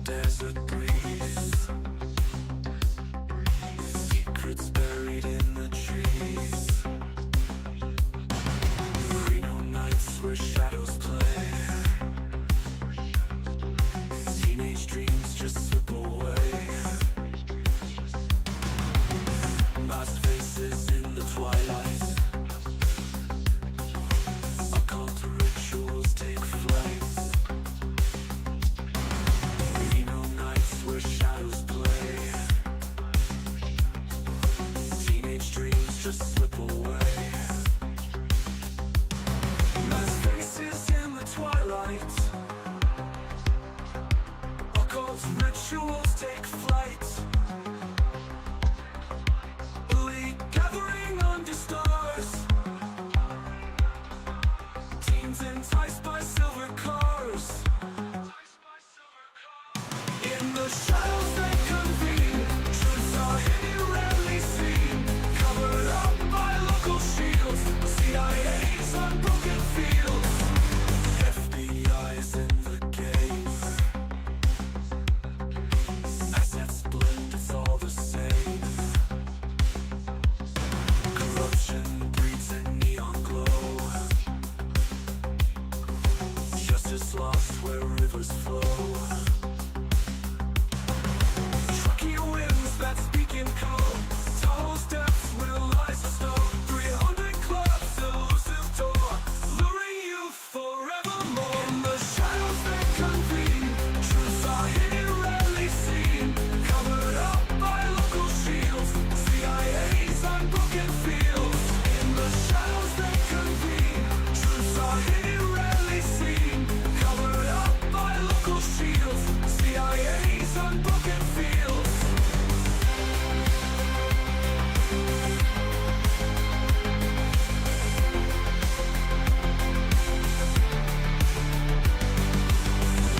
desert breeze, secrets buried in the trees, Reno nights where shadows play, teenage dreams just slip away, masked faces in the twilight, occult rituals take flight, Reno nights where shadows play, teenage dreams just slip away, masked faces in the twilight, occult rituals take flight, elite gathering under stars, teens enticed by silver cars, in the shadows they convene, truths are hidden, rarely seen, covered up by local shields, CIA's unbroken fields, FBI's in the gaze, assets blend, it's all the same, corruption breeds a neon glow, justice lost where rivers flow, trucky winds that speak in code, Tahoe's depths where lies the snow, 300 clubs, elusive door, luring you forevermore. In the shadows they convene, truths are hidden, rarely seen, covered up by local shields, CIA's unbroken fields. In the shadows they convene, truths are hidden, rarely seen, covered up by local shields, CIA's unbroken fields.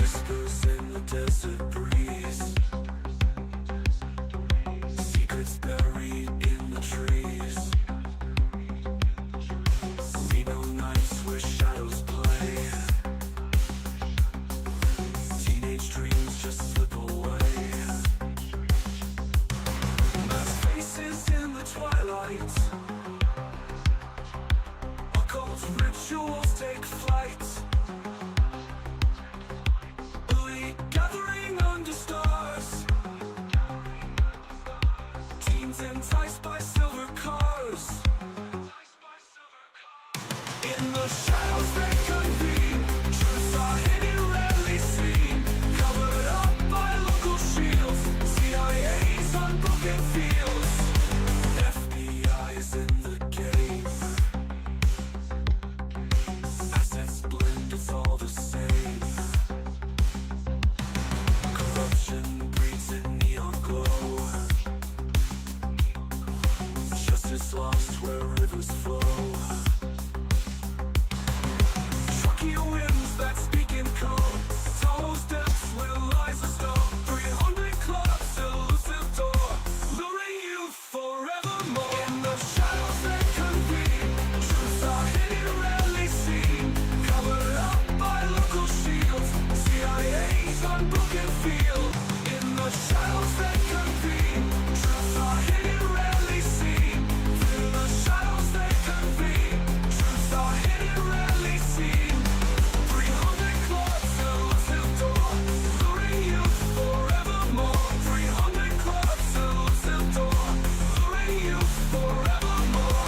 Whispers in the desert breeze, secrets buried in the trees, Reno nights where shadows play, teenage dreams just slip away, masked faces in the twilight, occult rituals take flight, elite gathering under stars, teens enticed by silver cars, in the shadows they convene, truths are hidden, rarely seen, covered up by local shields, CIA's unbroken fields, FBI's in the game, assets blend, it's all the same, corruption breeds a neon glow, justice lost where rivers flow, trucky winds that speak in code, Tahoe's depths where lies the snow, 300 clubs, elusive door, luring you forevermore. In the shadows they convene, truths are hidden, rarely seen, covered up by local shields, CIA's unbroken field. In the shadows they convene, truths are hidden, rarely seen, through the shadows they convene, truths are hidden, rarely seen, 300 clubs, elusive door, luring you forevermore, 300 clubs, elusive door, luring you forevermore.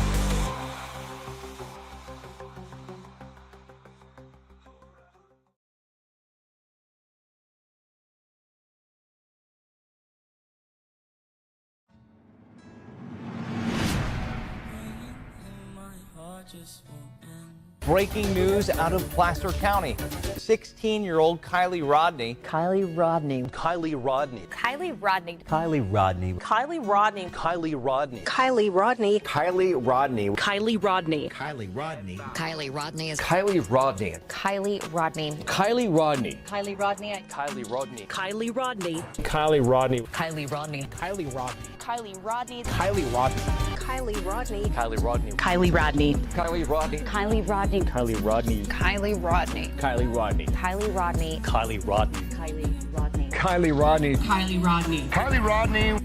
Breaking news out of Placer County. 16-year-old Kiely Rodni. Kiely Rodni. Kiely Rodni. Kiely Rodni. Kiely Rodni. Kiely Rodni. Kiely Rodni. Kylie Rodney. Kylie Rodni. Kylie Rodney. Kiely Rodni. Kylie Rodni is Kylie Rodni. Kylie Rodni. Kylie Rodni. Kylie Rodni. Kylie Rodni. Kylie Rodney. Kylie Rodni. Kylie Rodni. Kylie Rodni. Kylie Rodni. Kylie Rodni. Kylie Rodney. Kylie Rodni. Kylie Rodney. Kylie Rodni. Kylie Rodni. Kylie Rodni. Kylie Rodni. Kylie Rodni. Kylie Rodni. Kylie Rodni. Kylie Rodni. Kylie Kiely Rodni. Kiely Rodni. Kiely Rodni.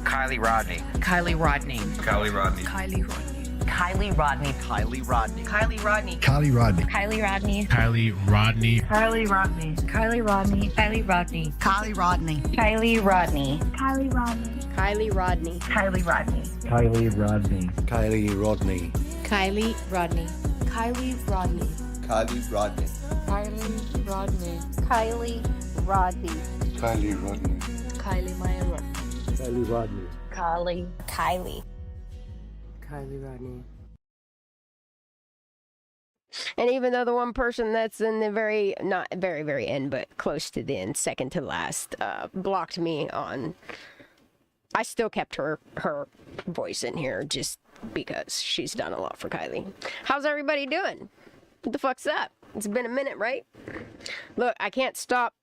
Kiely Rodni. Kiely Rodni. Kylie Rodni. Kylie Rodni. Kylie Rodni. Kylie Rodni. Kyely Rodni. Kylie Rodni. Kiely Rodni. Kylie Rodni. Kiely Rodni. Kylie Rodni. Kylie Rodni. Kylie Rodni. Kylie Rodni. Kylie Rodni. Kylie Rodni. Kylie Rodni. Kylie Rodni. Kiely Rodni. Kiely Rodni. Kylie Rodni. Kylie Rodni. Kiely Rodni. Kylie Rodni. Kylie Rodni. Kiely Rodni. Kylie Maya Rodni. Kiely Rodni. Kylie. Kylie. Kylie Rodni. And even though the one person that's in the very, not very, very end, but close to the end, second to last, blocked me on, I still kept her voice in here just because she's done a lot for Kylie. How's everybody doing? What the fuck's up? It's been a minute, right? Look, I can't stop.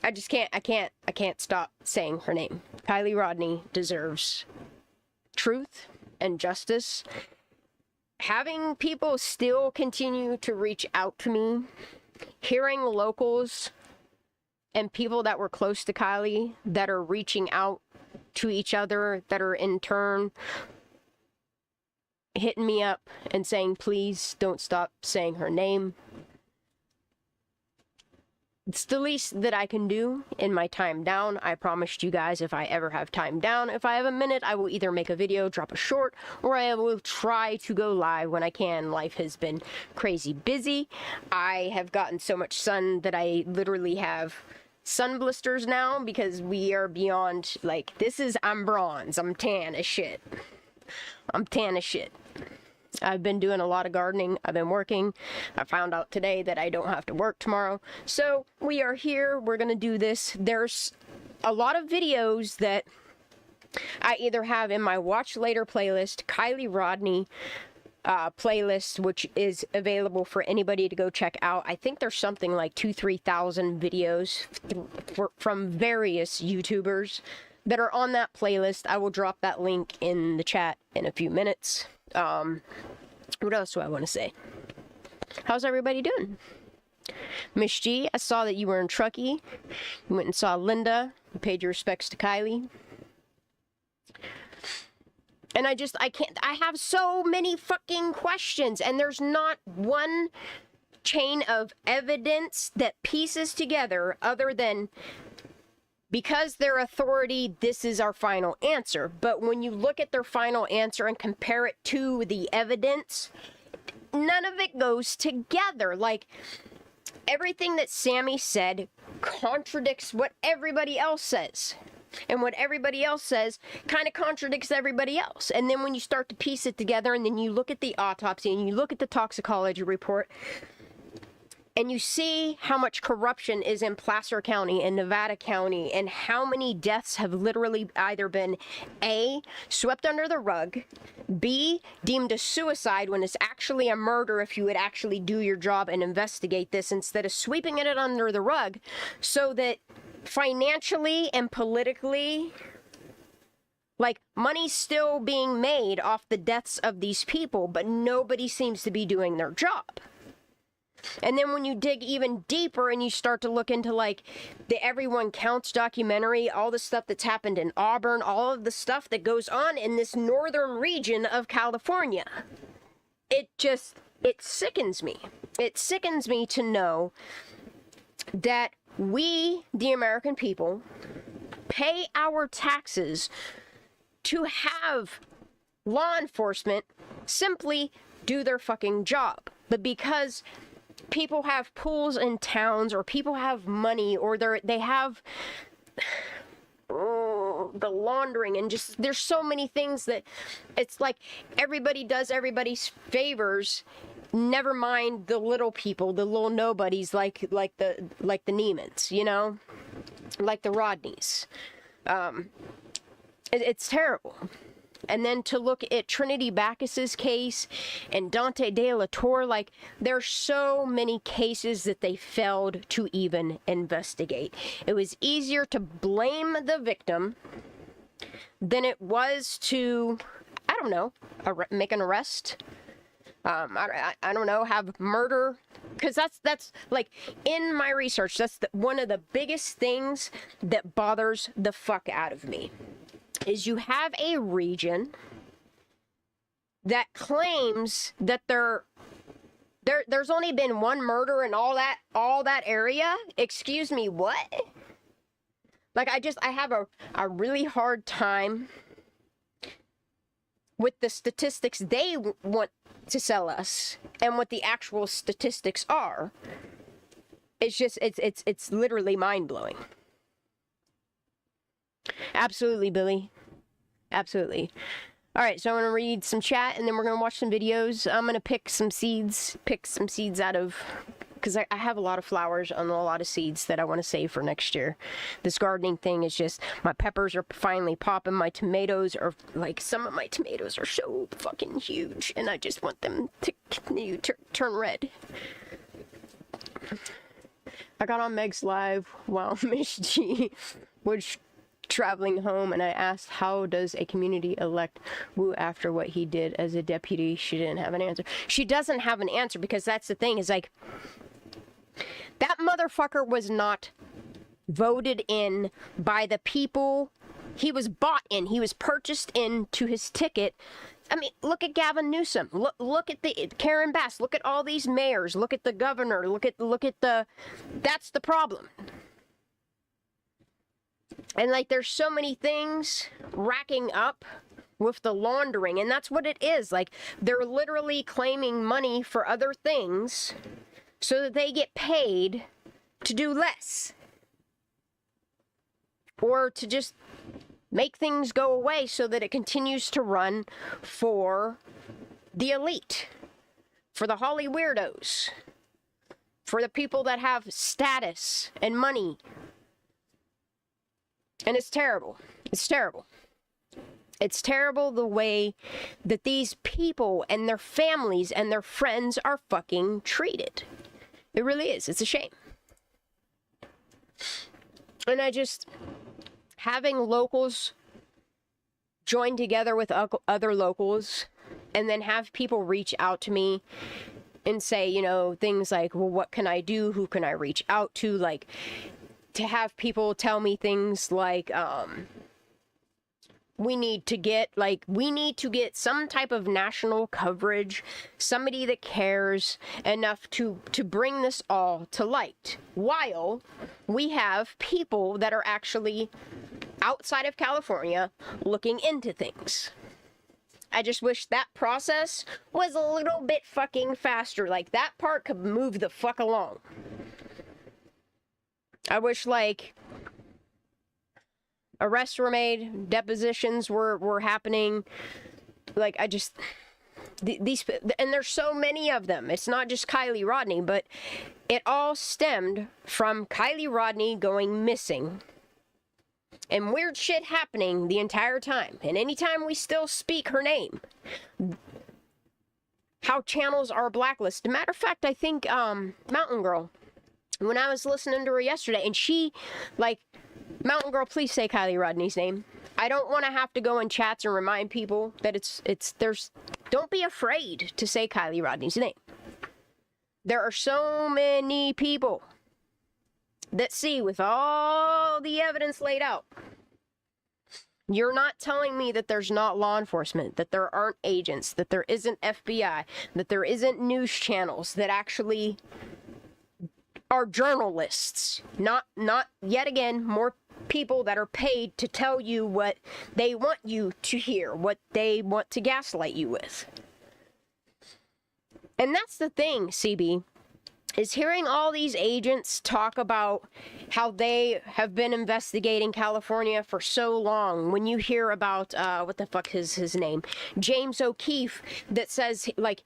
I can't stop saying her name. Kylie Rodni deserves truth and justice. Having people still continue to reach out to me, hearing locals and people that were close to Kylie that are reaching out to each other, that are in turn hitting me up and saying, please don't stop saying her name. It's the least that I can do in my time down. I promised you guys if I ever have time down, if I have a minute, I will either make a video, drop a short, or I will try to go live when I can. Life has been crazy busy. I have gotten so much sun that I literally have sun blisters now because we are beyond, like, I'm bronze. I'm tan as shit. I'm tan as shit. I've been doing a lot of gardening. I've been working. I found out today that I don't have to work tomorrow. So we are here. We're going to do this. There's a lot of videos that I either have in my watch later playlist, Kylie Rodni playlist, which is available for anybody to go check out. I think there's something like 2,000-3,000 videos from various YouTubers that are on that playlist. I will drop that link in the chat in a few minutes. What else do I want to say? How's everybody doing? Miss G, I saw that you were in Truckee. You went and saw Linda. You paid your respects to Kylie. And I have so many fucking questions, and there's not one chain of evidence that pieces together other than because they're authority, this is our final answer. But when you look at their final answer and compare it to the evidence, none of it goes together. Like, everything that Sammy said contradicts what everybody else says. And what everybody else says kind of contradicts everybody else. And then when you start to piece it together, and then you look at the autopsy, and you look at the toxicology report, and you see how much corruption is in Placer County and Nevada County, and how many deaths have literally either been A, swept under the rug, B, deemed a suicide when it's actually a murder if you would actually do your job and investigate this instead of sweeping it under the rug, so that financially and politically, like, money's still being made off the deaths of these people, but nobody seems to be doing their job. And then when you dig even deeper and you start to look into, like, the Everyone Counts documentary, all the stuff that's happened in Auburn, all of the stuff that goes on in this northern region of California, it sickens me. It sickens me to know that we, the American people, pay our taxes to have law enforcement simply do their fucking job. But because people have pools in towns, or people have money, or they have the laundering, and just there's so many things that it's like everybody does everybody's favors, never mind the little people, the little nobodies, like the Neiman's, you know, like the Rodnis. It's terrible. And then to look at Trinity Bacchus's case and Dante De La Torre, like, there's so many cases that they failed to even investigate. It was easier to blame the victim than it was to, I don't know, make an arrest. I don't know, have murder because that's like in my research, that's one of the biggest things that bothers the fuck out of me is you have a region that claims that there's only been one murder in all that area. Excuse me, what? Like, I have a really hard time with the statistics they want to sell us and what the actual statistics are. It's just, it's literally mind-blowing. Absolutely, Billy. Absolutely. All right, so I'm going to read some chat, and then we're going to watch some videos. I'm going to pick some seeds out of... because I have a lot of flowers and a lot of seeds that I want to save for next year. This gardening thing is just... my peppers are finally popping. My tomatoes are... like, some of my tomatoes are so fucking huge, and I just want them to continue to turn red. I got on Meg's live while Miss G was traveling home, and I asked, how does a community elect Wu after what he did as a deputy? She didn't have an answer. She doesn't have an answer because that's the thing, is like, that motherfucker was not voted in by the people. He was bought in. He was purchased into his ticket. I mean, look at Gavin Newsom. Look at the Karen Bass. Look at all these mayors. Look at the governor. Look at the... that's the problem. And like, there's so many things racking up with the laundering, and that's what it is. Like, they're literally claiming money for other things so that they get paid to do less. Or to just make things go away so that it continues to run for the elite. For the Holly weirdos. For the people that have status and money. And it's terrible. It's terrible. It's terrible the way that these people and their families and their friends are fucking treated. It really is. It's a shame. And I just... having locals join together with other locals and then have people reach out to me and say, you know, things like, well, what can I do? Who can I reach out to? Like, to have people tell me things like, we need to get some type of national coverage, somebody that cares enough to bring this all to light, while we have people that are actually outside of California looking into things. I just wish that process was a little bit fucking faster. Like, that part could move the fuck along. I wish, like, arrests were made, depositions were happening. Like, I just... these... and there's so many of them. It's not just Kiely Rodni, but it all stemmed from Kiely Rodni going missing. And weird shit happening the entire time. And anytime we still speak her name, how channels are blacklisted. Matter of fact, I think Mountain Girl, when I was listening to her yesterday, and she, like, Mountain Girl, please say Kiely Rodni's name. I don't want to have to go in chats and remind people that don't be afraid to say Kiely Rodni's name. There are so many people that see, with all the evidence laid out, you're not telling me that there's not law enforcement, that there aren't agents, that there isn't FBI, that there isn't news channels that actually are journalists. Not yet again, more people that are paid to tell you what they want you to hear, what they want to gaslight you with. And that's the thing, CB, is hearing all these agents talk about how they have been investigating California for so long. When you hear about, what the fuck is his name? James O'Keefe, that says, like,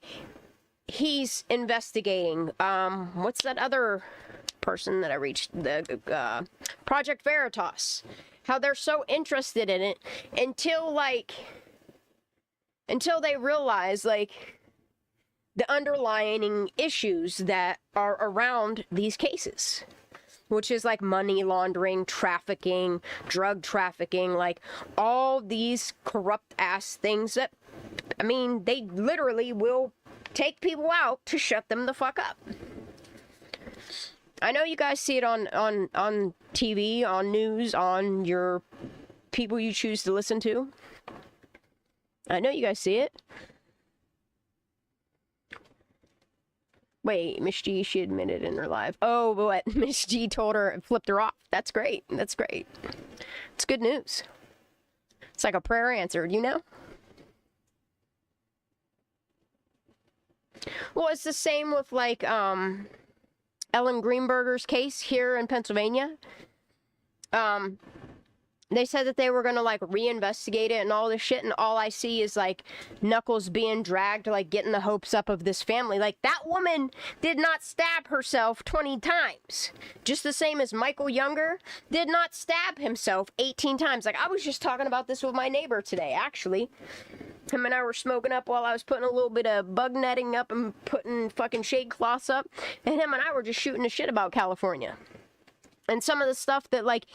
he's investigating, what's that other person that I reached? The, Project Veritas. How they're so interested in it until they realize, like, the underlying issues that are around these cases, which is like money laundering, trafficking, drug trafficking, like all these corrupt ass things that, I mean, they literally will take people out to shut them the fuck up. I know you guys see it on TV, on news, on your people you choose to listen to. I know you guys see it. Wait, Miss G, she admitted in her live. Oh, but what? Miss G told her, flipped her off. That's great. That's great. It's good news. It's like a prayer answered, you know? Well, it's the same with, like, Ellen Greenberger's case here in Pennsylvania. They said that they were gonna, like, reinvestigate it and all this shit, and all I see is, like, Knuckles being dragged, like, getting the hopes up of this family. Like, that woman did not stab herself 20 times. Just the same as Michael Younger did not stab himself 18 times. Like, I was just talking about this with my neighbor today, actually. Him and I were smoking up while I was putting a little bit of bug netting up and putting fucking shade cloths up, and him and I were just shooting the shit about California. And some of the stuff that, like...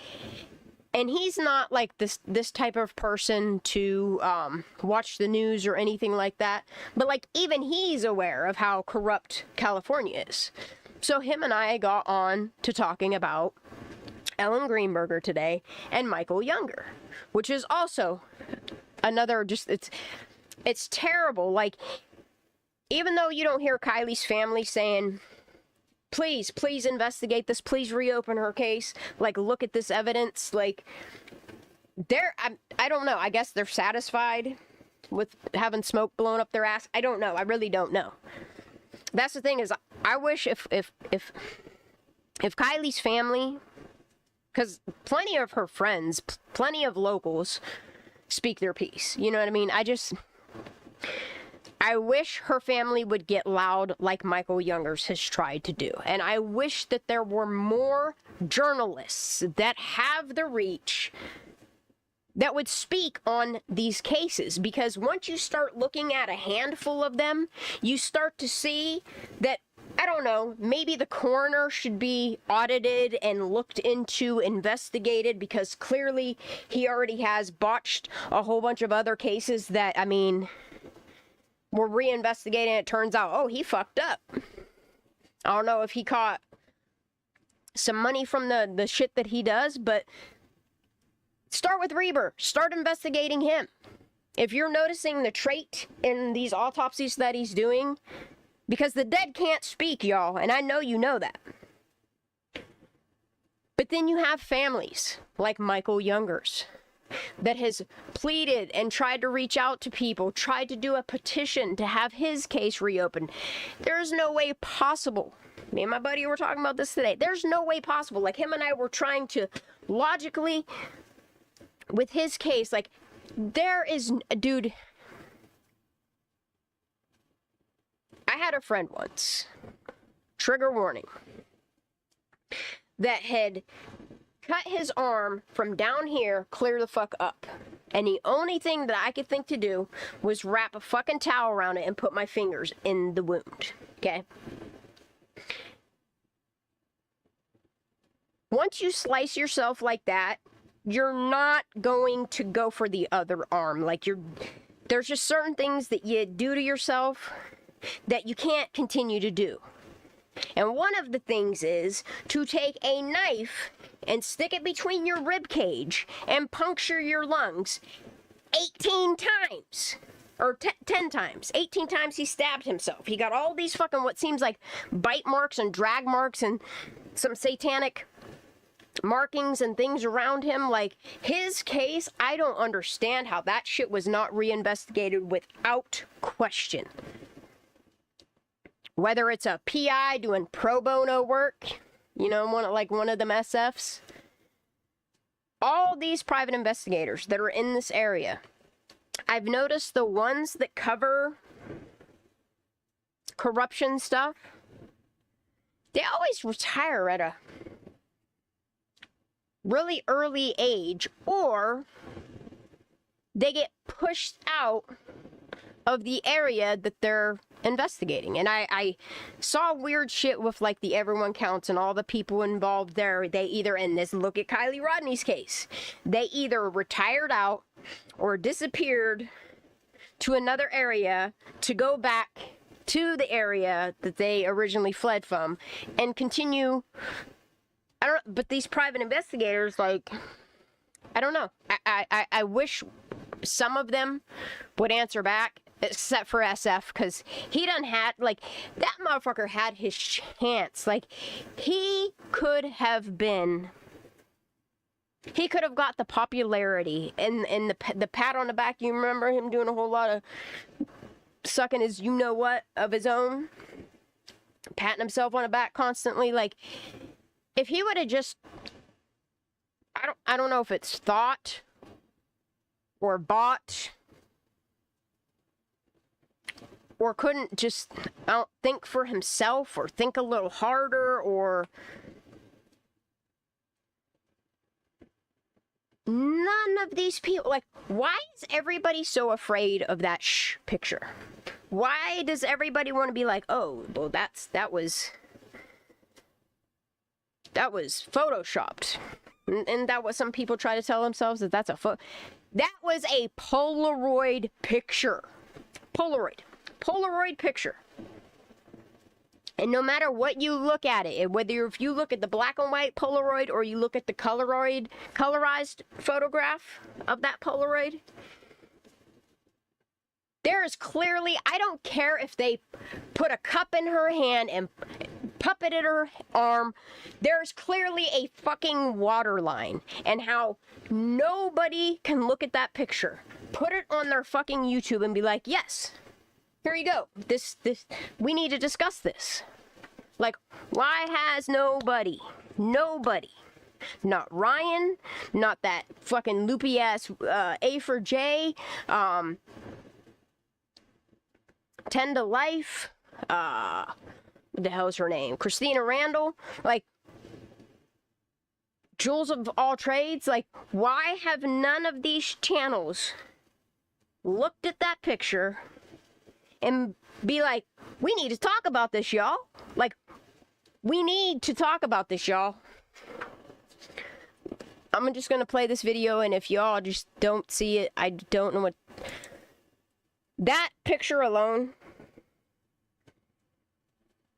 And he's not like this type of person to watch the news or anything like that. But like even he's aware of how corrupt California is. So him and I got on to talking about Ellen Greenberger today and Michael Younger, which is also another just it's terrible. Like even though you don't hear Kiely's family saying, please investigate this. Please reopen her case. Like, look at this evidence. Like, I don't know. I guess they're satisfied with having smoke blown up their ass. I don't know. I really don't know. That's the thing is, I wish if Kiely's family, because plenty of her friends, plenty of locals speak their piece. You know what I mean? I wish her family would get loud like Michael Youngers has tried to do. And I wish that there were more journalists that have the reach that would speak on these cases. Because once you start looking at a handful of them, you start to see that, I don't know, maybe the coroner should be audited and looked into, investigated, because clearly he already has botched a whole bunch of other cases that, I mean... We're reinvestigating, it turns out, oh, he fucked up. I don't know if he caught some money from the shit that he does, but start with Reber. Start investigating him. If you're noticing the trait in these autopsies that he's doing, because the dead can't speak, y'all, and I know you know that. But then you have families like Michael Youngers that has pleaded and tried to reach out to people, tried to do a petition to have his case reopened. There's no way possible. Me and my buddy were talking about this today. There's no way possible. Like him and I were trying to logically, with his case, like there is, dude, I had a friend once, trigger warning, that had cut his arm from down here clear the fuck up. And the only thing that I could think to do was wrap a fucking towel around it and put my fingers in the wound. Okay? Once you slice yourself like that, you're not going to go for the other arm. Like there's just certain things that you do to yourself that you can't continue to do. And one of the things is to take a knife and stick it between your rib cage and puncture your lungs 18 times. Or 10 times. 18 times he stabbed himself. He got all these fucking what seems like bite marks and drag marks and some satanic markings and things around him. Like, his case, I don't understand how that shit was not reinvestigated without question. Whether it's a PI doing pro bono work, you know, one of them SFs. All these private investigators that are in this area, I've noticed the ones that cover corruption stuff, they always retire at a really early age, or they get pushed out of the area that they're investigating. And I saw weird shit with like the everyone counts and all the people involved there. They either, in this, look at Kiely Rodni's case, they either retired out or disappeared to another area to go back to the area that they originally fled from and continue. But these private investigators, like, I don't know. I wish some of them would answer back, except for SF, because he done had, like, that motherfucker had his chance. Like, he could have got the popularity and the pat on the back. You remember him doing a whole lot of sucking his you-know-what of his own, patting himself on the back constantly. Like, if he would have just, I don't know if it's thought or bought or couldn't just, think for himself or think a little harder, or none of these people, like, why is everybody so afraid of that picture? Why does everybody want to be like, oh, well, that was photoshopped? And that what some people try to tell themselves, that that's a that was a Polaroid picture. Polaroid picture. And no matter what you look at it, whether if you look at the black and white Polaroid or you look at the colorized photograph of that Polaroid, there is clearly, I don't care if they put a cup in her hand and puppeted her arm, there's clearly a fucking water line. And how nobody can look at that picture, put it on their fucking YouTube and be like, yes, here you go. This, we need to discuss this. Like, why has nobody, not Ryan, not that fucking loopy ass A for J, 10 to Life, what the hell's her name? Christina Randall, like, Jules of All Trades, like, why have none of these channels looked at that picture and be like, we need to talk about this, y'all? Like, we need to talk about this, y'all. I'm just gonna play this video, and if y'all just don't see it, I don't know what... That picture alone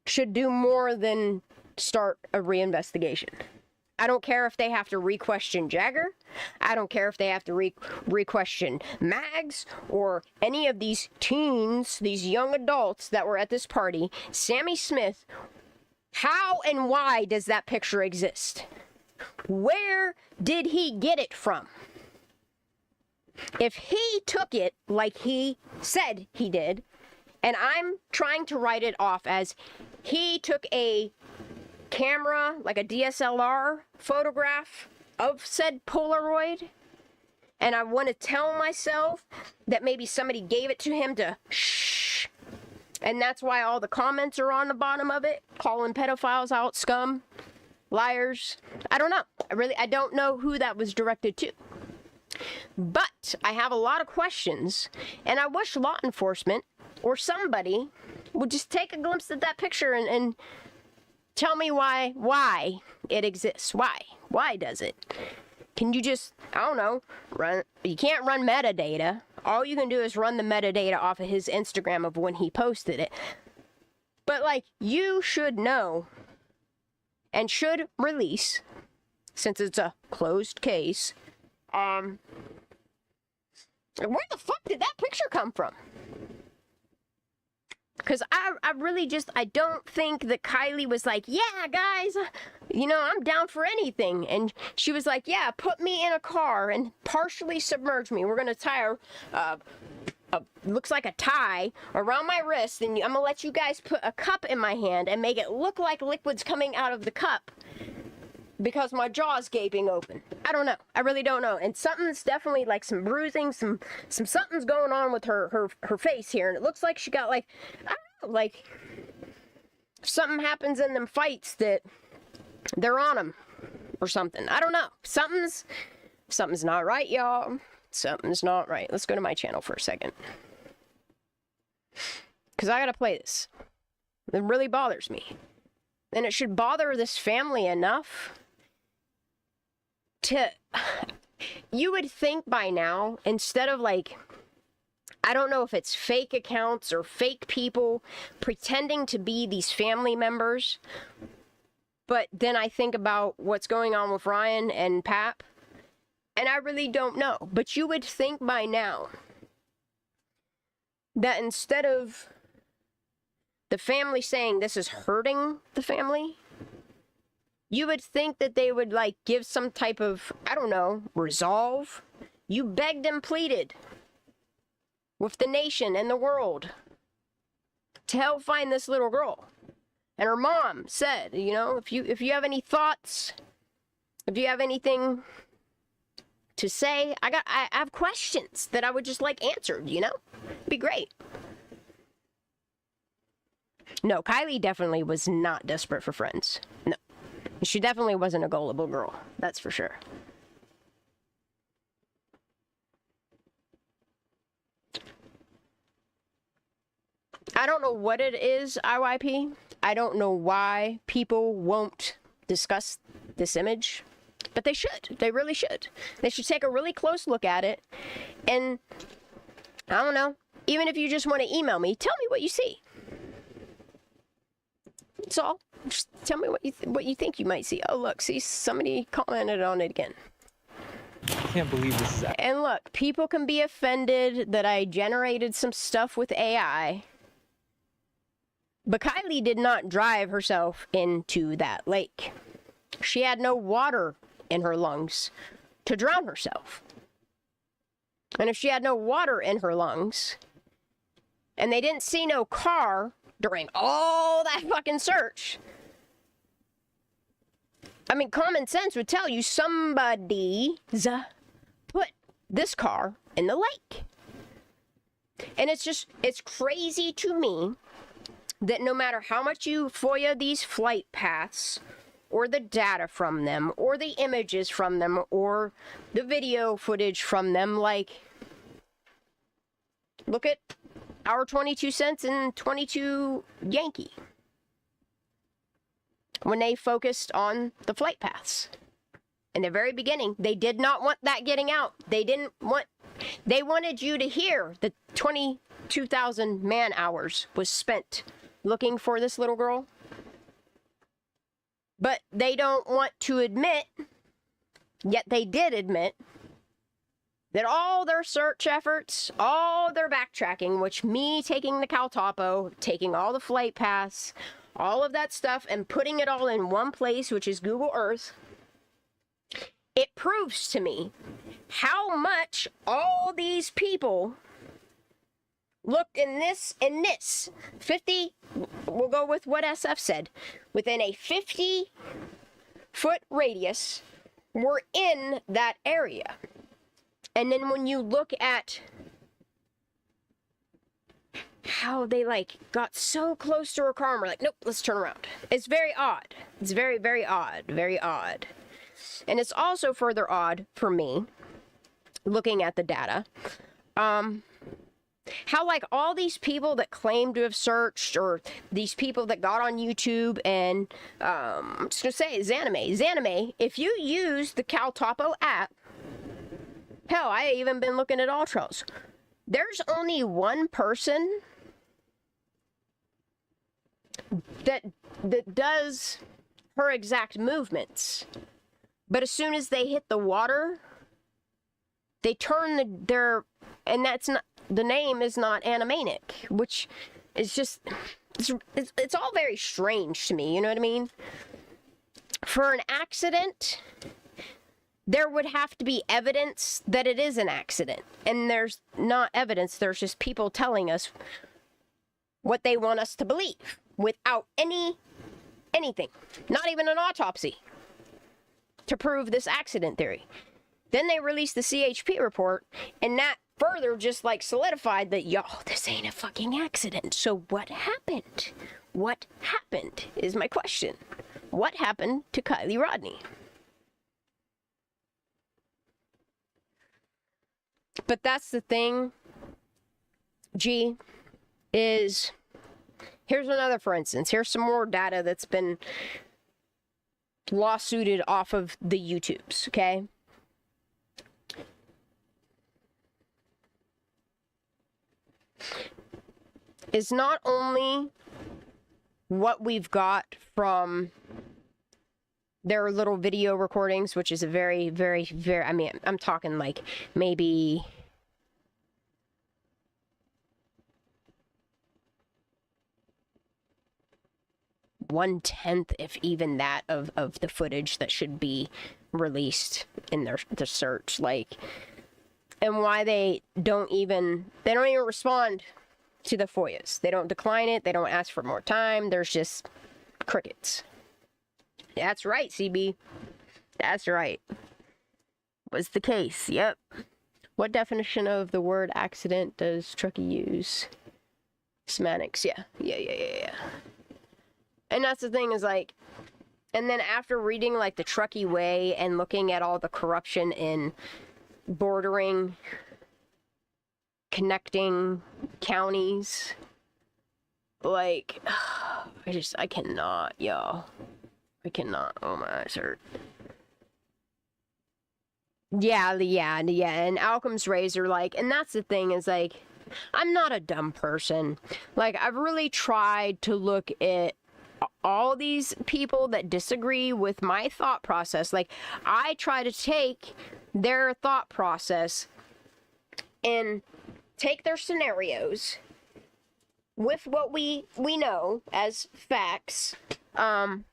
should do more than start a reinvestigation. I don't care if they have to re-question Jagger. I don't care if they have to re-question Mags or any of these teens, these young adults that were at this party. Sammy Smith, how and why does that picture exist? Where did he get it from? If he took it like he said he did, and I'm trying to write it off as he took a camera, like a DSLR photograph of said Polaroid, and I want to tell myself that maybe somebody gave it to him to shh, and that's why all the comments are on the bottom of it, calling pedophiles out scum, liars. I don't know. I don't know who that was directed to. But I have a lot of questions, and I wish law enforcement or somebody would just take a glimpse at that picture and tell me why it exists. Why does it? Can you just, I don't know, you can't run metadata. All you can do is run the metadata off of his Instagram of when he posted it. But, like, you should know and should release, since it's a closed case, where the fuck did that picture come from? Because I really just, I don't think that Kiely was like, yeah, guys, you know, I'm down for anything. And she was like, yeah, put me in a car and partially submerge me. We're going to tie looks like a tie around my wrist, and I'm going to let you guys put a cup in my hand and make it look like liquid's coming out of the cup because my jaw's gaping open. I don't know. I really don't know. And something's definitely, like, some bruising, something's going on with her face here, and it looks like she got, like, I don't know, like, something happens in them fights that they're on them or something. I don't know. Something's not right, y'all. Something's not right. Let's go to my channel for a second, because I gotta play this. It really bothers me, and it should bother this family enough to, you would think by now, instead of, like, I don't know if it's fake accounts or fake people pretending to be these family members. But then I think about what's going on with Ryan and Pap, and I really don't know. But you would think by now that instead of the family saying this is hurting the family, you would think that they would like give some type of, I don't know, resolve. You begged and pleaded with the nation and the world to help find this little girl. And her mom said, you know, if you have any thoughts, if you have anything to say, I have questions that I would just like answered, you know? It'd be great. No, Kiely definitely was not desperate for friends. No. She definitely wasn't a gullible girl. That's for sure. I don't know what it is, IYP. I don't know why people won't discuss this image, but they should. They really should. They should take a really close look at it. And I don't know, even if you just want to email me, tell me what you see. That's all. Just tell me what you think you might see. Oh, look, see, somebody commented on it again. I can't believe this is. And look, people can be offended that I generated some stuff with AI. But Kiely did not drive herself into that lake. She had no water in her lungs to drown herself. And if she had no water in her lungs, and they didn't see no car during all that fucking search, I mean, common sense would tell you somebody's put this car in the lake. And it's crazy to me that no matter how much you FOIA these flight paths, or the data from them, or the images from them, or the video footage from them, like, look at our 22 cents and 22 Yankee. When they focused on the flight paths. In the very beginning, they did not want that getting out. They wanted you to hear that 22,000 man hours was spent looking for this little girl. But they don't want to admit, yet they did admit, that all their search efforts, all their backtracking, which me taking the Cal Topo, taking all the flight paths, all of that stuff, and putting it all in one place, which is Google Earth, it proves to me how much all these people looked in this, 50, we'll go with what SF said, within a 50-foot radius, were in that area. And then when you look at how they, like, got so close to her car and were like, nope, let's turn around. It's very odd. It's very, very odd. Very odd. And it's also further odd for me, looking at the data, how, like, all these people that claim to have searched, or these people that got on YouTube and, I'm just gonna say, Zanime, if you use the Cal Topo app, hell, I even been looking at Ultras, there's only one person that does her exact movements. But as soon as they hit the water, they turn their, and that's not, the name is not animanic, which is just, it's all very strange to me, you know what I mean? For an accident, there would have to be evidence that it is an accident. And there's not evidence, there's just people telling us what they want us to believe without anything, not even an autopsy to prove this accident theory. Then they released the CHP report, and that further just like solidified that, y'all, this ain't a fucking accident. So what happened? What happened is my question. What happened to Kiely Rodni? But that's the thing, G, is, here's another, for instance, here's some more data that's been lawsuited off of the YouTubes, okay? is not only what we've got from their little video recordings, which is a very, very, very, I mean, I'm talking like maybe 1/10, if even that, of the footage that should be released in the search, like, and why they don't even respond to the FOIAs. They don't decline it. They don't ask for more time. There's just crickets. That's right, CB. That's right. Was the case. Yep. What definition of the word accident does Truckee use? Semantics. Yeah. And that's the thing, is like, and then after reading like the Truckee Way and looking at all the corruption in bordering, connecting counties, like, I cannot, y'all. I cannot. Oh, my eyes hurt. Yeah, and Occam's razor, like, and that's the thing, is like, I'm not a dumb person. Like, I've really tried to look at all these people that disagree with my thought process. Like, I try to take their thought process and take their scenarios with what we know as facts, and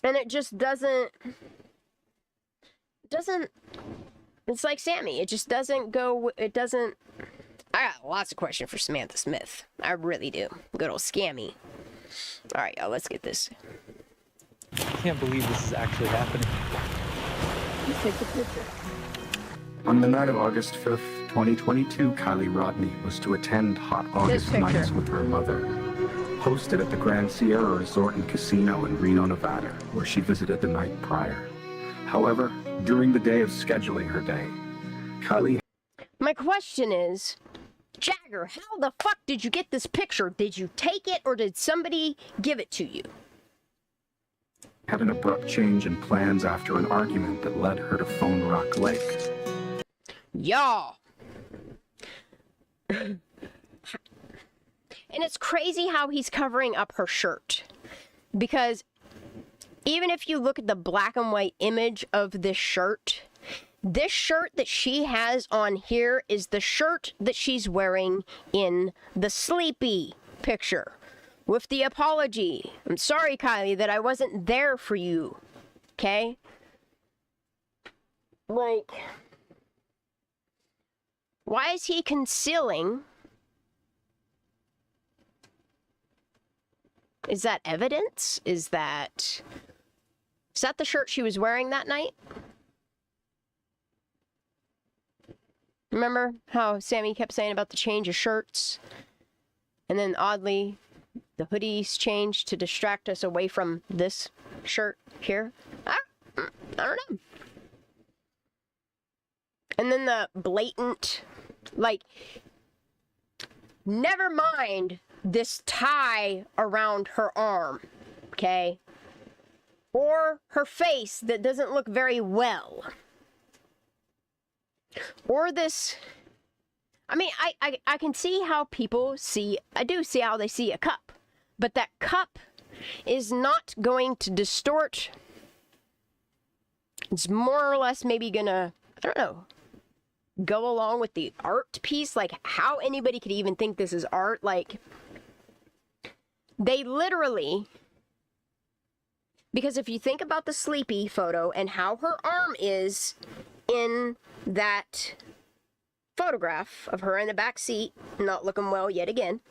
it just doesn't, it's like Sammy, it just doesn't go, it doesn't. I got lots of questions for Samantha Smith. I really do. Good old Scammy. All right, y'all, let's get this. I can't believe this is actually happening. Let's take the picture. On the night of August 5th, 2022, Kiely Rodni was to attend Hot August Nights with her mother, hosted at the Grand Sierra Resort and Casino in Reno, Nevada, where she visited the night prior. However, during the day of scheduling her day, Kiely... My question is, Jagger, how the fuck did you get this picture? Did you take it, or did somebody give it to you? had an abrupt change in plans after an argument that led her to Phone Rock Lake. Y'all. And it's crazy how he's covering up her shirt. Because even if you look at the black and white image of this shirt that she has on here is the shirt that she's wearing in the Sleepy picture. With the apology. I'm sorry, Kiely, that I wasn't there for you. Okay? Like, why is he concealing? Is that evidence? Is that the shirt she was wearing that night? Remember how Sammy kept saying about the change of shirts? And then oddly, the hoodies changed to distract us away from this shirt here? I don't know. And then the blatant, like, never mind this tie around her arm, okay? Or her face that doesn't look very well. Or this, I mean, I can see how people see, I do see how they see a cup. But that cup is not going to distort. It's more or less maybe gonna, I don't know, go along with the art piece. Like, how anybody could even think this is art. Like, they literally, because if you think about the Sleepy photo and how her arm is in that photograph of her in the back seat, not looking well yet again.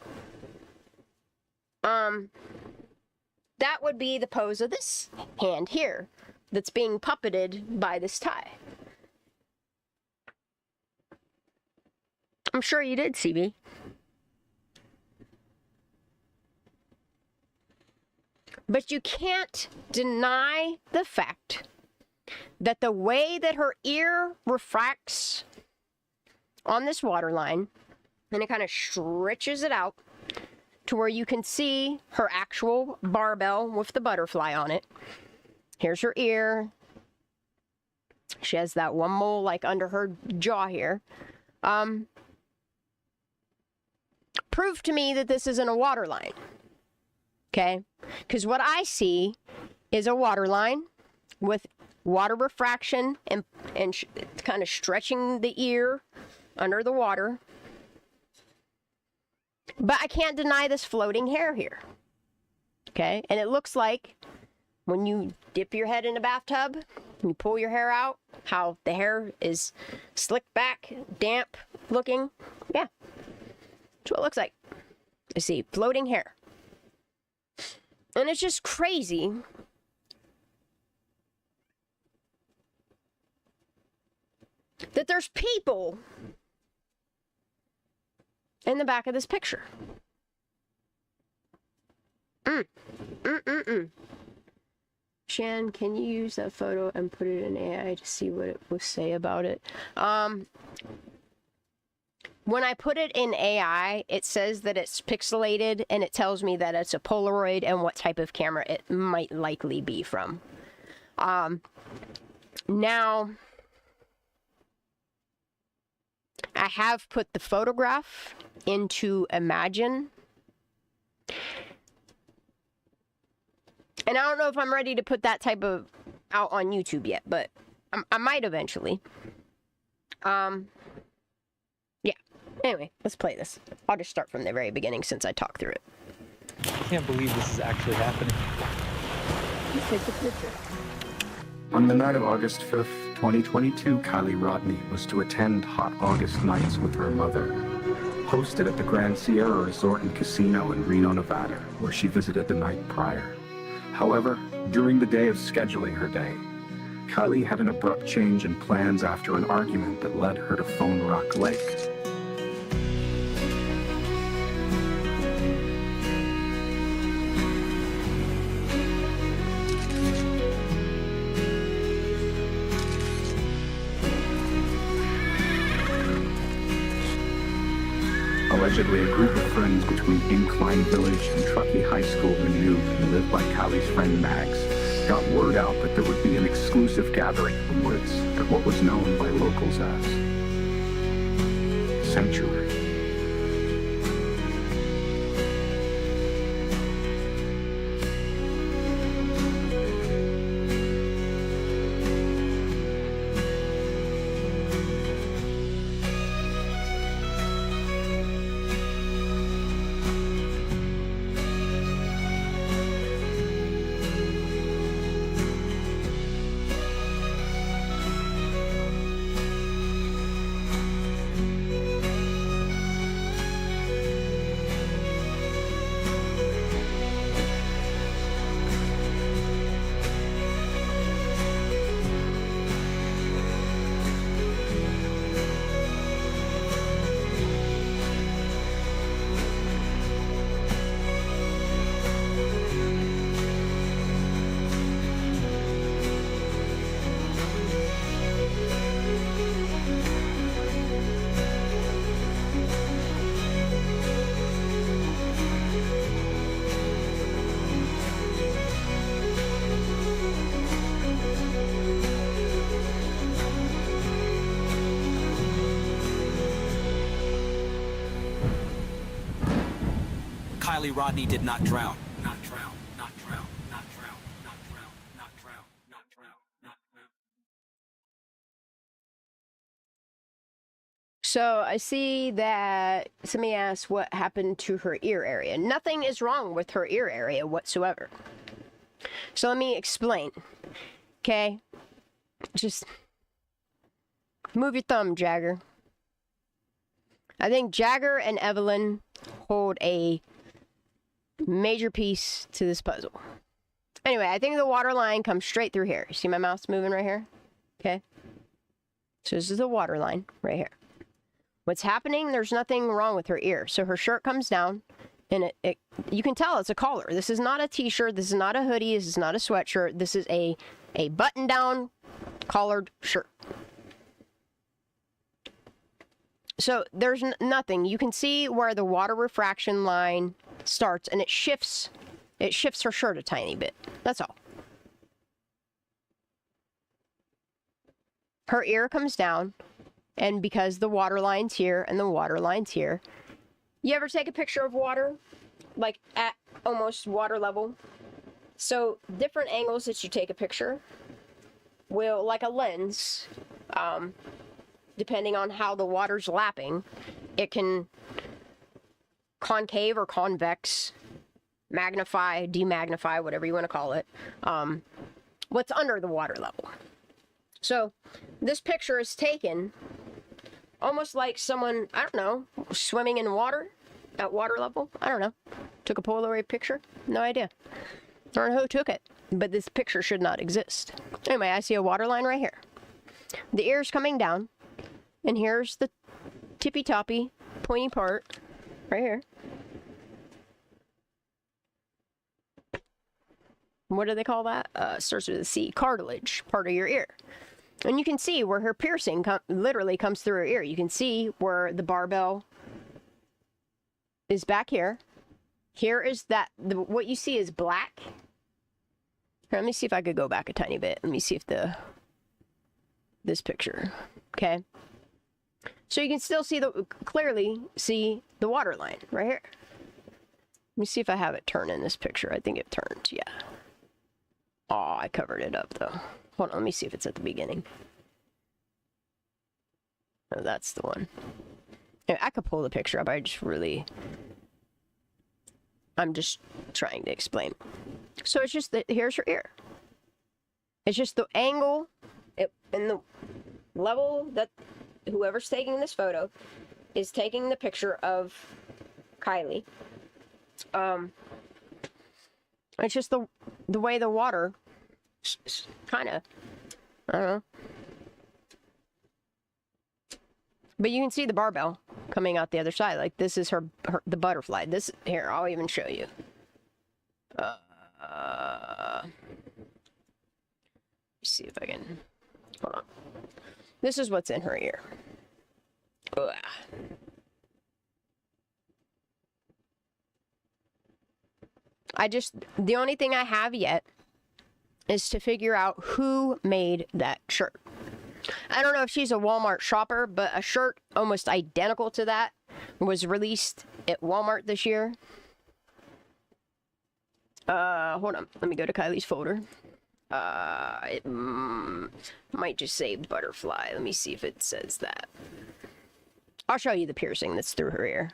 That would be the pose of this hand here that's being puppeted by this tie. I'm sure you did, CB. But you can't deny the fact that the way that her ear refracts on this water line, and it kind of stretches it out to where you can see her actual barbell with the butterfly on it. Here's her ear. She has that one mole like under her jaw here. prove to me that this isn't a water line. Okay? Because what I see is a water line with water refraction and kind of stretching the ear under the water. But I can't deny this floating hair here. Okay? And it looks like when you dip your head in a bathtub, you pull your hair out, how the hair is slicked back, damp looking. Yeah. That's what it looks like. I see floating hair. And it's just crazy that there's people in the back of this picture. Shan, can you use that photo and put it in AI to see what it will say about it? When I put it in AI, it says that it's pixelated, and it tells me that it's a Polaroid and what type of camera it might likely be from. Now, I have put the photograph into Imagine. And I don't know if I'm ready to put that type of out on YouTube yet, but I might eventually. Yeah. Anyway, let's play this. I'll just start from the very beginning since I talked through it. I can't believe this is actually happening. Let's take the picture. On the night of August 5th, 2022, Kiely Rodni was to attend Hot August Nights with her mother, hosted at the Grand Sierra Resort and Casino in Reno, Nevada, where she visited the night prior. However, during the day of scheduling her day, Kiely had an abrupt change in plans after an argument that led her to Phone Rock Lake. Allegedly, a group of friends between Incline Village and Truckee High School who knew and lived by Kylie's friend Max got word out that there would be an exclusive gathering in the woods at what was known by locals as Sanctuary. Kiely Rodni did not drown. Not drown, not drown, not drown, not drown, not drown, not drown, not drown. So I see that somebody asked what happened to her ear area. Nothing is wrong with her ear area whatsoever. So let me explain. Okay? Just move your thumb, Jagger. I think Jagger and Evelyn hold a major piece to this puzzle. Anyway, I think the water line comes straight through here. You see my mouse moving right here? Okay. So this is the water line right here. What's happening, there's nothing wrong with her ear. So her shirt comes down, and you can tell it's a collar. This is not a t-shirt. This is not a hoodie. This is not a sweatshirt. This is a button-down collared shirt. So there's nothing. You can see where the water refraction line starts, and it shifts her shirt a tiny bit. That's all. Her ear comes down, and because the water line's here and the water line's here, You ever take a picture of water, like at almost water level? So different angles that you take a picture will, like a lens, depending on how the water's lapping, it can concave or convex, magnify, demagnify, whatever you want to call it, what's under the water level. So this picture is taken almost like someone, I don't know, swimming in water at water level. I don't know. Took a Polaroid picture. No idea. I don't know who took it, but this picture should not exist. Anyway, I see a water line right here. The ear's coming down, and here's the tippy-toppy, pointy part right here. What do they call that? Starts with a C. Cartilage, part of your ear. And you can see where her piercing literally comes through her ear. You can see where the barbell is back here. Here is that, what you see is black. Here, let me see if I could go back a tiny bit. Let me see if this picture, okay? So you can still see clearly see the water line right here. Let me see if I have it turn in this picture. I think it turned, yeah. Oh, I covered it up though. Hold on, let me see if it's at the beginning. Oh, that's the one. Yeah, I could pull the picture up. I'm just trying to explain. So it's just that here's her ear. It's just the angle and the level that whoever's taking this photo is taking the picture of Kiely. It's just the way the water kind of, I don't know. But you can see the barbell coming out the other side. Like this is the butterfly. This here, I'll even show you. Let's see if I can. Hold on. This is what's in her ear. Ugh. The only thing I have yet is to figure out who made that shirt. I don't know if she's a Walmart shopper, but a shirt almost identical to that was released at Walmart this year. Hold on. Let me go to Kiely's folder. It might just say butterfly. Let me see if it says that. I'll show you the piercing that's through her ear.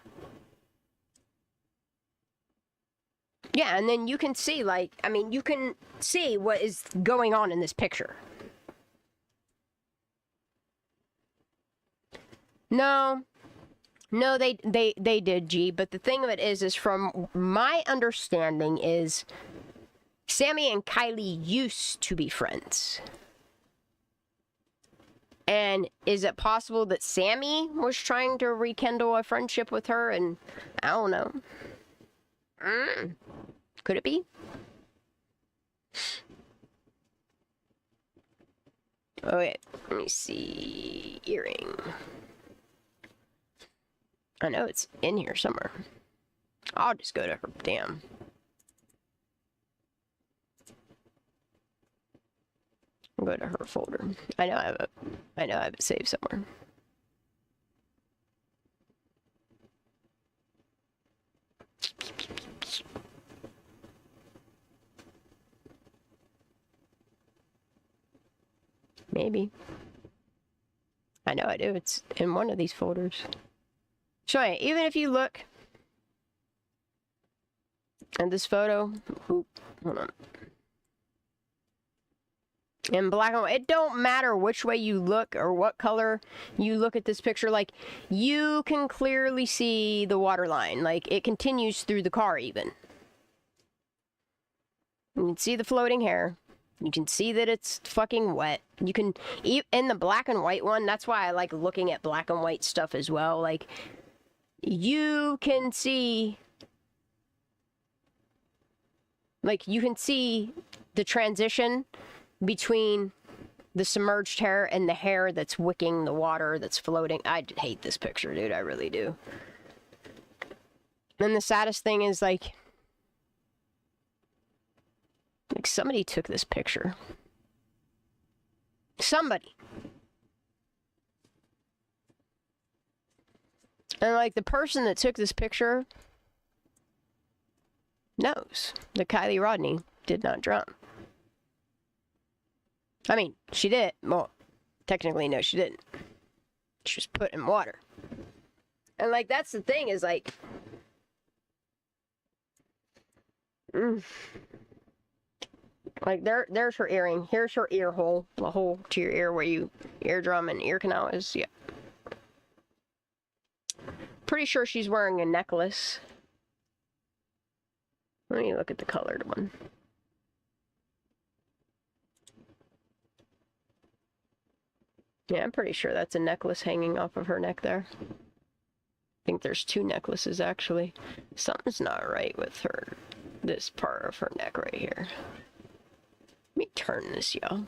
Yeah, and then you can see, you can see what is going on in this picture. No, they did, G. But the thing of it is from my understanding is Sammy and Kiely used to be friends. And is it possible that Sammy was trying to rekindle a friendship with her? And I don't know. Could it be? Oh, wait. Let me see. Earring. I know it's in here somewhere. I'll just go to her. Damn. I'll go to her folder. I know I have it saved somewhere. Maybe. I know I do. It's in one of these folders. So even if you look at this photo, hold on. In black and white, it don't matter which way you look or what color you look at this picture. Like, you can clearly see the water line. Like, it continues through the car even. You can see the floating hair. You can see that it's fucking wet. You can, in the black and white one, that's why I like looking at black and white stuff as well. Like, you can see, the transition between the submerged hair and the hair that's wicking the water that's floating. I hate this picture, dude. I really do. And the saddest thing is, like somebody took this picture. Somebody. And like the person that took this picture knows that Kiely Rodni did not drown. I mean, she did. Well, technically, no, she didn't. She was put in water. And like, that's the thing is like, like there's her earring. Here's her ear hole, the hole to your ear where you eardrum and ear canal is. Yeah. Pretty sure she's wearing a necklace. Let me look at the colored one. Yeah, I'm pretty sure that's a necklace hanging off of her neck there. I think there's two necklaces actually. Something's not right with her, this part of her neck right here. Let me turn this, y'all.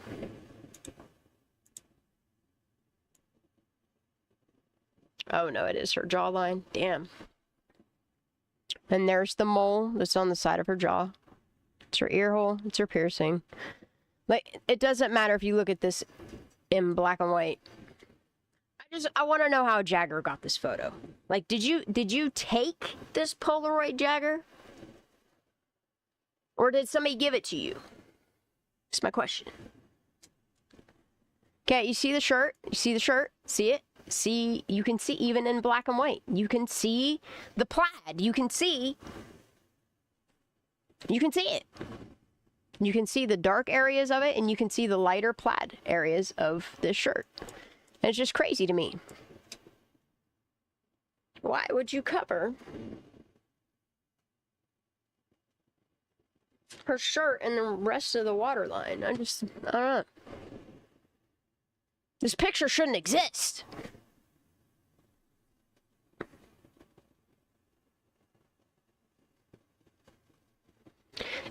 Oh no, it is her jawline. Damn. And there's the mole that's on the side of her jaw. It's her ear hole. It's her piercing. Like, it doesn't matter if you look at this in black and white. I want to know how Jagger got this photo. Like, did you take this Polaroid, Jagger? Or did somebody give it to you? That's my question. Okay, you see the shirt? You see the shirt? See it? See, you can see even in black and white. You can see the plaid. You can see it. You can see the dark areas of it, and you can see the lighter plaid areas of this shirt. And it's just crazy to me. Why would you cover her shirt and the rest of the waterline? I don't know. This picture shouldn't exist.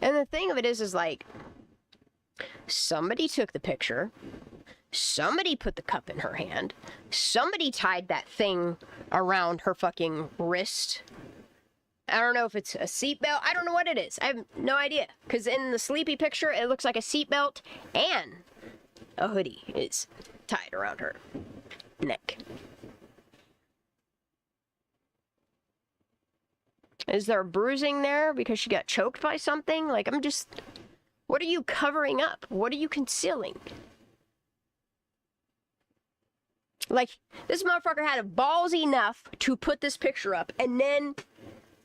And the thing of it is like, somebody took the picture, somebody put the cup in her hand, somebody tied that thing around her fucking wrist. I don't know if it's a seatbelt. I don't know what it is. I have no idea. Because in the sleepy picture, it looks like a seatbelt and a hoodie is tied around her neck. Is there bruising there because she got choked by something? Like, I'm just... What are you covering up? What are you concealing? Like, this motherfucker had a balls enough to put this picture up and then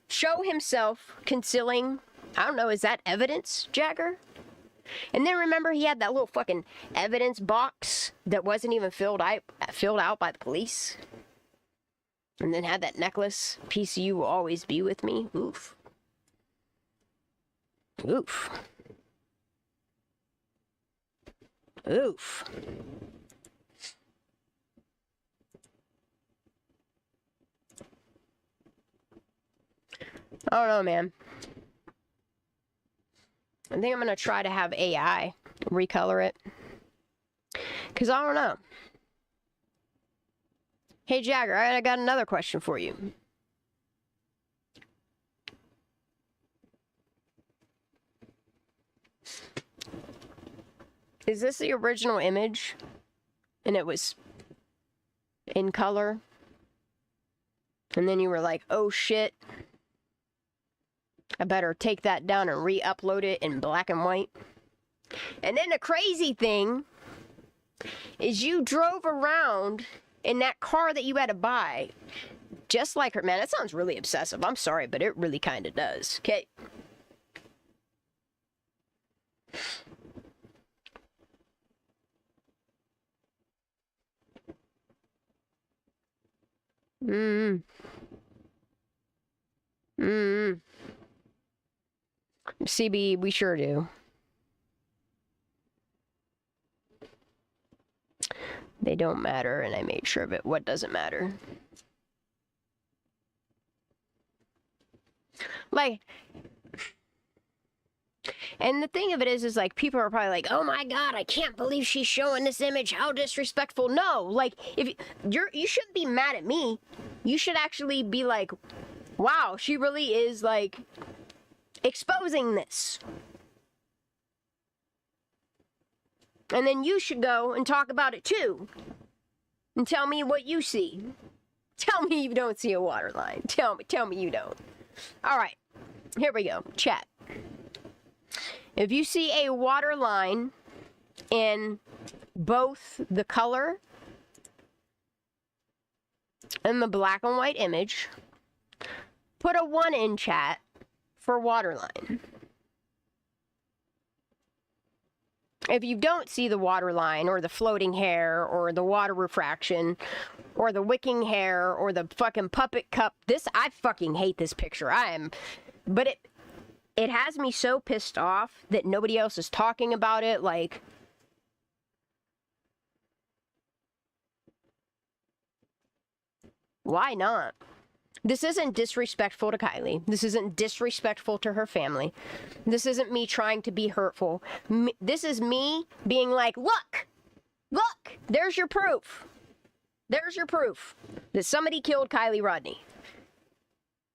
show himself concealing... I don't know, is that evidence, Jagger? And then remember he had that little fucking evidence box that wasn't even filled out by the police? And then had that necklace. PCU will always be with me. Oof. Oof. Oof. I don't know, man. I think I'm going to try to have AI recolor it. Because I don't know. Hey, Jagger, I got another question for you. Is this the original image? And it was in color? And then you were like, oh shit. I better take that down and re-upload it in black and white. And then the crazy thing is you drove around in that car that you had to buy just like her. Man, that sounds really obsessive. I'm sorry, but it really kind of does. Okay. CB, we sure do. They don't matter, and I made sure of it. What doesn't matter? Like, and the thing of it is like, people are probably like, oh my god, I can't believe she's showing this image. How disrespectful. No, like, if you shouldn't be mad at me. You should actually be like, wow, she really is, like, exposing this. And then you should go and talk about it too. And tell me what you see. Tell me you don't see a water line. Tell me you don't. All right, here we go. Chat. If you see a water line in both the color and the black and white image, put a 1 in chat for water line. If you don't see the water line or the floating hair or the water refraction or the wicking hair or the fucking puppet cup, I fucking hate this picture. But it has me so pissed off that nobody else is talking about it. Like, why not? This isn't disrespectful to Kiely. This isn't disrespectful to her family. This isn't me trying to be hurtful. This is me being like, look, there's your proof. There's your proof that somebody killed Kiely Rodni.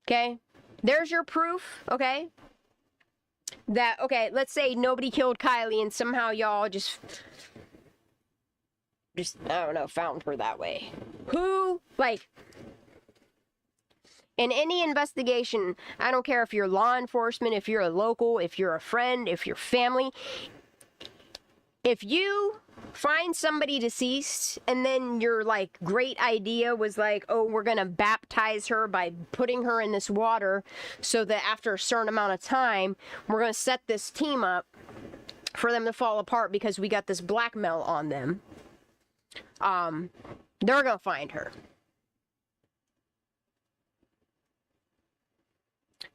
Okay? There's your proof, okay? That, okay, let's say nobody killed Kiely and somehow y'all just, I don't know, found her that way. Who, like, in any investigation, I don't care if you're law enforcement, if you're a local, if you're a friend, if you're family, if you find somebody deceased and then your, like, great idea was like, oh, we're gonna baptize her by putting her in this water so that after a certain amount of time, we're gonna set this team up for them to fall apart because we got this blackmail on them, they're gonna find her.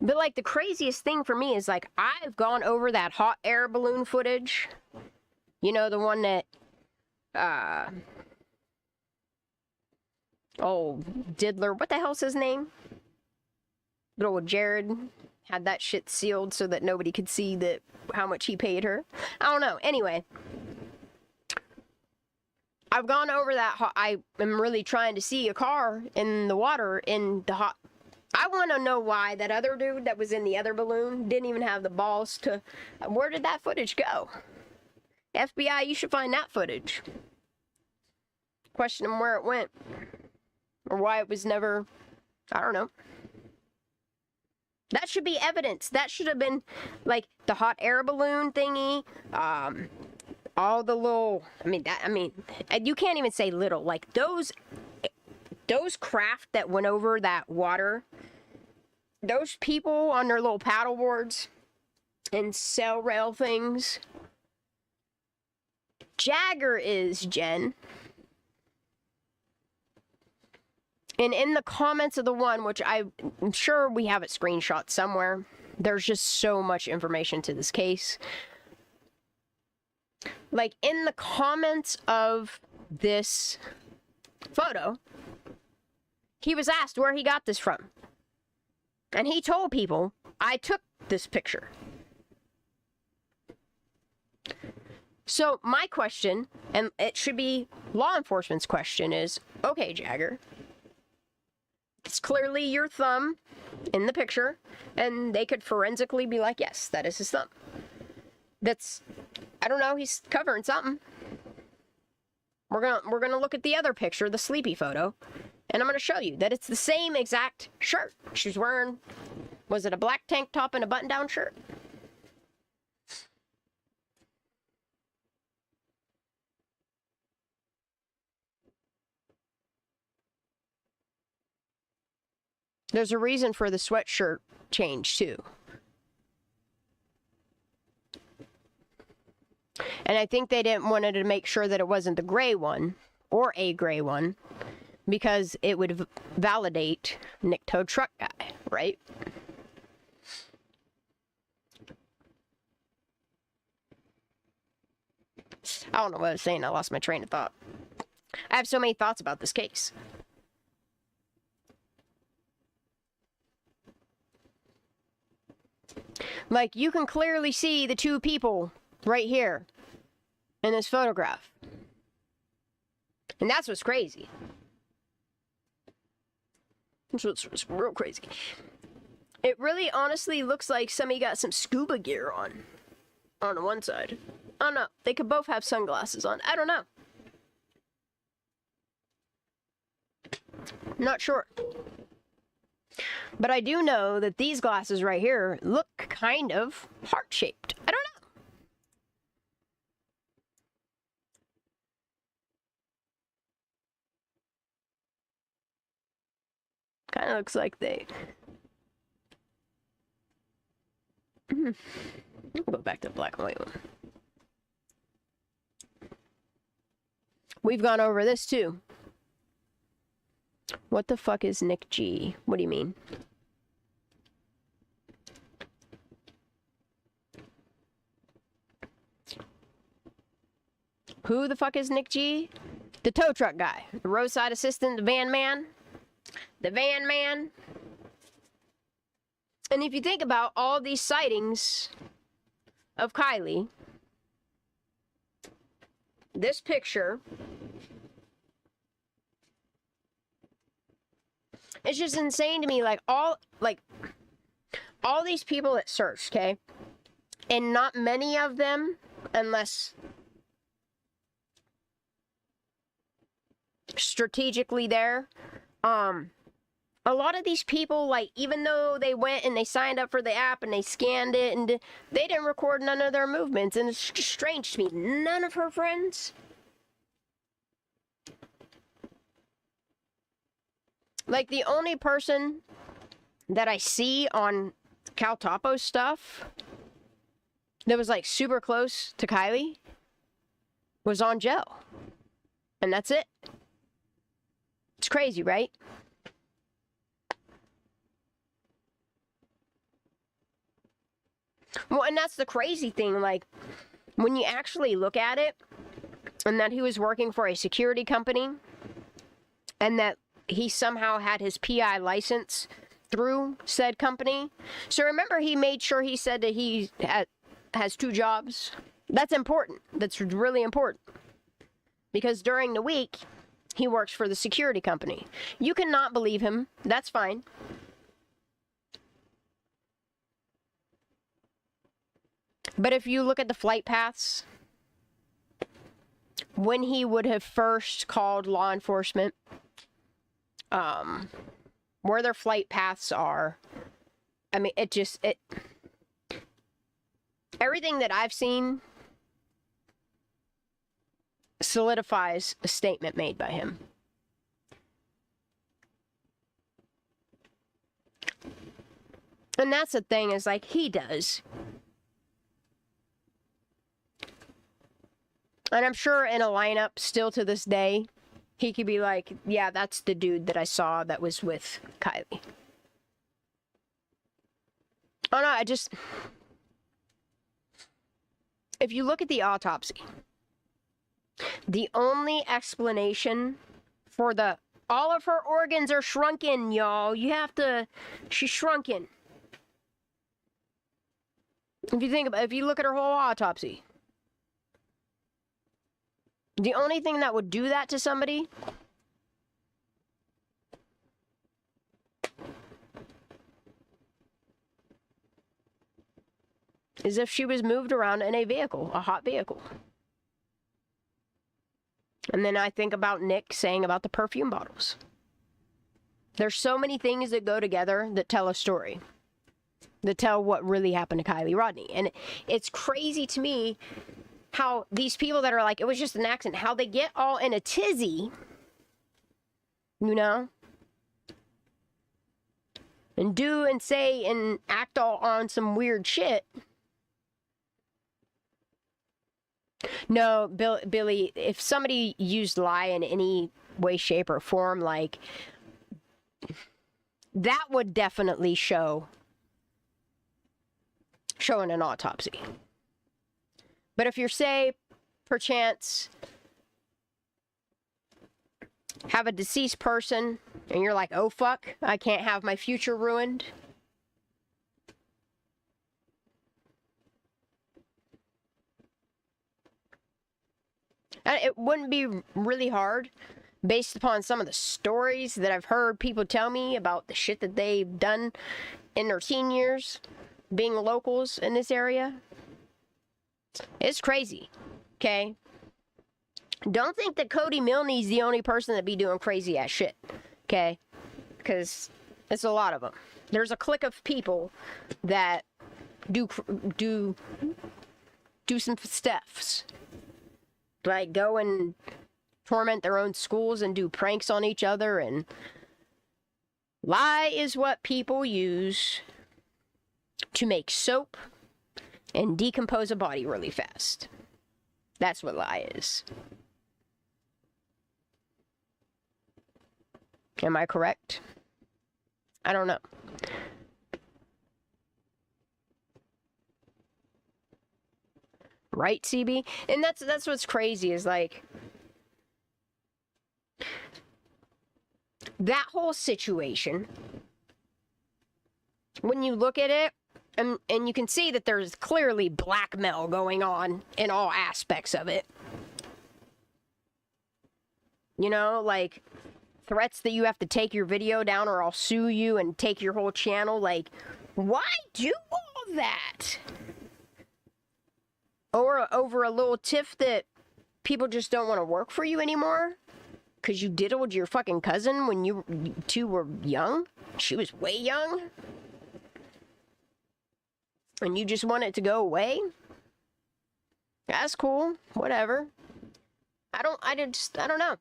But, like, the craziest thing for me is, like, I've gone over that hot air balloon footage. You know, the one that, Diddler, what the hell's his name? Good old Jared had that shit sealed so that nobody could see how much he paid her. I don't know. Anyway, I've gone over that. I am really trying to see a car in the water in the hot. I want to know why that other dude that was in the other balloon didn't even have the balls to... Where did that footage go? FBI, you should find that footage. Question him where it went. Or why it was never... I don't know. That should be evidence. That should have been, like, the hot air balloon thingy. All the little... you can't even say little. Like, those craft that went over that water, those people on their little paddle boards and sail rail things. Jagger is, Jen. And in the comments of the one, which I'm sure we have it screenshot somewhere, there's just so much information to this case. Like, in the comments of this photo, he was asked where he got this from. And he told people, I took this picture. So my question, and it should be law enforcement's question, is, okay, Jagger, it's clearly your thumb in the picture, and they could forensically be like, yes, that is his thumb. That's, I don't know, he's covering something. We're gonna look at the other picture, the sleepy photo, and I'm gonna show you that it's the same exact shirt. She's wearing, was it a black tank top and a button-down shirt? There's a reason for the sweatshirt change, too. And I think they wanted to make sure that it wasn't the gray one, or a gray one, because it would validate Nick Tow Truck Guy, right? I don't know what I was saying. I lost my train of thought. I have so many thoughts about this case. Like, you can clearly see the two people right here in this photograph. And that's what's crazy. That's what's real crazy. It really honestly looks like somebody got some scuba gear on the one side. I don't know. They could both have sunglasses on. I don't know. Not sure. But I do know that these glasses right here look kind of heart-shaped. I don't know. Kind of looks like they... I'll go back to the black and white one. We've gone over this too. What the fuck is Nick G? What do you mean? Who the fuck is Nick G? The tow truck guy. The roadside assistant, the van man. The van man. And if you think about all these sightings of Kiely, this picture, it's just insane to me. Like all these people that searched, okay? And not many of them, unless strategically there, a lot of these people, like, even though they went and they signed up for the app and they scanned it, and they didn't record none of their movements. And it's just strange to me. None of her friends. Like, the only person that I see on Cal Topo's stuff that was, like, super close to Kiely was on Joe. And that's it. It's crazy, right? Well, and that's the crazy thing, like, when you actually look at it, and that he was working for a security company, and that he somehow had his PI license through said company. So remember, he made sure he said that he has 2 jobs. That's important. That's really important. Because during the week, he works for the security company. You cannot believe him. That's fine. But if you look at the flight paths, when he would have first called law enforcement, where their flight paths are, I mean, everything that I've seen solidifies a statement made by him. And that's the thing, is like, he does. And I'm sure in a lineup, still to this day, he could be like, yeah, that's the dude that I saw that was with Kiely. Oh no, if you look at the autopsy, the only explanation for all of her organs are shrunken, y'all. She's shrunken. If you look at her whole autopsy, the only thing that would do that to somebody is if she was moved around in a vehicle, a hot vehicle. And then I think about Nick saying about the perfume bottles. There's so many things that go together that tell a story, that tell what really happened to Kiely Rodni. And it's crazy to me how these people that are like, it was just an accident, how they get all in a tizzy, you know, and do and say and act all on some weird shit. No, Billy, if somebody used lie in any way, shape, or form, like, that would definitely show in an autopsy. But if you're, say, perchance, have a deceased person, and you're like, oh fuck, I can't have my future ruined. And it wouldn't be really hard, based upon some of the stories that I've heard people tell me about the shit that they've done in their teen years, being locals in this area. It's crazy, okay? Don't think that Cody Milne's the only person that be doing crazy ass shit, okay? because it's a lot of them. There's a clique of people that do some stuffs, like go and torment their own schools and do pranks on each other, and lie is what people use to make soap and decompose a body really fast. That's what lie is. Am I correct? I don't know. Right, CB? And that's what's crazy is like that whole situation, when you look at it, and you can see that there's clearly blackmail going on in all aspects of it. You know, like threats that you have to take your video down or I'll sue you and take your whole channel. Like, why do all that? Or over a little tiff that people just don't want to work for you anymore? Because you diddled your fucking cousin when you two were young? She was way young? And you just want it to go away? That's cool. Whatever. I don't know.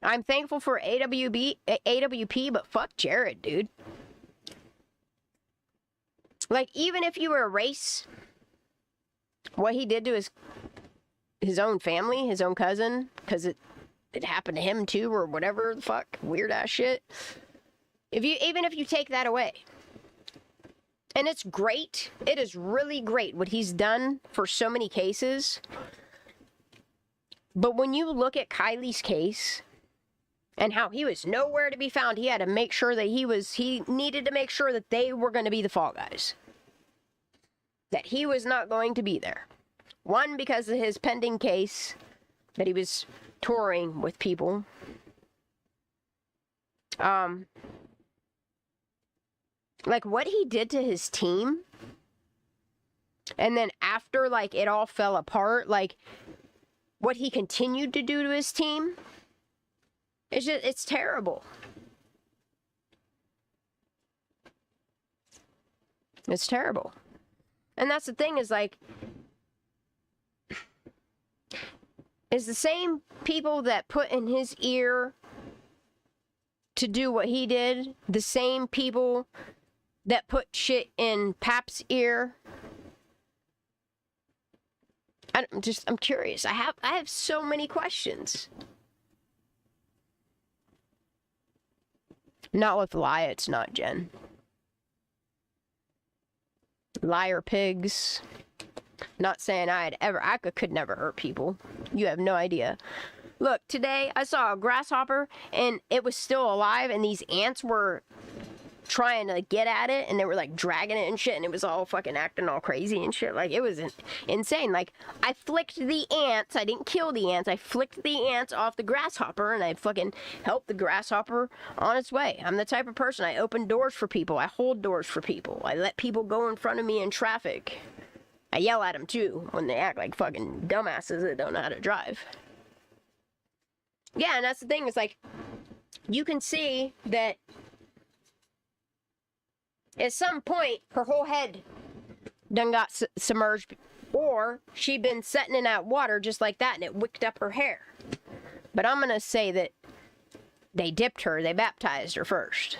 I'm thankful for AWP, but fuck Jared, dude. Like, even if you were a race, what he did to his own family, his own cousin, because it happened to him too, or whatever the fuck, weird ass shit. Even if you take that away, and it's great, it is really great what he's done for so many cases. But when you look at Kiely's case and how he was nowhere to be found, he had to make sure that he needed to make sure that they were going to be the fall guys. That he was not going to be there. One, because of his pending case that he was touring with people. Like what he did to his team, and then after like it all fell apart, like what he continued to do to his team, it's terrible. It's terrible. And that's the thing is like, is the same people that put in his ear to do what he did, the same people that put shit in Pap's ear. I'm curious. I have so many questions. Not with lie, it's not, Jen. Liar pigs. Not saying I could never hurt people. You have no idea. Look, today I saw a grasshopper and it was still alive, and these ants were trying to get at it, and they were like dragging it and shit, and it was all fucking acting all crazy and shit. Like, it was insane. Like, I flicked the ants. I didn't kill the ants. I flicked the ants off the grasshopper, and I fucking helped the grasshopper on its way. I'm the type of person, I open doors for people. I hold doors for people. I let people go in front of me in traffic. I yell at them too when they act like fucking dumbasses that don't know how to drive. Yeah, and that's the thing. It's like, you can see that at some point, her whole head done got submerged, or she'd been sitting in that water just like that, and it wicked up her hair. But I'm going to say that they dipped her, they baptized her first.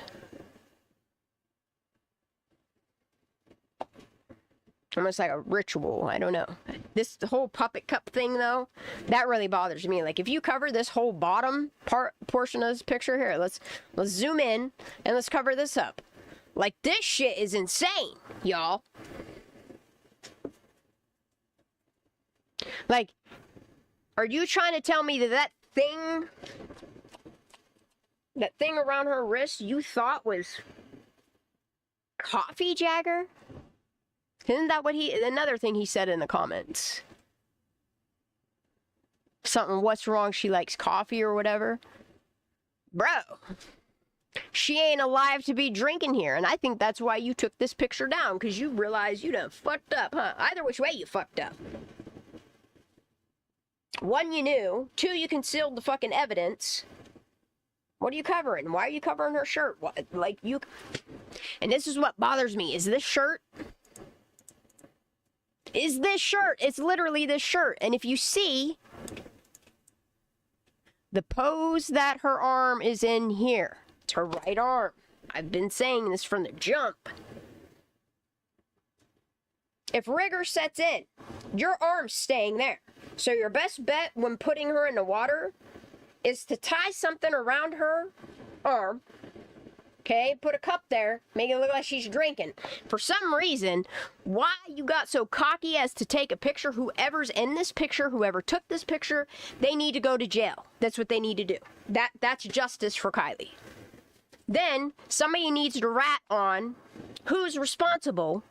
Almost like a ritual, I don't know. This whole puppet cup thing, though, that really bothers me. Like, if you cover this whole bottom portion of this picture here, let's zoom in, and let's cover this up. Like, this shit is insane, y'all. Like, are you trying to tell me that thing around her wrist you thought was coffee, Jagger? Isn't that what another thing he said in the comments? Something, what's wrong, she likes coffee or whatever? Bro. She ain't alive to be drinking here, and I think that's why you took this picture down, because you realized you done fucked up, huh? Either which way you fucked up. One, you knew. Two, you concealed the fucking evidence. What are you covering? Why are you covering her shirt? What, like you... And this is what bothers me. Is this shirt? Is this shirt? It's literally this shirt. And if you see the pose that her arm is in here, it's her right arm. I've been saying this from the jump. If rigor sets in, your arm's staying there. So your best bet when putting her in the water is to tie something around her arm. Okay, put a cup there, make it look like she's drinking. For some reason, why you got so cocky as to take a picture, whoever's in this picture, whoever took this picture, they need to go to jail. That's what they need to do. That's justice for Kiely. Then, somebody needs to rat on who's responsible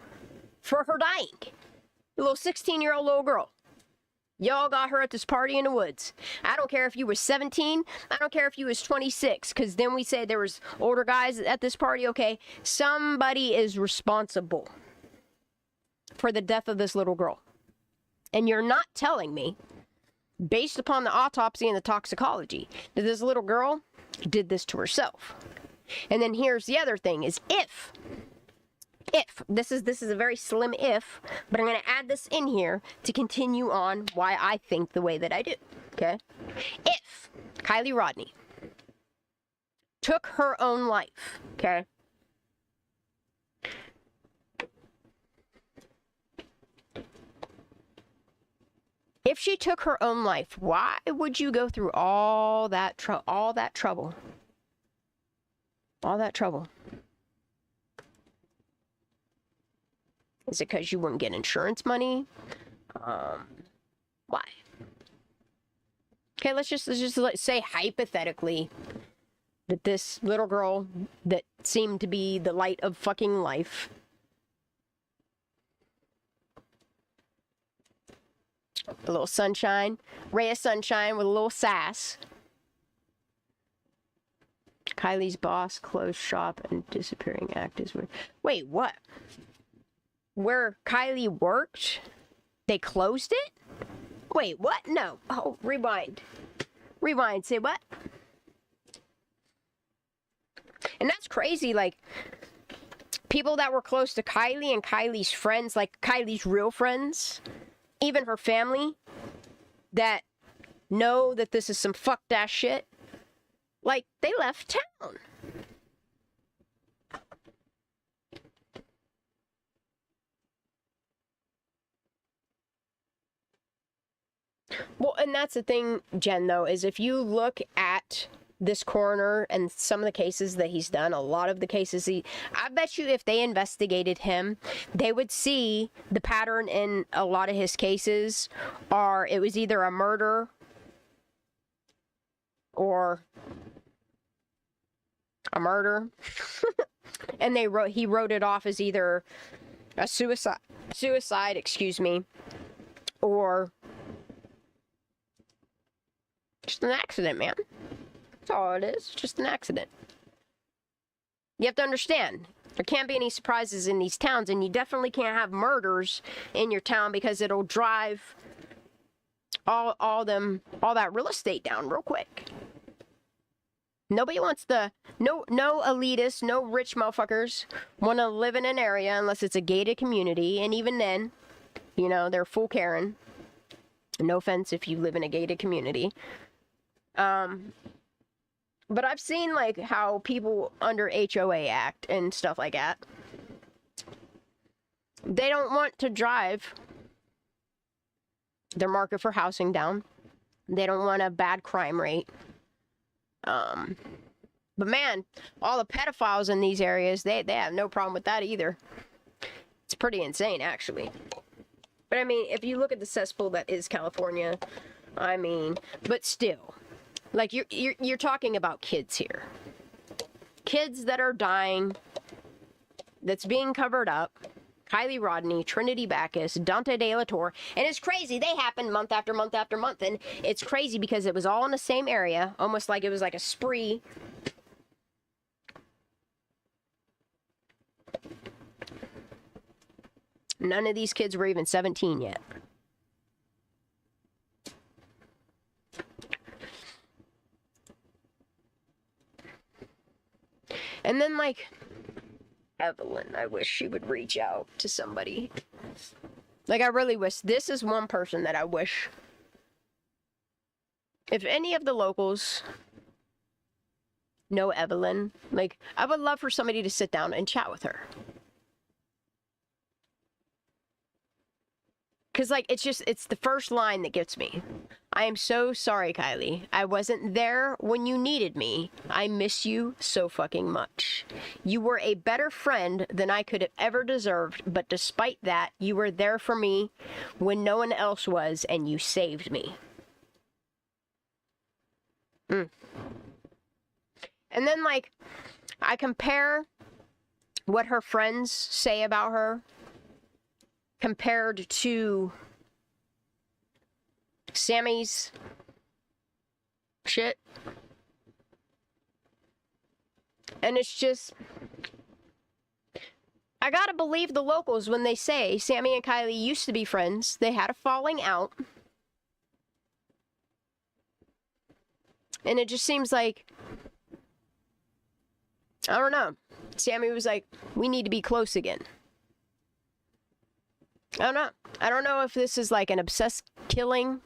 for her dying. The little 16-year-old little girl. Y'all got her at this party in the woods. I don't care if you were 17. I don't care if you was 26. Because then we say there was older guys at this party. Okay, somebody is responsible for the death of this little girl. And you're not telling me, based upon the autopsy and the toxicology, that this little girl did this to herself. And then here's the other thing is if this is a very slim if, but I'm going to add this in here to continue on why I think the way that I do. Okay? If Kiely Rodni took her own life, okay? If she took her own life, why would you go through all that trouble? All that trouble. Is it because you wouldn't get insurance money? Why? Okay, let's just say hypothetically that this little girl that seemed to be the light of fucking life, a little sunshine, ray of sunshine with a little sass. Kiely's boss closed shop and disappearing act is weird. Wait, what? Where Kiely worked, they closed it? Wait, what? No. Oh, rewind. Rewind, say what? And that's crazy, like, people that were close to Kiely and Kylie's friends, like Kylie's real friends, even her family, that know that this is some fucked ass shit, like, they left town. Well, and that's the thing, Jen, though, is if you look at this coroner and some of the cases that he's done, a lot of the cases I bet you if they investigated him, they would see the pattern in a lot of his cases are it was either a murder or a murder. And he wrote it off as either a suicide, excuse me, or just an accident, man. That's all it is. Just an accident. You have to understand, there can't be any surprises in these towns, and you definitely can't have murders in your town because it'll drive all that real estate down real quick. Nobody wants no elitists, no rich motherfuckers want to live in an area unless it's a gated community, and even then, you know, they're full Karen. No offense if you live in a gated community. But I've seen, like, how people under HOA act and stuff like that. They don't want to drive their market for housing down. They don't want a bad crime rate. But man, all the pedophiles in these areas, they have no problem with that either. It's pretty insane, actually. But I mean, if you look at the cesspool that is California, I mean, but still, like you're talking about kids here. Kids that are dying, that's being covered up. Kiely Rodni, Trinity Backus, Dante De La Torre, and it's crazy. They happen month after month after month, and it's crazy because it was all in the same area, almost like it was like a spree. None of these kids were even 17 yet. And then, like, Evelyn, I wish she would reach out to somebody. Like, I really wish. This is one person that I wish. If any of the locals know Evelyn, like, I would love for somebody to sit down and chat with her. Because, like, it's the first line that gets me. I am so sorry, Kiely. I wasn't there when you needed me. I miss you so fucking much. You were a better friend than I could have ever deserved, but despite that, you were there for me when no one else was, and you saved me. And then, like, I compare what her friends say about her compared to Sammy's shit. And it's just, I gotta believe the locals when they say Sammy and Kiely used to be friends. They had a falling out. And it just seems like, I don't know. Sammy was like, we need to be close again. I don't know. I don't know if this is like an obsessed killing.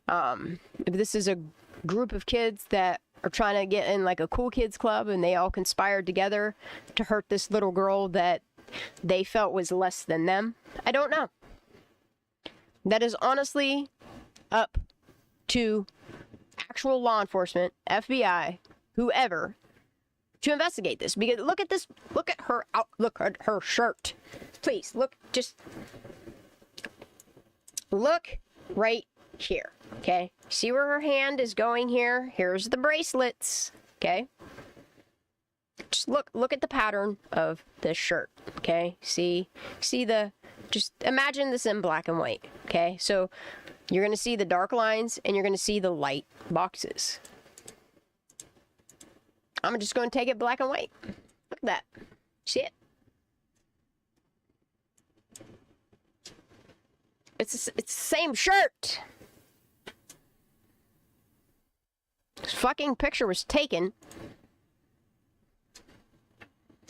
If this is a group of kids that are trying to get in like a cool kids club and they all conspired together to hurt this little girl that they felt was less than them. I don't know. That is honestly up to actual law enforcement, FBI, whoever, to investigate this. Because look at this. Look at her out. Look at her shirt. Please look. Just look right here. Okay. See where her hand is going here? Here's the bracelets. Okay. Just look at the pattern of this shirt. Okay. See the. Just imagine this in black and white. Okay. So you're gonna see the dark lines and you're gonna see the light boxes. I'm just going to take it black and white. Look at that. See it? It's the same shirt. This fucking picture was taken.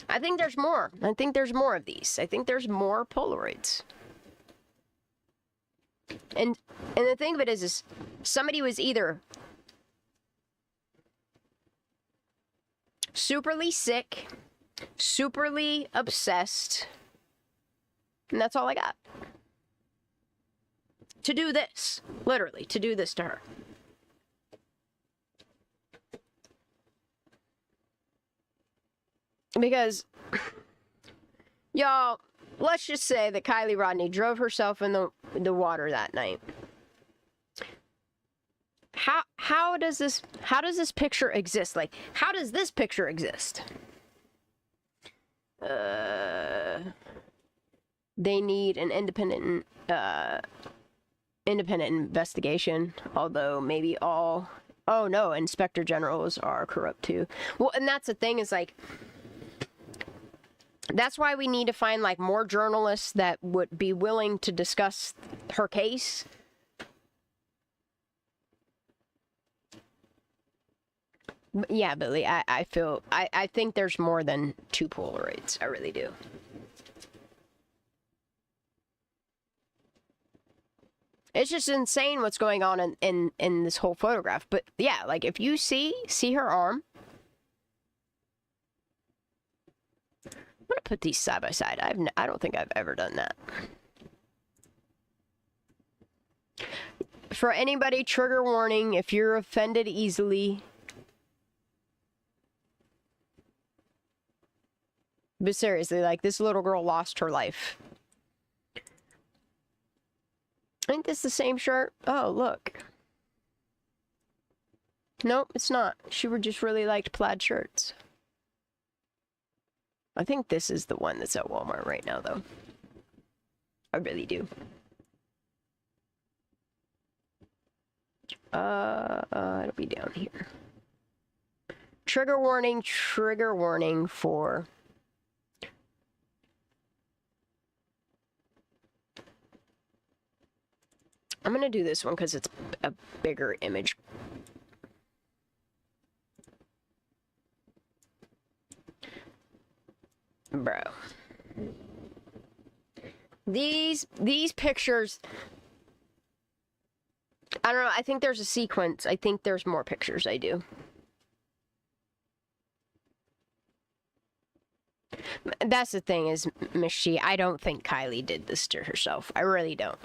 I think there's more. I think there's more of these. I think there's more Polaroids. And the thing of it is somebody was either superly sick, superly obsessed, and that's all I got. To do this, literally, to do this to her. Because, y'all, let's just say that Kiely Rodni drove herself in the water that night. How does this picture exist? Like, how does this picture exist? They need an independent investigation, although maybe all, oh no, inspector generals are corrupt too. Well, and that's the thing, is like, that's why we need to find like more journalists that would be willing to discuss her case. Yeah, Billy, I think there's more than 2 Polaroids. I really do. It's just insane what's going on in this whole photograph. But yeah, like if you see her arm. I'm gonna put these side by side. I don't think I've ever done that. For anybody, trigger warning, if you're offended easily. But seriously, like, this little girl lost her life. Ain't this the same shirt? Oh, look. Nope, it's not. She just really liked plaid shirts. I think this is the one that's at Walmart right now, though. I really do. It'll be down here. Trigger warning for... I'm gonna do this one because it's a bigger image. These pictures, I don't know, I think there's a sequence. I think there's more pictures, I do. That's the thing is, Miss She, I don't think Kiely did this to herself. I really don't.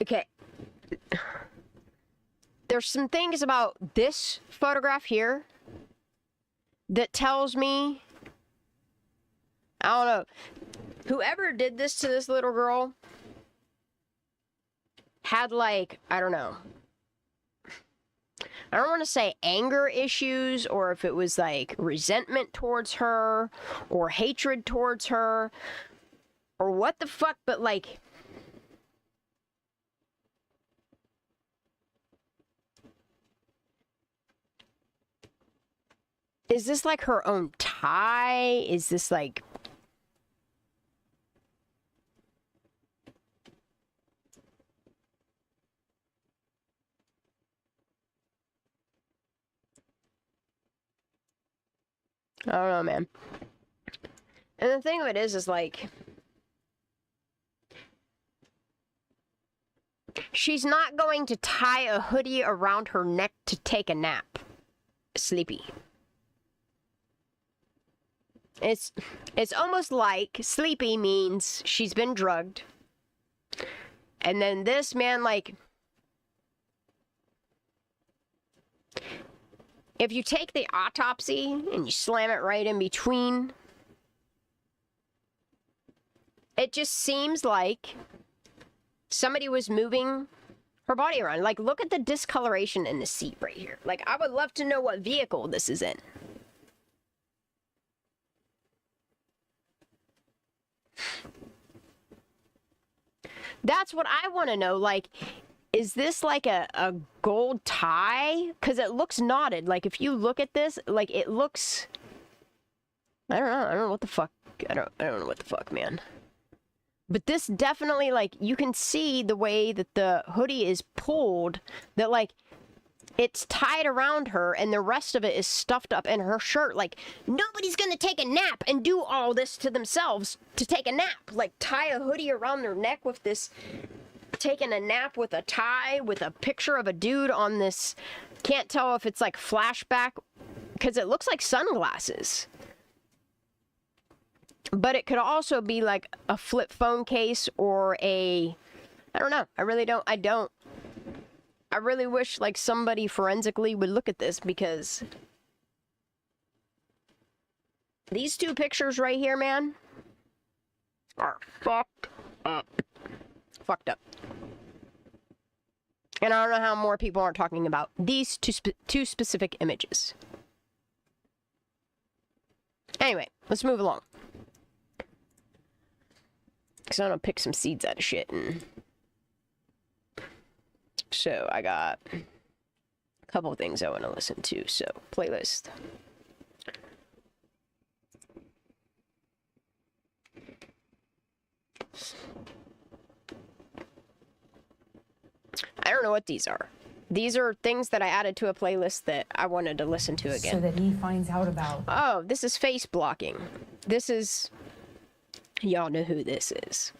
Okay. There's some things about this photograph here that tells me, I don't know, whoever did this to this little girl had like, I don't know, I don't want to say anger issues, or if it was like resentment towards her or hatred towards her or what the fuck, but like, is this like her own tie? Is this like... I don't know, man. And the thing of it is like... she's not going to tie a hoodie around her neck to take a nap. Sleepy. It's almost like sleepy means she's been drugged. And then this man, like... if you take the autopsy and you slam it right in between, it just seems like somebody was moving her body around. Like, look at the discoloration in the seat right here. Like, I would love to know what vehicle this is in. That's what I want to know. Like, is this like a gold tie? Because it looks knotted. Like, if you look at this, like, it looks... I don't know what the fuck. I don't know what the fuck, man. But this definitely, like, you can see the way that the hoodie is pulled, that, like, it's tied around her and the rest of it is stuffed up in her shirt. Like, nobody's gonna take a nap and do all this to themselves to take a nap. Like, tie a hoodie around their neck with this, taking a nap with a tie, with a picture of a dude on this, can't tell if it's like flashback, because it looks like sunglasses. But it could also be like a flip phone case or a, I don't know. I really don't. I really wish like somebody forensically would look at this, because these two pictures right here, man, are fucked up. Fucked up. And I don't know how more people aren't talking about these two specific images. Anyway, let's move along. Because I'm going to pick some seeds out of shit. And so I got a couple of things I want to listen to. So, playlist. I don't know what these are. These are things that I added to a playlist that I wanted to listen to again. So that he finds out about. Oh, this is face blocking. This is... y'all know who this is.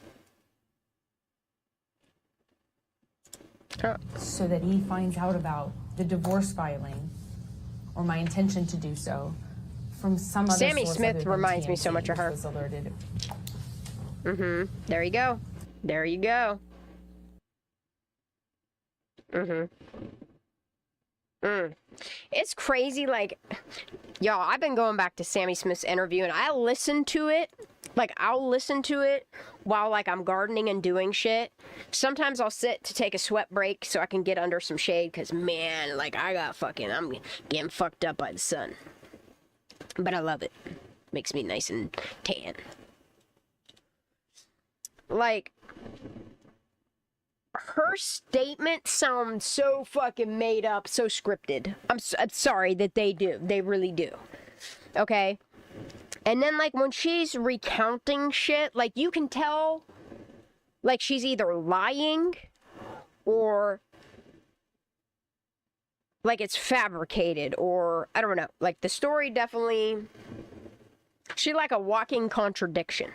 Oh. So that he finds out about the divorce filing, or my intention to do so, from some other Sammy source Smith other than reminds me TMZ, so much of her. which was alerted. Mm-hmm. There you go. There you go. It's crazy, like, y'all, I've been going back to Sammy Smith's interview, and I listen to it. Like, I'll listen to it while, like, I'm gardening and doing shit. Sometimes I'll sit to take a sweat break so I can get under some shade, because, man, like, I'm getting fucked up by the sun. But I love it. Makes me nice and tan. Like, her statement sounds so fucking made up, so scripted. I'm sorry that they do. They really do. Okay? And then, like, when she's recounting shit, like, you can tell, like, she's either lying or, like, it's fabricated, or, I don't know. Like, the story definitely, she's like a walking contradiction.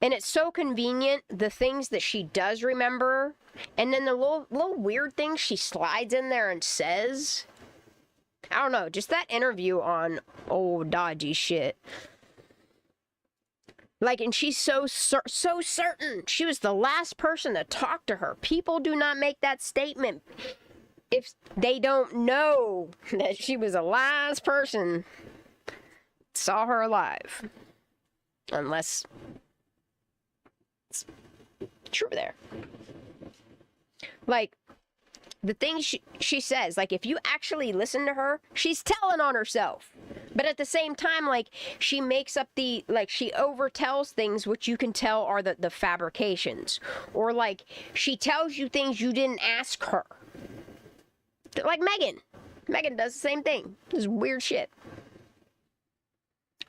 And it's so convenient, the things that she does remember, and then the little weird things she slides in there and says. I don't know, just that interview on old dodgy shit. Like, and she's so certain. She was the last person to talk to her. People do not make that statement if they don't know that she was the last person saw her alive. Unless it's true there. Like, the things she says, like, if you actually listen to her, she's telling on herself. But at the same time, like, she makes up she overtells things which you can tell are the fabrications. Or, like, she tells you things you didn't ask her. Like Megan. Megan does the same thing. This is weird shit.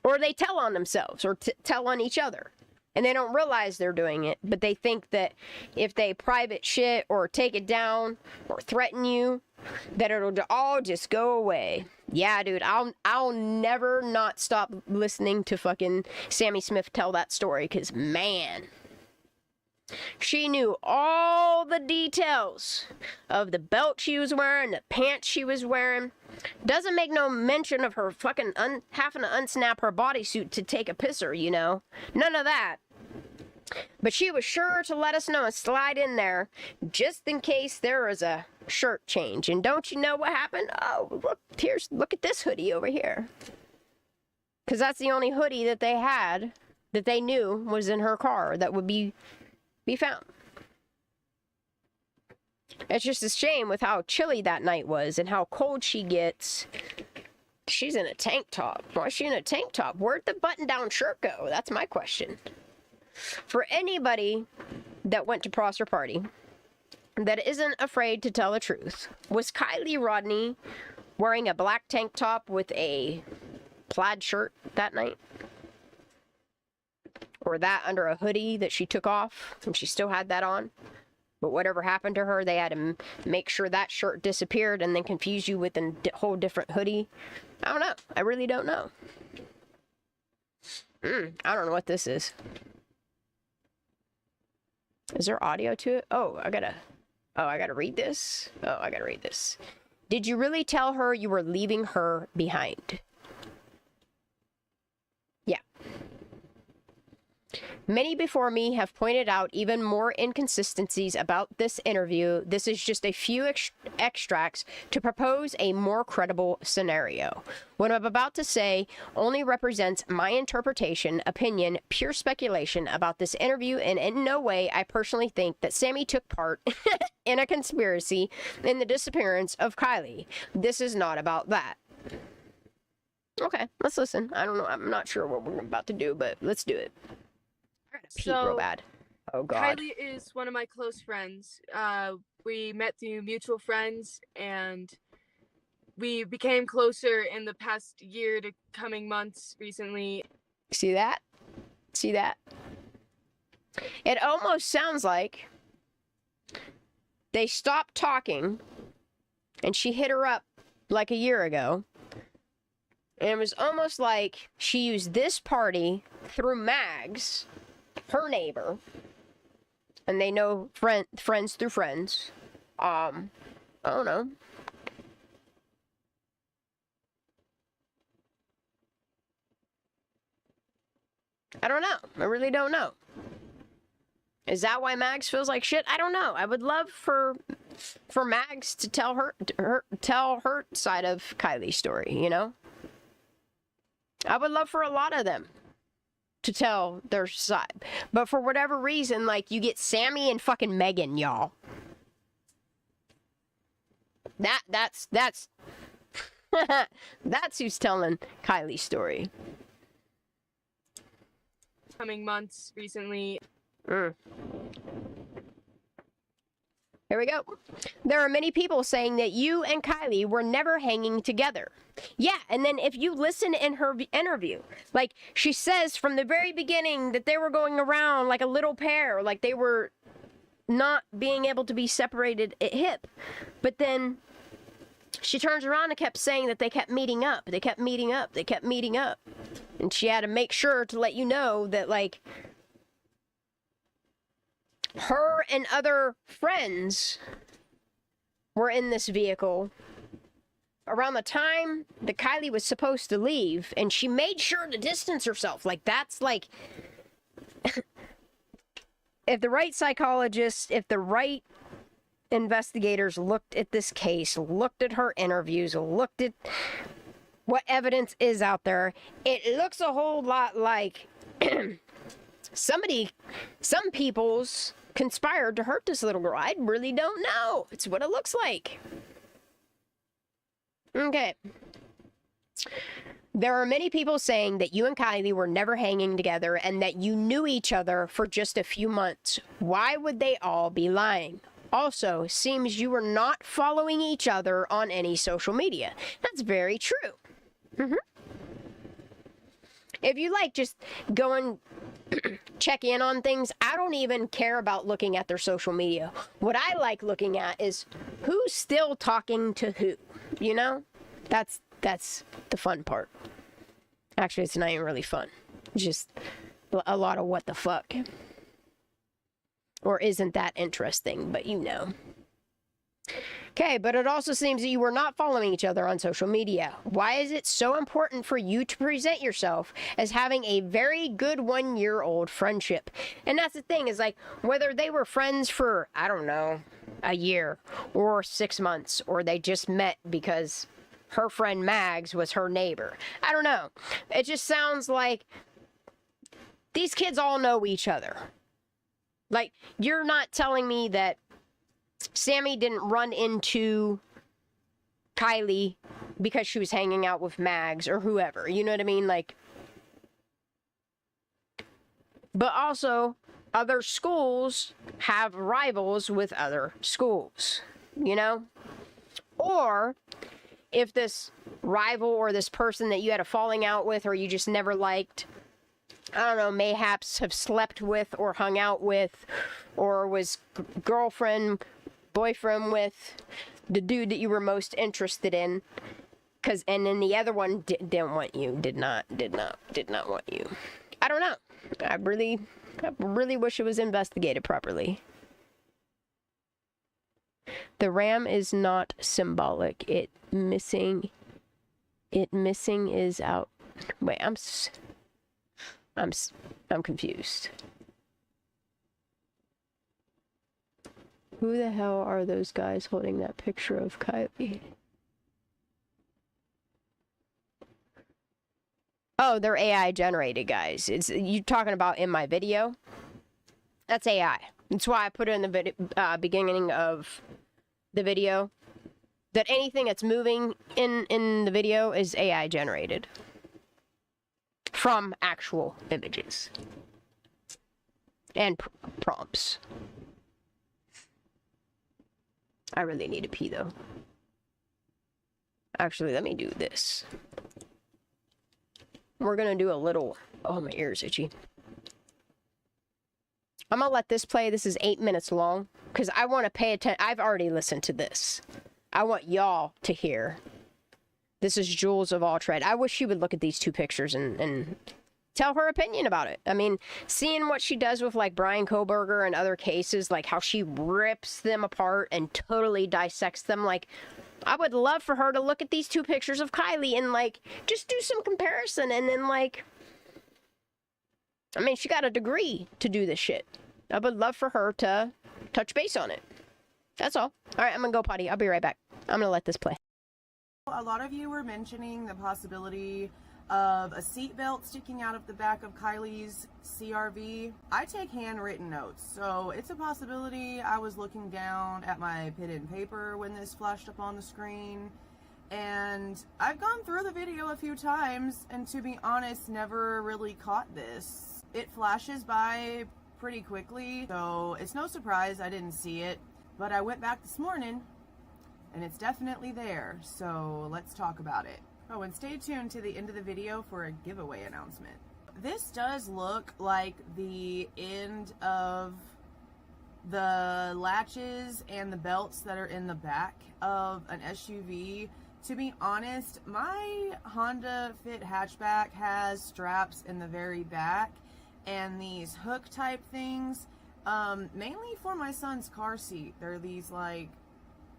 Or they tell on themselves, or tell on each other. And they don't realize they're doing it, but they think that if they private shit or take it down or threaten you, that it'll all just go away. Yeah, dude, I'll never not stop listening to fucking Sammy Smith tell that story, because, man, she knew all the details of the belt she was wearing, the pants she was wearing. Doesn't make no mention of her fucking having to unsnap her bodysuit to take a pisser, you know? None of that. But she was sure to let us know and slide in there just in case there was a shirt change. And don't you know what happened? Oh, look at this hoodie over here. Because that's the only hoodie that they had that they knew was in her car that would be found. It's just a shame with how chilly that night was and how cold she gets. She's in a tank top. Why is she in a tank top? Where'd the button-down shirt go? That's my question. For anybody that went to Prosser Party that isn't afraid to tell the truth, was Kiely Rodni wearing a black tank top with a plaid shirt that night? Or that under a hoodie that she took off and she still had that on? But whatever happened to her, they had to make sure that shirt disappeared and then confuse you with a whole different hoodie. I don't know. I really don't know. I don't know what this is. Is there audio to it? I gotta read this. I gotta read this. Did you really tell her you were leaving her behind? Yeah. Many before me have pointed out even more inconsistencies about this interview. This is just a few extracts to propose a more credible scenario. What I'm about to say only represents my interpretation, opinion, pure speculation about this interview, and in no way I personally think that Sammy took part in a conspiracy in the disappearance of Kiely. This is not about that. Okay, let's listen. I don't know. I'm not sure what we're about to do, but let's do it. Pee real bad. Oh God. Kiely is one of my close friends. We met through mutual friends, and we became closer in the past year to coming months recently. See that? See that? It almost sounds like they stopped talking and she hit her up like a year ago. And it was almost like she used this party through Mags, her neighbor, and they know friends through friends. I don't know. I don't know. I really don't know. Is that why Mags feels like shit? I don't know. I would love for Mags to tell her side of Kiely's story, you know? I would love for a lot of them to tell their side. But for whatever reason, like, you get Sammy and fucking Megan, y'all. That's that's who's telling Kiely's story. Coming months recently. Here we go. There are many people saying that you and Kiely were never hanging together. Yeah, and then if you listen in her interview, like, she says from the very beginning that they were going around like a little pair, like they were not being able to be separated at hip. But then she turns around and kept saying that they kept meeting up. They kept meeting up. They kept meeting up. And she had to make sure to let you know that, like, her and other friends were in this vehicle around the time that Kiely was supposed to leave, and she made sure to distance herself. Like, that's like, if the right psychologists, if the right investigators looked at this case, looked at her interviews, looked at what evidence is out there, it looks a whole lot like some people's conspired to hurt this little girl. I really don't know. It's what it looks like. Okay. There are many people saying that you and Kiely were never hanging together and that you knew each other for just a few months. Why would they all be lying? Also, seems you were not following each other on any social media. That's very true. If you like just go and check in on things, I don't even care about looking at their social media. What I like looking at is who's still talking to who, you know? That's the fun part. Actually, it's not even really fun. It's just a lot of what the fuck. Or isn't that interesting, but you know. Okay, but it also seems that you were not following each other on social media. Why is it so important for you to present yourself as having a very good 1-year-old friendship? And that's the thing, is like, whether they were friends for, I don't know, a year or 6 months, or they just met because her friend Mags was her neighbor. I don't know. It just sounds like these kids all know each other. Like, you're not telling me that Sammy didn't run into Kiely because she was hanging out with Mags or whoever. You know what I mean? Like, but also, other schools have rivals with other schools, you know? Or if this rival or this person that you had a falling out with or you just never liked, I don't know, mayhaps have slept with or hung out with or was girlfriend, boyfriend with the dude that you were most interested in, and then the other one didn't want you, did not want you. I don't know. I really wish it was investigated properly. The ram is not symbolic. It missing is out. Wait, I'm confused. Who the hell are those guys holding that picture of Kiely? Oh, they're AI generated guys. It's you talking about in my video? That's AI. That's why I put it in the beginning of the video. That anything that's moving in the video is AI generated from actual images and prompts. I really need to pee though. Actually, let me do this. We're gonna do a little. Oh, my ear's itchy. I'm gonna let this play. This is 8 minutes long because I want to pay attention. I've already listened to this. I want y'all to hear. This is Jules of All Tread. I wish she would look at these two pictures and tell her opinion about it. I mean, seeing what she does with like Brian Koberger and other cases, like how she rips them apart and totally dissects them. Like, I would love for her to look at these two pictures of Kiely and like just do some comparison, and then like, I mean, she got a degree to do this shit. I would love for her to touch base on it. That's all. All right, I'm gonna go potty. I'll be right back. I'm gonna let this play. A lot of you were mentioning the possibility of a seatbelt sticking out of the back of Kiely's CRV. I take handwritten notes, so it's a possibility. I was looking down at my pen and paper when this flashed up on the screen, and I've gone through the video a few times, and to be honest, never really caught this. It flashes by pretty quickly, so it's no surprise I didn't see it, but I went back this morning and it's definitely there, so let's talk about it. Oh, and stay tuned to the end of the video for a giveaway announcement. This does look like the end of the latches and the belts that are in the back of an SUV. To be honest, my Honda Fit hatchback has straps in the very back, and these hook type things Mainly for my son's car seat. They're these like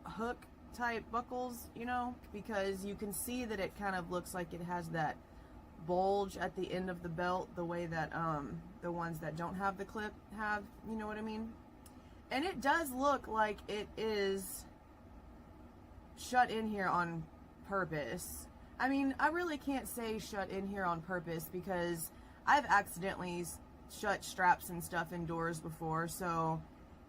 hook type buckles, you know, because you can see that it kind of looks like it has that bulge at the end of the belt, the way that the ones that don't have the clip have, you know what I mean? And it does look like it is shut in here on purpose. I mean, I really can't say shut in here on purpose because I've accidentally shut straps and stuff indoors before, so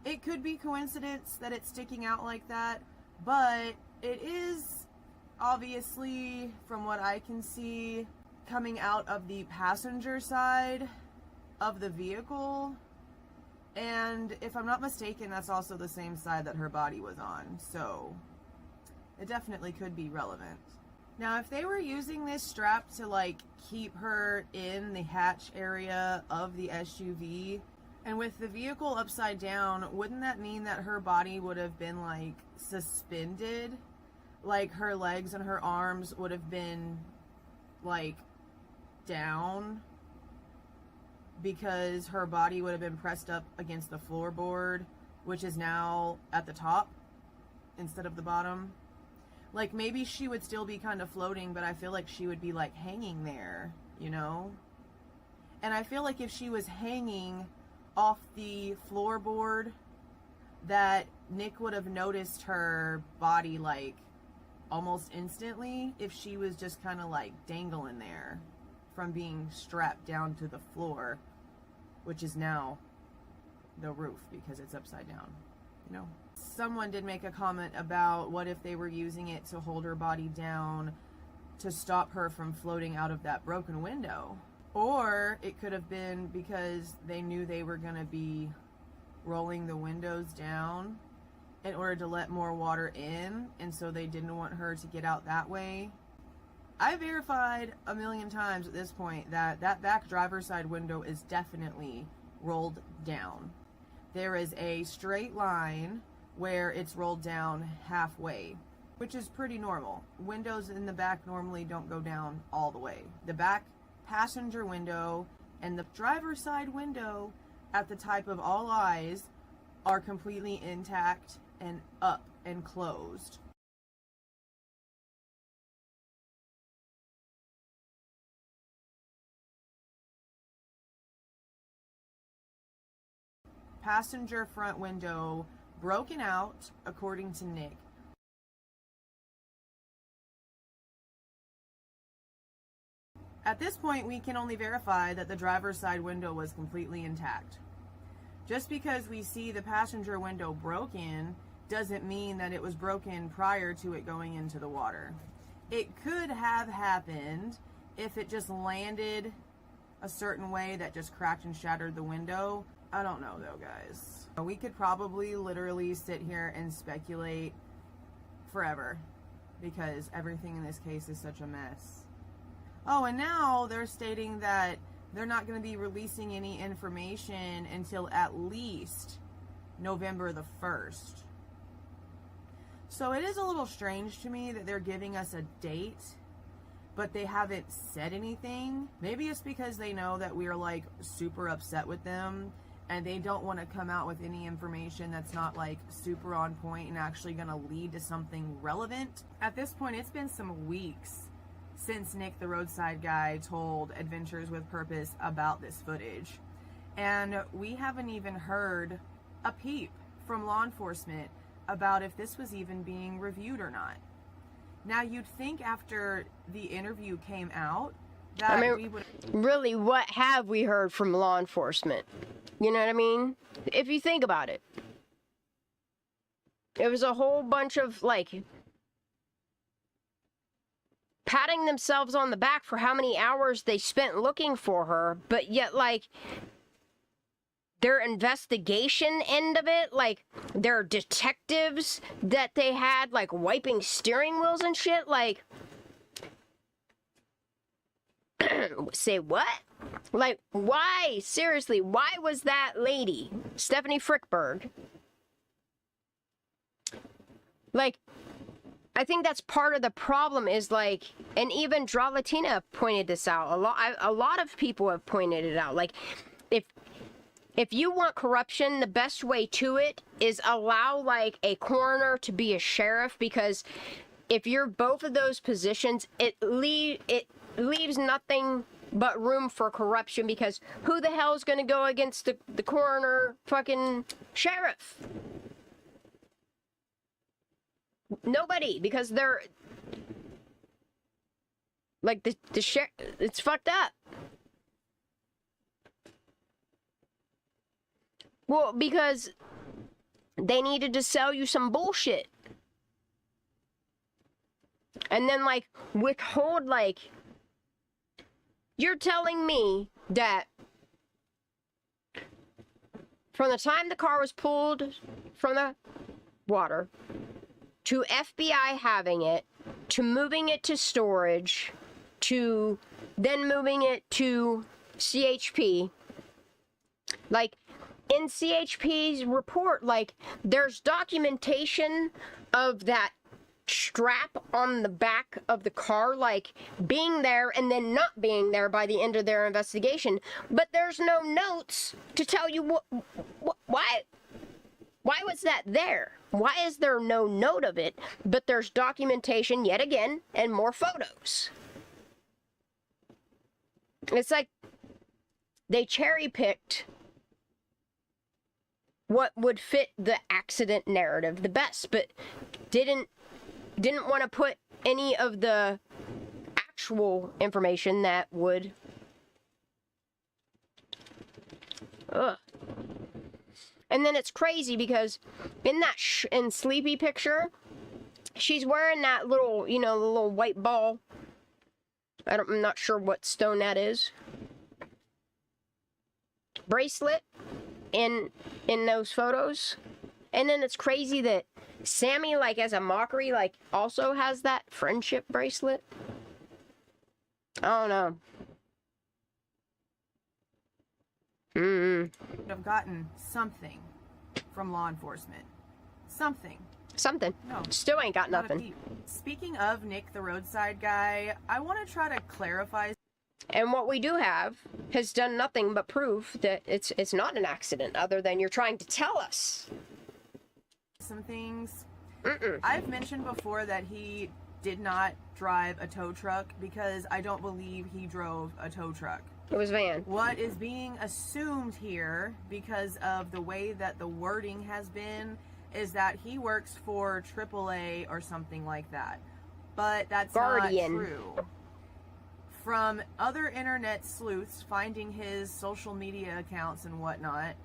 it could be coincidence that it's sticking out like that, but it is obviously, from what I can see, coming out of the passenger side of the vehicle, and if I'm not mistaken, that's also the same side that her body was on, so it definitely could be relevant. Now, if they were using this strap to like keep her in the hatch area of the SUV, and with the vehicle upside down, wouldn't that mean that her body would have been like suspended? Like her legs and her arms would have been like down because her body would have been pressed up against the floorboard, which is now at the top instead of the bottom. Like, maybe she would still be kind of floating, but I feel like she would be, like, hanging there, you know? And I feel like if she was hanging off the floorboard, that Nick would have noticed her body, like, almost instantly if she was just kind of, like, dangling there from being strapped down to the floor, which is now the roof because it's upside down, you know? Someone did make a comment about what if they were using it to hold her body down to stop her from floating out of that broken window. Or it could have been because they knew they were going to be rolling the windows down in order to let more water in, and so they didn't want her to get out that way. I verified a million times at this point that that back driver's side window is definitely rolled down. There is a straight line where it's rolled down halfway, which is pretty normal. Windows in the back normally don't go down all the way. The back passenger window and the driver's side window at the type of all eyes are completely intact and up and closed. Passenger front window broken out, according to Nick. At this point, we can only verify that the driver's side window was completely intact. Just because we see the passenger window broken doesn't mean that it was broken prior to it going into the water. It could have happened if it just landed a certain way that just cracked and shattered the window. I don't know though, guys. We could probably literally sit here and speculate forever because everything in this case is such a mess. Oh, and now they're stating that they're not going to be releasing any information until at least November the 1st. So it is a little strange to me that they're giving us a date, but they haven't said anything. Maybe it's because they know that we're like super upset with them and they don't want to come out with any information that's not like super on point and actually going to lead to something relevant. At this point, it's been some weeks since Nick the roadside guy told Adventures with Purpose about this footage, and we haven't even heard a peep from law enforcement about if this was even being reviewed or not. Now, you'd think after the interview came out that we would... Really, what have we heard from law enforcement? You know what I mean? If you think about it. It was a whole bunch of, like, patting themselves on the back for how many hours they spent looking for her, but yet, like, their investigation end of it, like, their detectives that they had, like, wiping steering wheels and shit, like, say what? Like, why? Seriously, why was that lady, Stephanie Frickberg? Like, I think that's part of the problem is, like, and even Dralatina pointed this out. A lot of people have pointed it out. Like, if If you want corruption, the best way to it is allow like a coroner to be a sheriff, because if you're both of those positions, it leaves nothing but room for corruption, because who the hell is going to go against the coroner fucking sheriff? Nobody, because they're like the sheriff. It's fucked up. Well, because they needed to sell you some bullshit. And then, like, withhold, like, you're telling me that from the time the car was pulled from the water, to FBI having it, to moving it to storage, to then moving it to CHP, like, in CHP's report, like, there's documentation of that strap on the back of the car, like, being there and then not being there by the end of their investigation. But there's no notes to tell you why was that there? Why is there no note of it? But there's documentation yet again and more photos. It's like they cherry-picked what would fit the accident narrative the best, but didn't want to put any of the actual information that would. Ugh. And then it's crazy because in that in Sleepy picture, she's wearing that little, you know, the little white ball. I'm not sure what stone that is. Bracelet in those photos. And then it's crazy that Sammy, like, as a mockery, like, also has that friendship bracelet. I don't know. Have gotten something from law enforcement. Something. No. Still ain't got nothing. Speaking of Nick, the roadside guy, I want to try to clarify. And what we do have has done nothing but prove that it's not an accident, other than you're trying to tell us some things. I've mentioned before that he did not drive a tow truck because I don't believe he drove a tow truck. It was a van. What is being assumed here, because of the way that the wording has been, is that he works for AAA or something like that. But that's Guardian. Not true. From other internet sleuths finding his social media accounts and whatnot,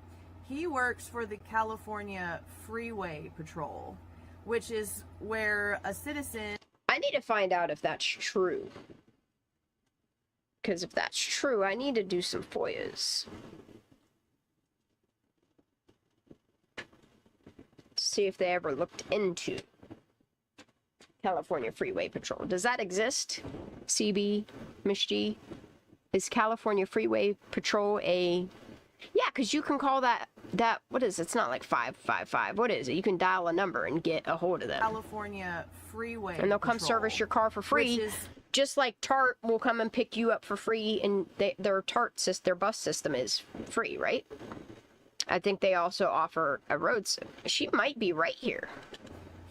he works for the California Freeway Patrol, which is where a citizen... I need to find out if that's true. Because if that's true, I need to do some FOIAs. See if they ever looked into California Freeway Patrol. Does that exist? CB, Miss G? Is California Freeway Patrol a... Yeah, because you can call that, what is it? It's not like 555. What is it? You can dial a number and get a hold of them. California Freeway And they'll come Patrol, service your car for free. Just like TART will come and pick you up for free, and their TART system, their bus system is free, right? I think they also offer a road. She might be right here.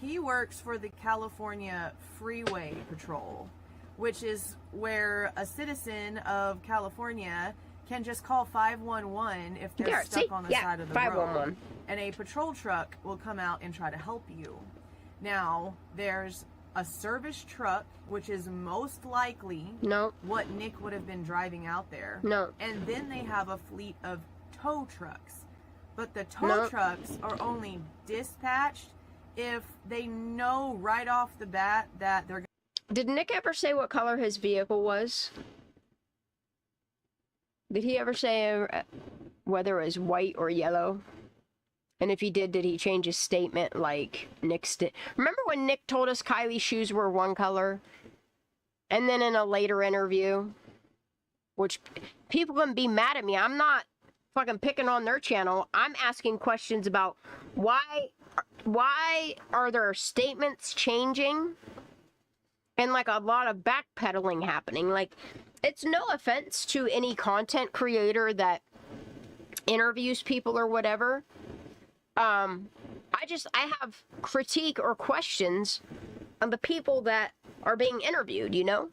He works for the California Freeway Patrol, which is where a citizen of California can just call 511 if they're stuck on the side of the road, and a patrol truck will come out and try to help you. Now, there's a service truck, which is most likely what Nick would have been driving out there. And then they have a fleet of tow trucks. But the tow trucks are only dispatched if they know right off the bat that they're... Did Nick ever say what color his vehicle was? Did he ever say whether it was white or yellow? And if he did he change his statement like Nick's did? Remember when Nick told us Kiely's shoes were one color? And then in a later interview, which people can be mad at me, I'm not fucking picking on their channel. I'm asking questions about why are their statements changing? And like a lot of backpedaling happening. Like, it's no offense to any content creator that interviews people or whatever, I have critique or questions on the people that are being interviewed, you know?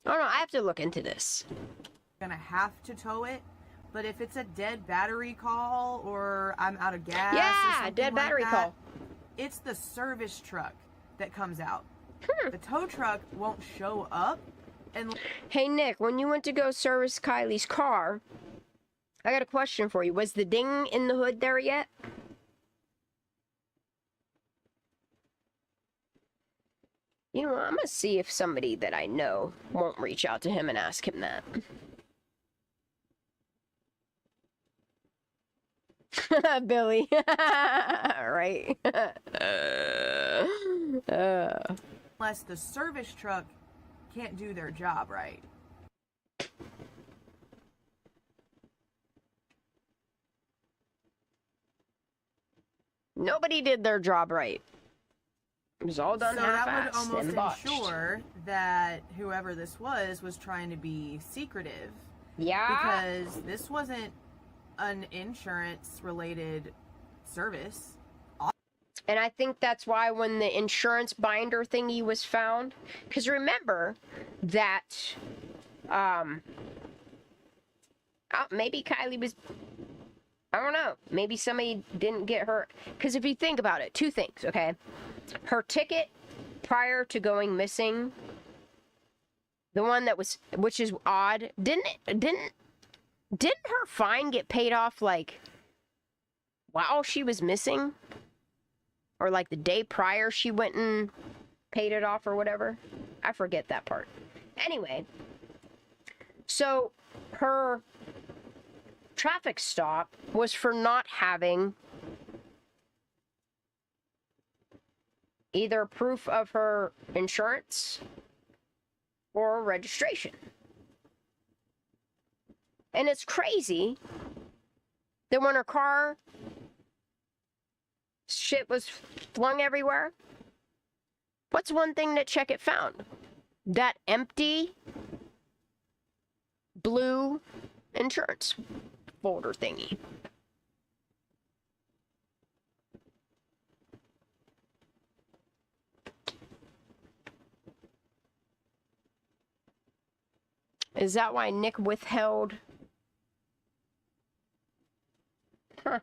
I don't know, I have to look into this. Gonna have to tow it, but if it's a dead battery call or I'm out of gas, or something dead battery like that, call. It's the service truck that comes out. The tow truck won't show up. And hey Nick, when you went to go service Kylie's car, I got a question for you. Was the ding in the hood there yet? You know what, I'm gonna see if somebody that I know won't reach out to him and ask him that. Billy. Right. unless the service truck can't do their job right. Nobody did their job right. It was all done so that half-assed would almost and botched. ensure that whoever this was trying to be secretive. Yeah. Because this wasn't an insurance-related service. And I think that's why when the insurance binder thingy was found, because remember that, maybe Kiely was, I don't know, maybe somebody didn't get her, because if you think about it, two things, okay? Her ticket prior to going missing, the one that was, which is odd, didn't her fine get paid off, like, while she was missing? Or like the day prior she went and paid it off or whatever? I forget that part. Anyway, so her traffic stop was for not having either proof of her insurance or registration. And it's crazy that when her car shit was flung everywhere, what's one thing that Check It found? That empty blue insurance folder thingy. Is that why Nick withheld? Huh.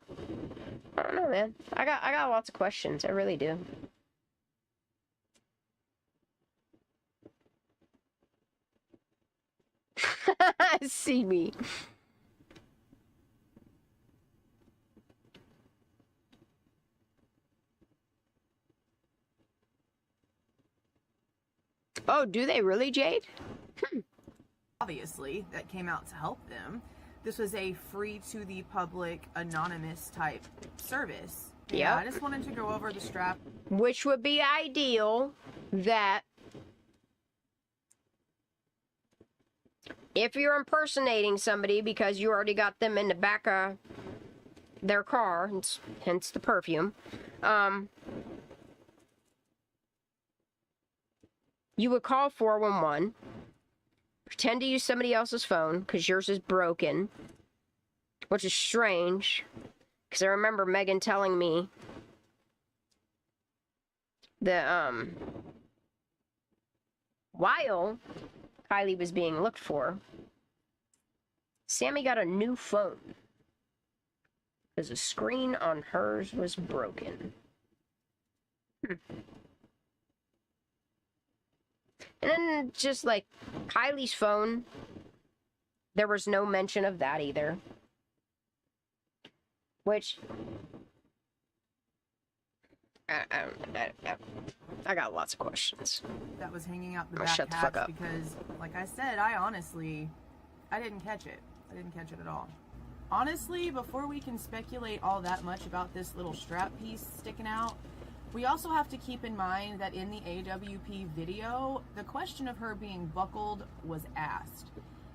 I don't know, man. I got lots of questions. I really do. See me. Oh, do they really, Jade? Obviously, that came out to help them. This was a free to the public, anonymous type service. Yeah, I just wanted to go over the strap. Which would be ideal that if you're impersonating somebody because you already got them in the back of their car, hence the perfume, you would call 411. Pretend to use somebody else's phone because yours is broken, which is strange because I remember Megan telling me that while Kiely was being looked for, Sammy got a new phone because the screen on hers was broken. And then just like Kylie's phone, there was no mention of that either. Which, I got lots of questions. That was hanging out the I'll back shut the hatch fuck up. because, like I said, I didn't catch it. I didn't catch it at all. Honestly, before we can speculate all that much about this little strap piece sticking out, we also have to keep in mind that in the AWP video, the question of her being buckled was asked.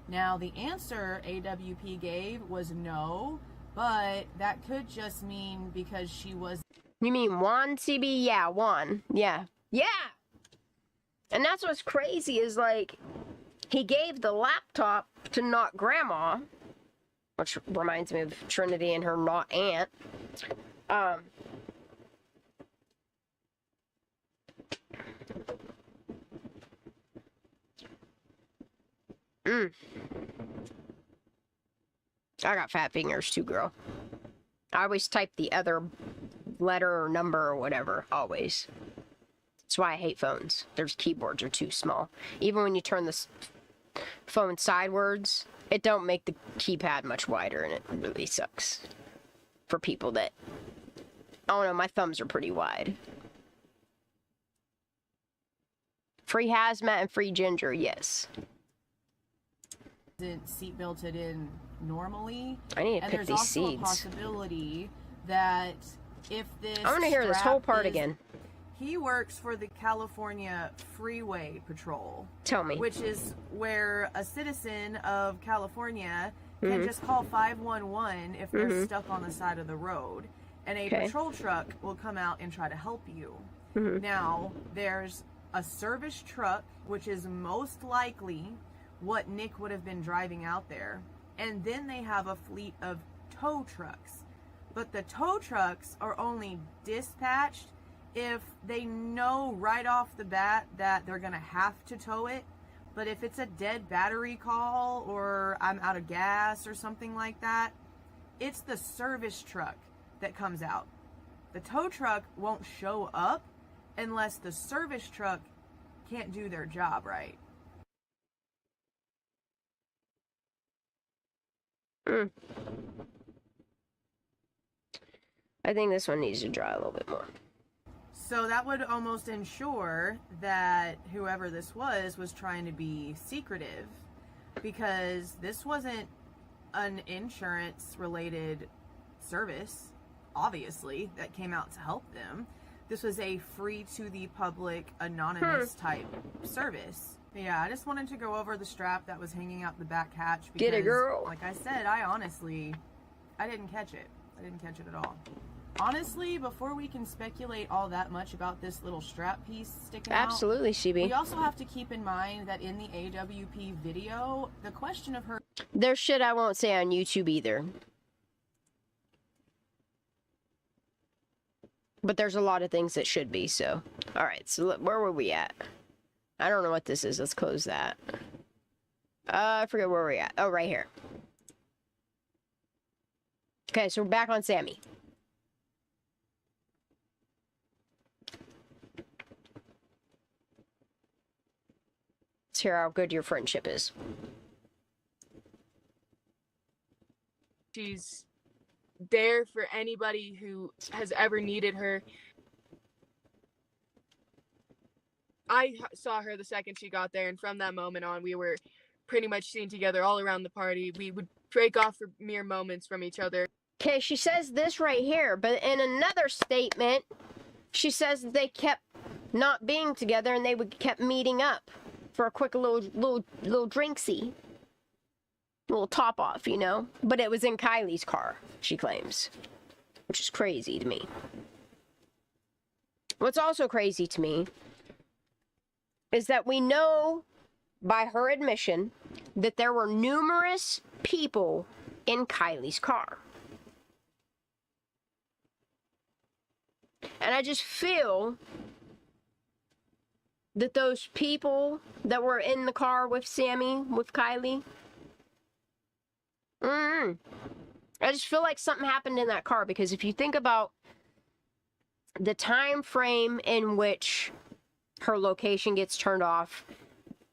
Now, the answer AWP gave was no, but that could just mean because she was... You mean Juan, CB? Yeah, Juan. Yeah. Yeah! And that's what's crazy is, like, he gave the laptop to not grandma, which reminds me of Trinity and her not aunt. I got fat fingers too, girl. I always type the other letter or number or whatever, always. That's why I hate phones. Their keyboards are too small. Even when you turn the phone sideways, it don't make the keypad much wider, and it really sucks. For people that, I don't know, my thumbs are pretty wide. Free hazmat and free ginger, yes. Isn't seat belted in normally. I need to pick these seeds. And there's also a possibility that if this I want to hear this whole part again. He works for the California Freeway Patrol. Tell me. Which is where a citizen of California can just call 511 if they're stuck on the side of the road. And a patrol truck will come out and try to help you. Now, there's a service truck, which is most likely what Nick would have been driving out there. And then they have a fleet of tow trucks. But the tow trucks are only dispatched if they know right off the bat that they're going to have to tow it. But if it's a dead battery call or I'm out of gas or something like that, it's the service truck that comes out. The tow truck won't show up unless the service truck can't do their job right. I think this one needs to dry a little bit more. So that would almost ensure that whoever this was trying to be secretive, because this wasn't an insurance related service, obviously, that came out to help them. This was a free to the public anonymous type service. Yeah, I just wanted to go over the strap that was hanging out the back hatch because, get it, girl. Like I said, I didn't catch it. I didn't catch it at all. Honestly, before we can speculate all that much about this little strap piece sticking out, absolutely, CB. we also have to keep in mind that in the AWP video, the question of her... There's shit I won't say on YouTube either. But there's a lot of things that should be, so. Alright, so where were we at? I don't know what this is. Let's close that. I forget where we're at. Oh, right here. Okay, so we're back on Sammy. Let's hear how good your friendship is. She's there for anybody who has ever needed her. I saw her the second she got there, and from that moment on, we were pretty much seen together all around the party. We would break off for mere moments from each other. Okay, she says this right here, but in another statement, she says that they kept not being together and they would kept meeting up for a quick little drinksy. Little top off, you know? But it was in Kylie's car, she claims. Which is crazy to me. What's also crazy to me is that we know by her admission that there were numerous people in Kylie's car. And I just feel that those people that were in the car with Sammy, with Kiely, I just feel like something happened in that car, because if you think about the time frame in which her location gets turned off,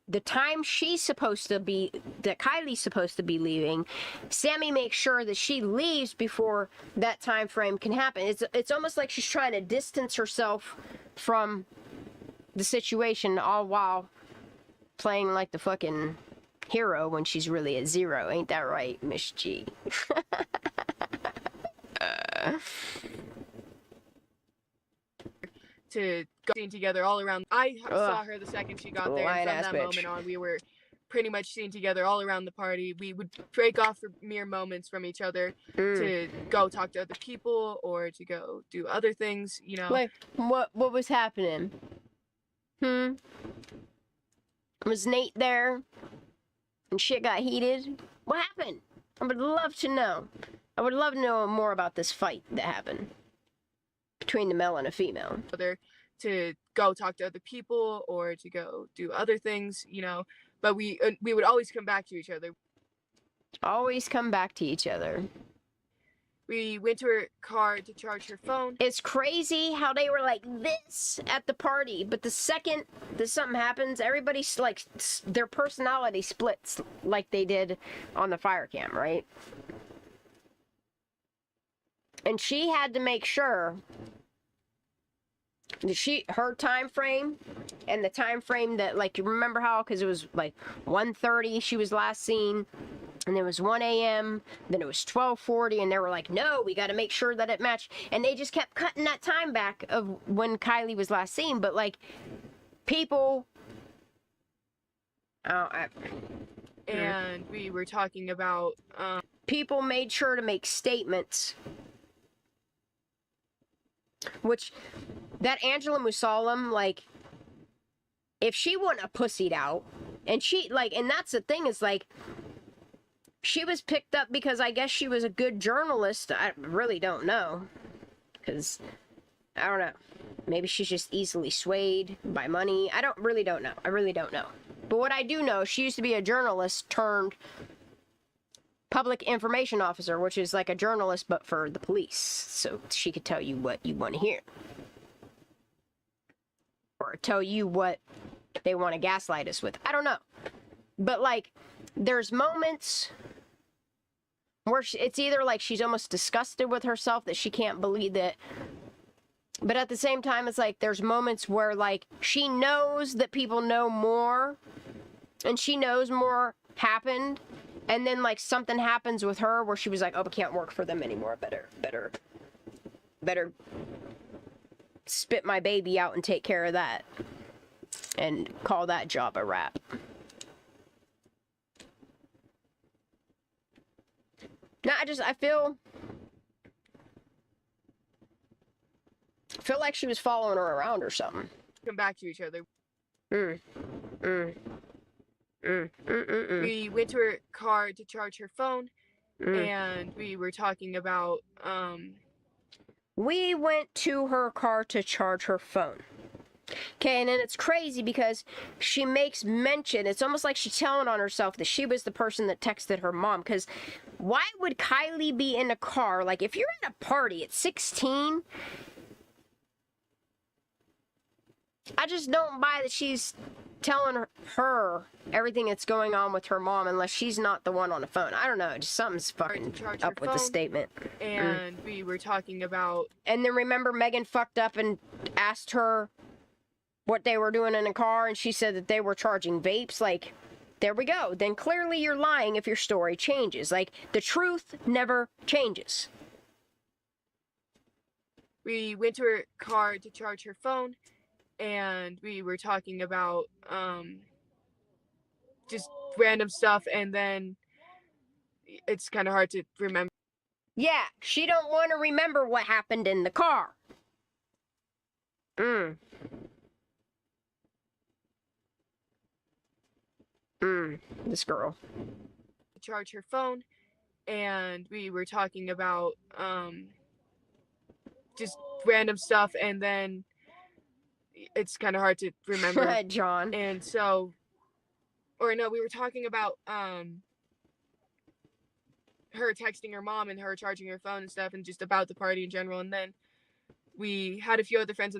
the time she's supposed to be, that Kylie's supposed to be leaving, Sammy makes sure that she leaves before that time frame can happen. It's almost like she's trying to distance herself from the situation, all while playing like the fucking hero when she's really a zero. Ain't that right, Miss G? To go together all around. I saw her the second she got there, and from that moment on, we were pretty much seen together all around the party. We would break off for mere moments from each other to go talk to other people or to go do other things, you know. Like, what was happening? Was Nate there and shit got heated? What happened? I would love to know. I would love to know more about this fight that happened between the male and a female. Whether to go talk to other people or to go do other things, you know, but we would always come back to each other. Always come back to each other. We went to her car to charge her phone. It's crazy how they were like this at the party, but the second that something happens, everybody's like, their personality splits like they did on the fire cam, right? And she had to make sure that her time frame and the time frame that, like, you remember how, because it was like 1:30 she was last seen, and it was 1 a.m., then it was 12:40, and they were like, no, we got to make sure that it matched. And they just kept cutting that time back of when Kiely was last seen. But, like, people... And we were talking about... people made sure to make statements. Which, that Angela Musalem, like, if she wouldn't have pussied out, and she, like, and that's the thing, is, like... She was picked up because I guess she was a good journalist. I really don't know. Because, I don't know. Maybe she's just easily swayed by money. I really don't know. I really don't know. But what I do know, she used to be a journalist turned public information officer, which is like a journalist but for the police. So she could tell you what you want to hear. Or tell you what they want to gaslight us with. I don't know. But, like, there's moments where it's either like she's almost disgusted with herself that she can't believe that. But at the same time, it's like there's moments where, like, she knows that people know more. And she knows more happened. And then, like, something happens with her where she was like, oh, I can't work for them anymore. Better spit my baby out and take care of that. And call that job a wrap. No, I feel like she was following her around or something. Come back to each other. We went to her car to charge her phone, and we were talking about, We went to her car to charge her phone. Okay, and then it's crazy because she makes mention, it's almost like she's telling on herself that she was the person that texted her mom, because why would Kiely be in a car? Like, if you're at a party at 16, I just don't buy that she's telling her everything that's going on with her mom unless she's not the one on the phone. I don't know, just something's fucking up with the statement. And we were talking about... And then remember Megan fucked up and asked her what they were doing in the car, and she said that they were charging vapes. Like, there we go. Then clearly you're lying if your story changes. Like, the truth never changes. We went to her car to charge her phone, and we were talking about just random stuff, and then it's kind of hard to remember. Yeah, she don't want to remember what happened in the car. This girl. Charge her phone, and we were talking about just random stuff, and then it's kind of hard to remember. John. And so, or no, we were talking about her texting her mom and her charging her phone and stuff, and just about the party in general. And then we had a few other friends.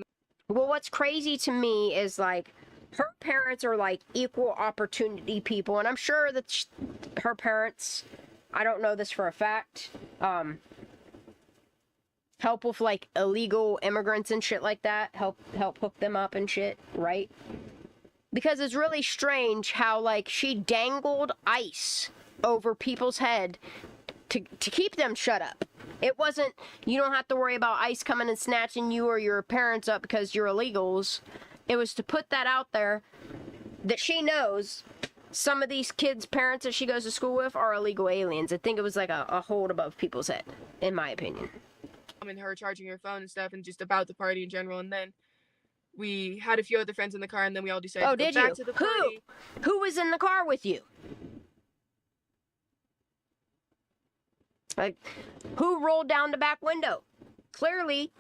Well, what's crazy to me is, like, her parents are like equal opportunity people, and I'm sure that her parents, I don't know this for a fact, help with like illegal immigrants and shit like that, help hook them up and shit, right? Because it's really strange how, like, she dangled ice over people's head to keep them shut up. It wasn't, you don't have to worry about ICE coming and snatching you or your parents up because you're illegals. It was to put that out there that she knows some of these kids' parents that she goes to school with are illegal aliens. I think it was like a hold above people's head, in my opinion. And her charging her phone and stuff, and just about the party in general. And then we had a few other friends in the car, and then we all decided to go back to the party. Who was in the car with you? Like, who rolled down the back window? Clearly,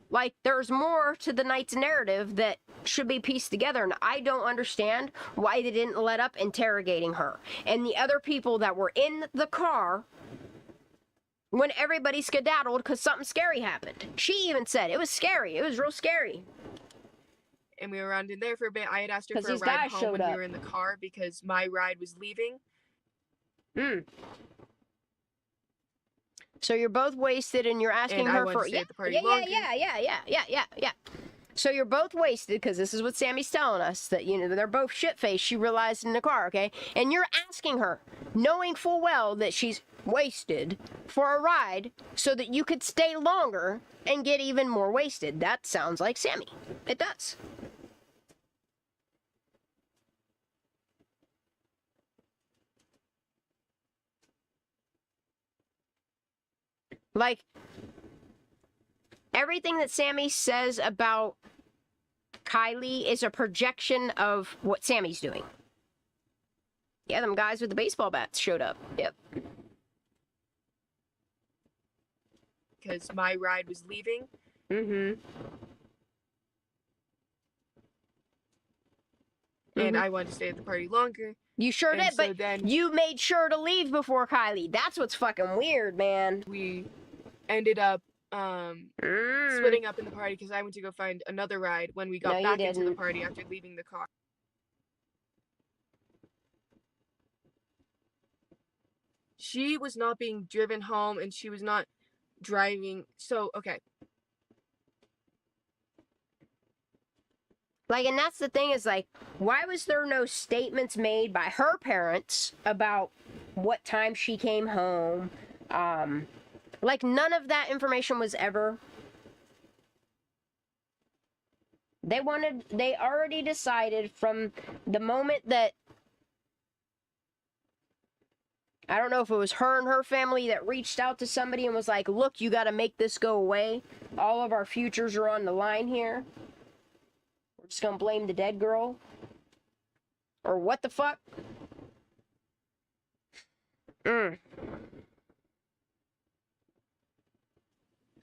like, there's more to the night's narrative that should be pieced together, and I don't understand why they didn't let up interrogating her and the other people that were in the car when everybody skedaddled because something scary happened. She even said it was scary. It was real scary. And we were around in there for a bit. I had asked her for a ride home when we were in the car because my ride was leaving. So you're both wasted and you're asking her for... Yeah. So you're both wasted because this is what Sammy's telling us, that, you know, they're both shit-faced. She realized in the car, okay? And you're asking her, knowing full well that she's wasted, for a ride so that you could stay longer and get even more wasted. That sounds like Sammy. It does. Like, everything that Sammy says about Kiely is a projection of what Sammy's doing. Yeah, them guys with the baseball bats showed up. Yep. Because my ride was leaving. And I wanted to stay at the party longer. You sure did, but then you made sure to leave before Kiely. That's what's fucking weird, man. We ended up splitting up in the party because I went to go find another ride when we got back into the party after leaving the car. She was not being driven home and she was not driving. So, okay. Like, and that's the thing is, like, why was there no statements made by her parents about what time she came home? Like, none of that information was ever... They already decided from the moment that... I don't know if it was her and her family that reached out to somebody and was like, look, you got to make this go away. All of our futures are on the line here. We're just going to blame the dead girl. Or what the fuck?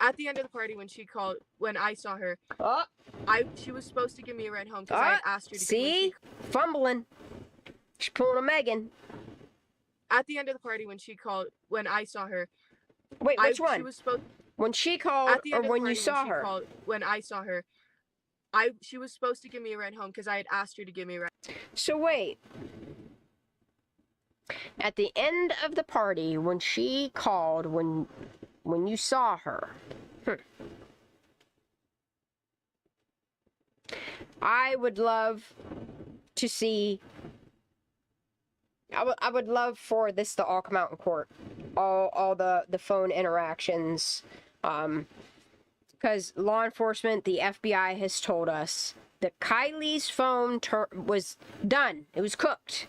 At the end of the party, when I saw her, she was supposed to give me a ride home because I had asked her to. See? Fumbling. She's pulling a Megan. At the end of the party, when I saw her. Wait, which one? She was supposed. When she called, or when you saw her? When I saw her, she was supposed to give me a ride home because I had asked her to give me a ride. So wait. At the end of the party, when she called, when you saw her, I would love to see. I would love for this to all come out in court, all the phone interactions, because law enforcement, the FBI has told us that Kiely's phone was done. It was cooked.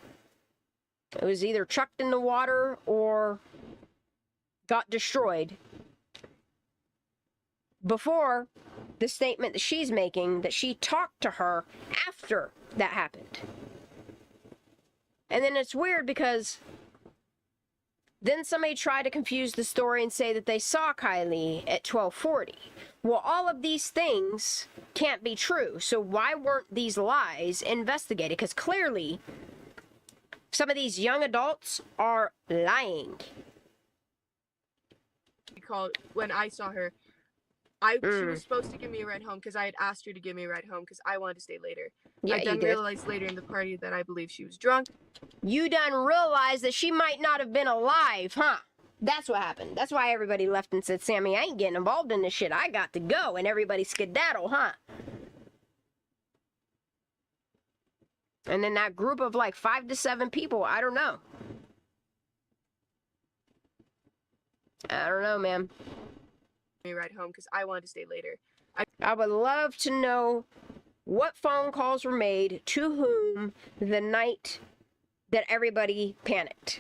It was either chucked in the water or got destroyed before the statement that she's making, that she talked to her after that happened. And then it's weird because then somebody tried to confuse the story and say that they saw Kiely at 12:40. Well, all of these things can't be true. So why weren't these lies investigated? Because clearly some of these young adults are lying. When I saw her, she was supposed to give me a ride home because I had asked her to give me a ride home because I wanted to stay later. Yeah, I done realized later in the party that I believe she was drunk. You done realized that she might not have been alive, huh? That's what happened. That's why everybody left and said, Sammy, I ain't getting involved in this shit. I got to go. And everybody skedaddle, huh? And then that group of like 5 to 7 people, I don't know. I don't know, man. Me ride home because I wanted to stay later. I would love to know what phone calls were made to whom the night that everybody panicked.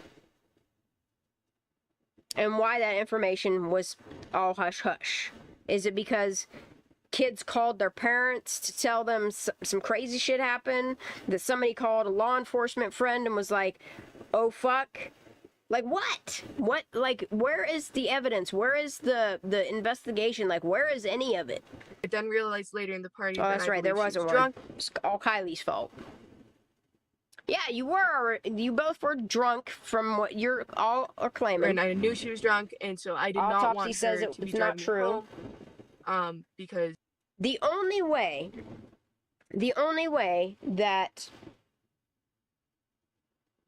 And why that information was all hush-hush. Is it because kids called their parents to tell them some crazy shit happened? That somebody called a law enforcement friend and was like, oh fuck, Like what? What, like, where is the evidence? Where is the investigation? Like, where is any of it? I then realized later in the party Oh, that that's I right, there believe wasn't she was one. drunk. It's all Kylie's fault. Yeah, you both were drunk from what you're all are claiming. And I knew she was drunk, and so I did not Autopsy want says her it to be was not driving true. me home, because The only way that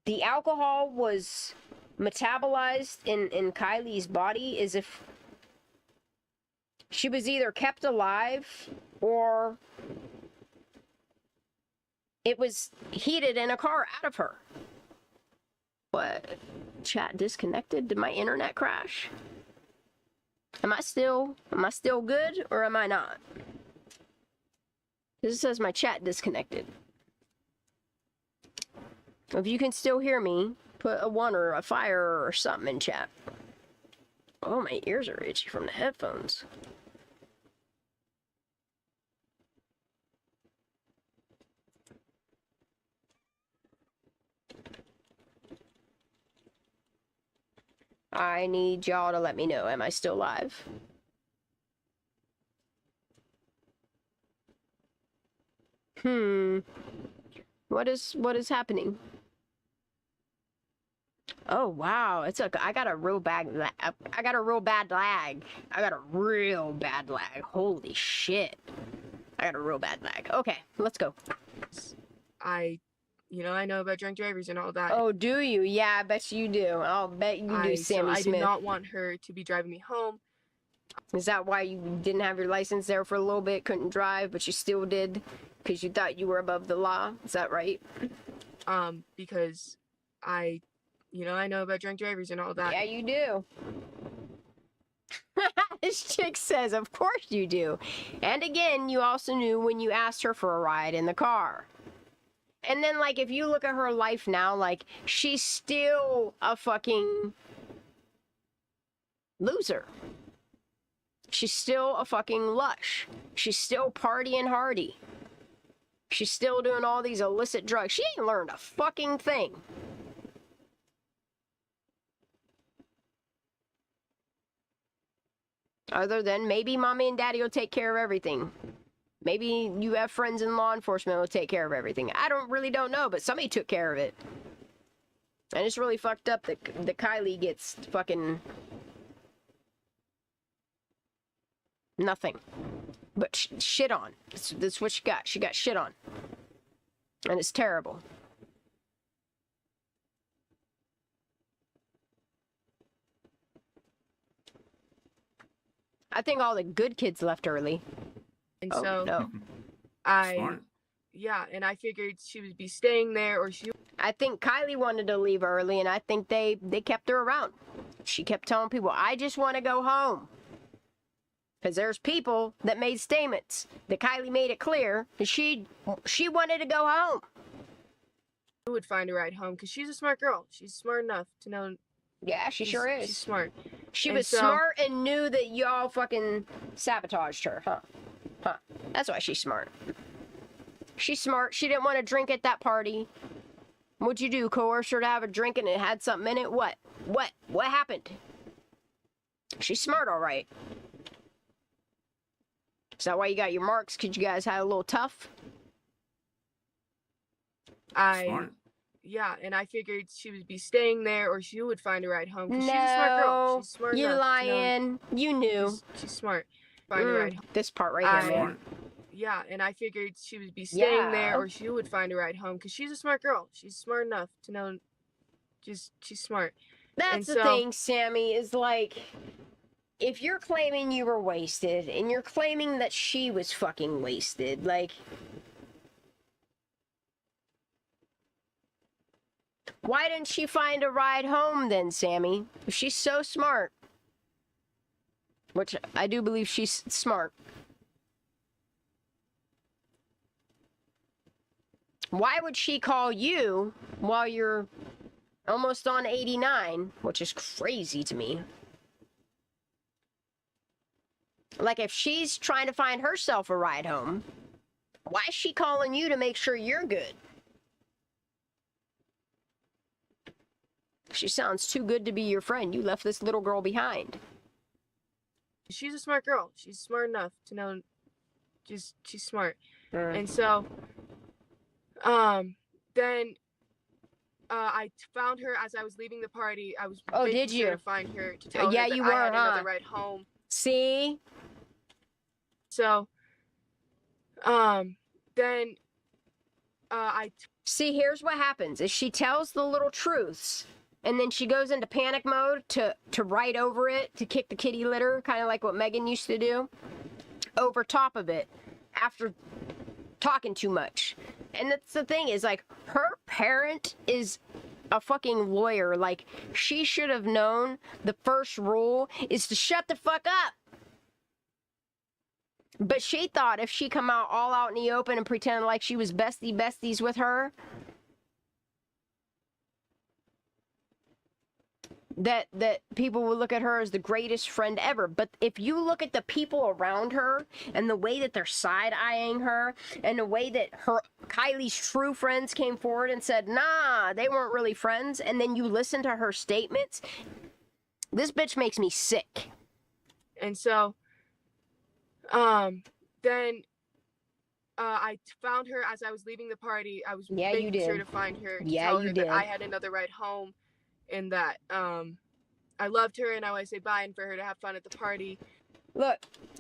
the alcohol was metabolized in Kylie's body is if she was either kept alive or it was heated in a car out of her. What? Chat disconnected? Did my internet crash? Am I still good or am I not? This says my chat disconnected. If you can still hear me, put a 1 or a fire or something in chat. Oh, my ears are itchy from the headphones. I need y'all to let me know. Am I still live? What is happening? Oh wow, I got a real bad lag. I got a real bad lag. Holy shit. I got a real bad lag. Okay, let's go. I know about drunk drivers and all that. Oh, do you? Yeah, I bet you do. I'll bet you do, Sammy I Smith. did not want her to be driving me home. Is that why you didn't have your license there for a little bit, couldn't drive, but you still did? Because you thought you were above the law? Is that right? Because I know about drunk drivers and all that. Yeah, you do. This chick says, of course you do. And again, you also knew when you asked her for a ride in the car. And then, like, if you look at her life now, like, she's still a fucking loser. She's still a fucking lush. She's still partying hardy. She's still doing all these illicit drugs. She ain't learned a fucking thing. Other than maybe mommy and daddy will take care of everything. Maybe you have friends in law enforcement who will take care of everything. I don't know, but somebody took care of it. And it's really fucked up that Kiely gets fucking nothing but shit on. That's what she got. She got shit on. And it's terrible. I think all the good kids left early. And oh, so no. And I figured she would be staying there, or I think Kiely wanted to leave early, and I think they kept her around. She kept telling people, I just want to go home. Because there's people that made statements that Kiely made it clear that she wanted to go home. She would find a ride home because she's a smart girl. She's smart enough to know. Yeah, she sure is. She's smart. She was smart and knew that y'all fucking sabotaged her, huh? That's why she's smart. She's smart. She didn't want to drink at that party. What'd you do? Coerce her to have a drink and it had something in it? What happened? She's smart, all right. Is that why you got your marks? Because you guys had a little tough? Yeah, and I figured she would be staying there, or she would find a ride home. No, she's a smart girl. She's smart you're enough lying. You knew. She's smart. Find a ride home. This part right here, man. Yeah, and I figured she would be staying there, or she would find a ride home because she's a smart girl. She's smart enough to know. She's smart. That's the thing, Sammy, is like, if you're claiming you were wasted and you're claiming that she was fucking wasted, like, why didn't she find a ride home then, Sammy? If she's so smart. Which I do believe she's smart. Why would she call you while you're almost on 89, which is crazy to me? Like, if she's trying to find herself a ride home, why is she calling you to make sure you're good? She sounds too good to be your friend. You left this little girl behind. She's a smart girl. She's smart enough to know. She's smart. And so, then I found her as I was leaving the party. I was making sure to find her to tell her that you I were, had another ride home. See? So, then See, here's what happens is she tells the little truths and then she goes into panic mode to write over it, to kick the kitty litter, kind of like what Megan used to do, over top of it after talking too much. And that's the thing is, like, her parent is a fucking lawyer. Like, she should have known the first rule is to shut the fuck up. But she thought if she come out all out in the open and pretend like she was besties with her, that people will look at her as the greatest friend ever. But if you look at the people around her and the way that they're side-eyeing her and the way that Kylie's true friends came forward and said, nah, they weren't really friends, and then you listen to her statements, this bitch makes me sick. And so, then I found her as I was leaving the party. I was making sure to find her to tell her that I had another ride home, and that I loved her and I would say bye, and for her to have fun at the party. Look,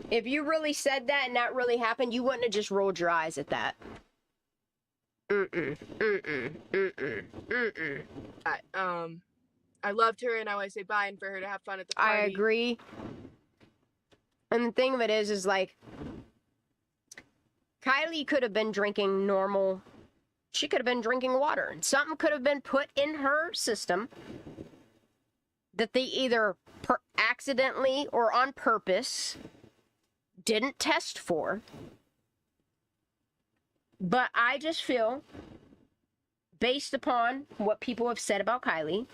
if you really said that and that really happened, you wouldn't have just rolled your eyes at that. I loved her and I would say bye, and for her to have fun at the party. I agree. And the thing of it is like, Kiely could have been drinking normal. She could have been drinking water. And something could have been put in her system that they either accidentally or on purpose didn't test for. But I just feel, based upon what people have said about Kiely,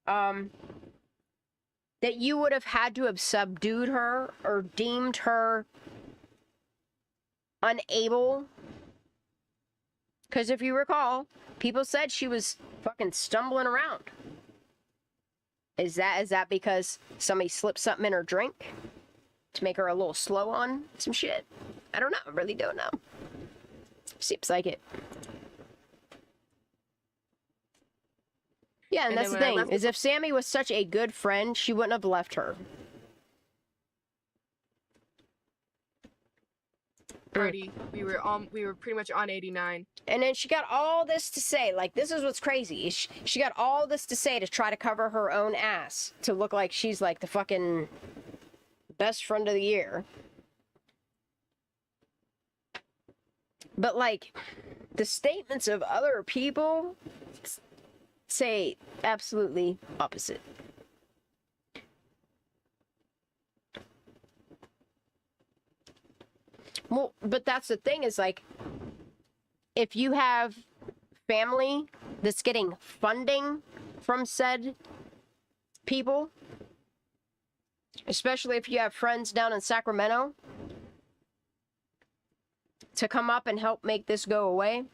that you would have had to have subdued her or deemed her unable. Because if you recall, people said she was fucking stumbling around. Is that because somebody slipped something in her drink to make her a little slow on some shit? I don't know. I really don't know. Seems like it. Yeah, and that's the thing, is if Sammy was such a good friend, she wouldn't have left her. Party. We were pretty much on 89. And then she got all this to say, like, this is what's crazy. She got all this to say to try to cover her own ass, to look like she's like the fucking best friend of the year. But like, the statements of other people say absolutely opposite. Well, but that's the thing is, like, if you have family that's getting funding from said people, especially if you have friends down in Sacramento, to come up and help make this go away,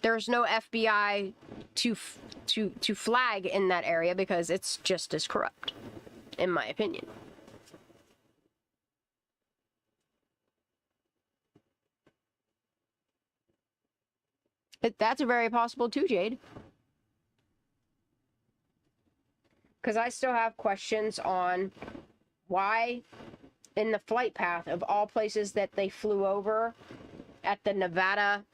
there's no FBI to flag in that area because it's just as corrupt, in my opinion. That's very possible too, Jade. Because I still have questions on why, in the flight path of all places that they flew over at the Nevada,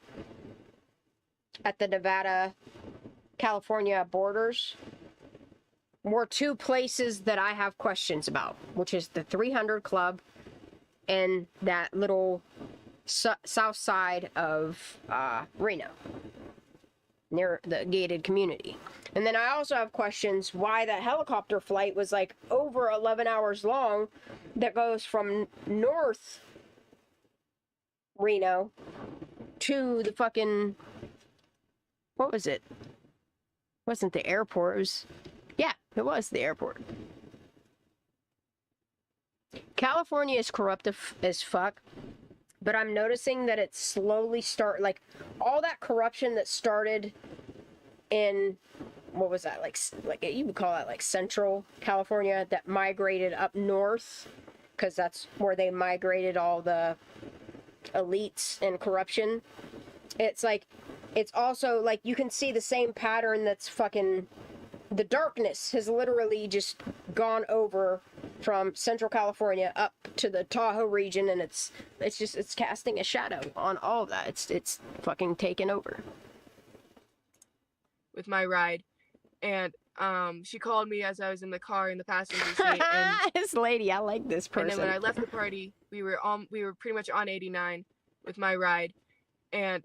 California borders, were two places that I have questions about, which is the 300 Club and that little south side of Reno, near the gated community. And then I also have questions why that helicopter flight was like over 11 hours long that goes from North Reno to the fucking, what was it? Wasn't the airport, it was, yeah, it was the airport. California is corrupt as fuck. But I'm noticing that it's slowly like all that corruption that started in, what was that, like you would call that like Central California, that migrated up north, because that's where they migrated all the elites and corruption. It's like, it's also like you can see the same pattern that's fucking, the darkness has literally just gone over from Central California up to the Tahoe region, and it's casting a shadow on all of that. It's fucking taken over. With my ride, and she called me as I was in the car in the passenger seat. And this lady, I like this person. And then when I left the party, we were pretty much on 89 with my ride, and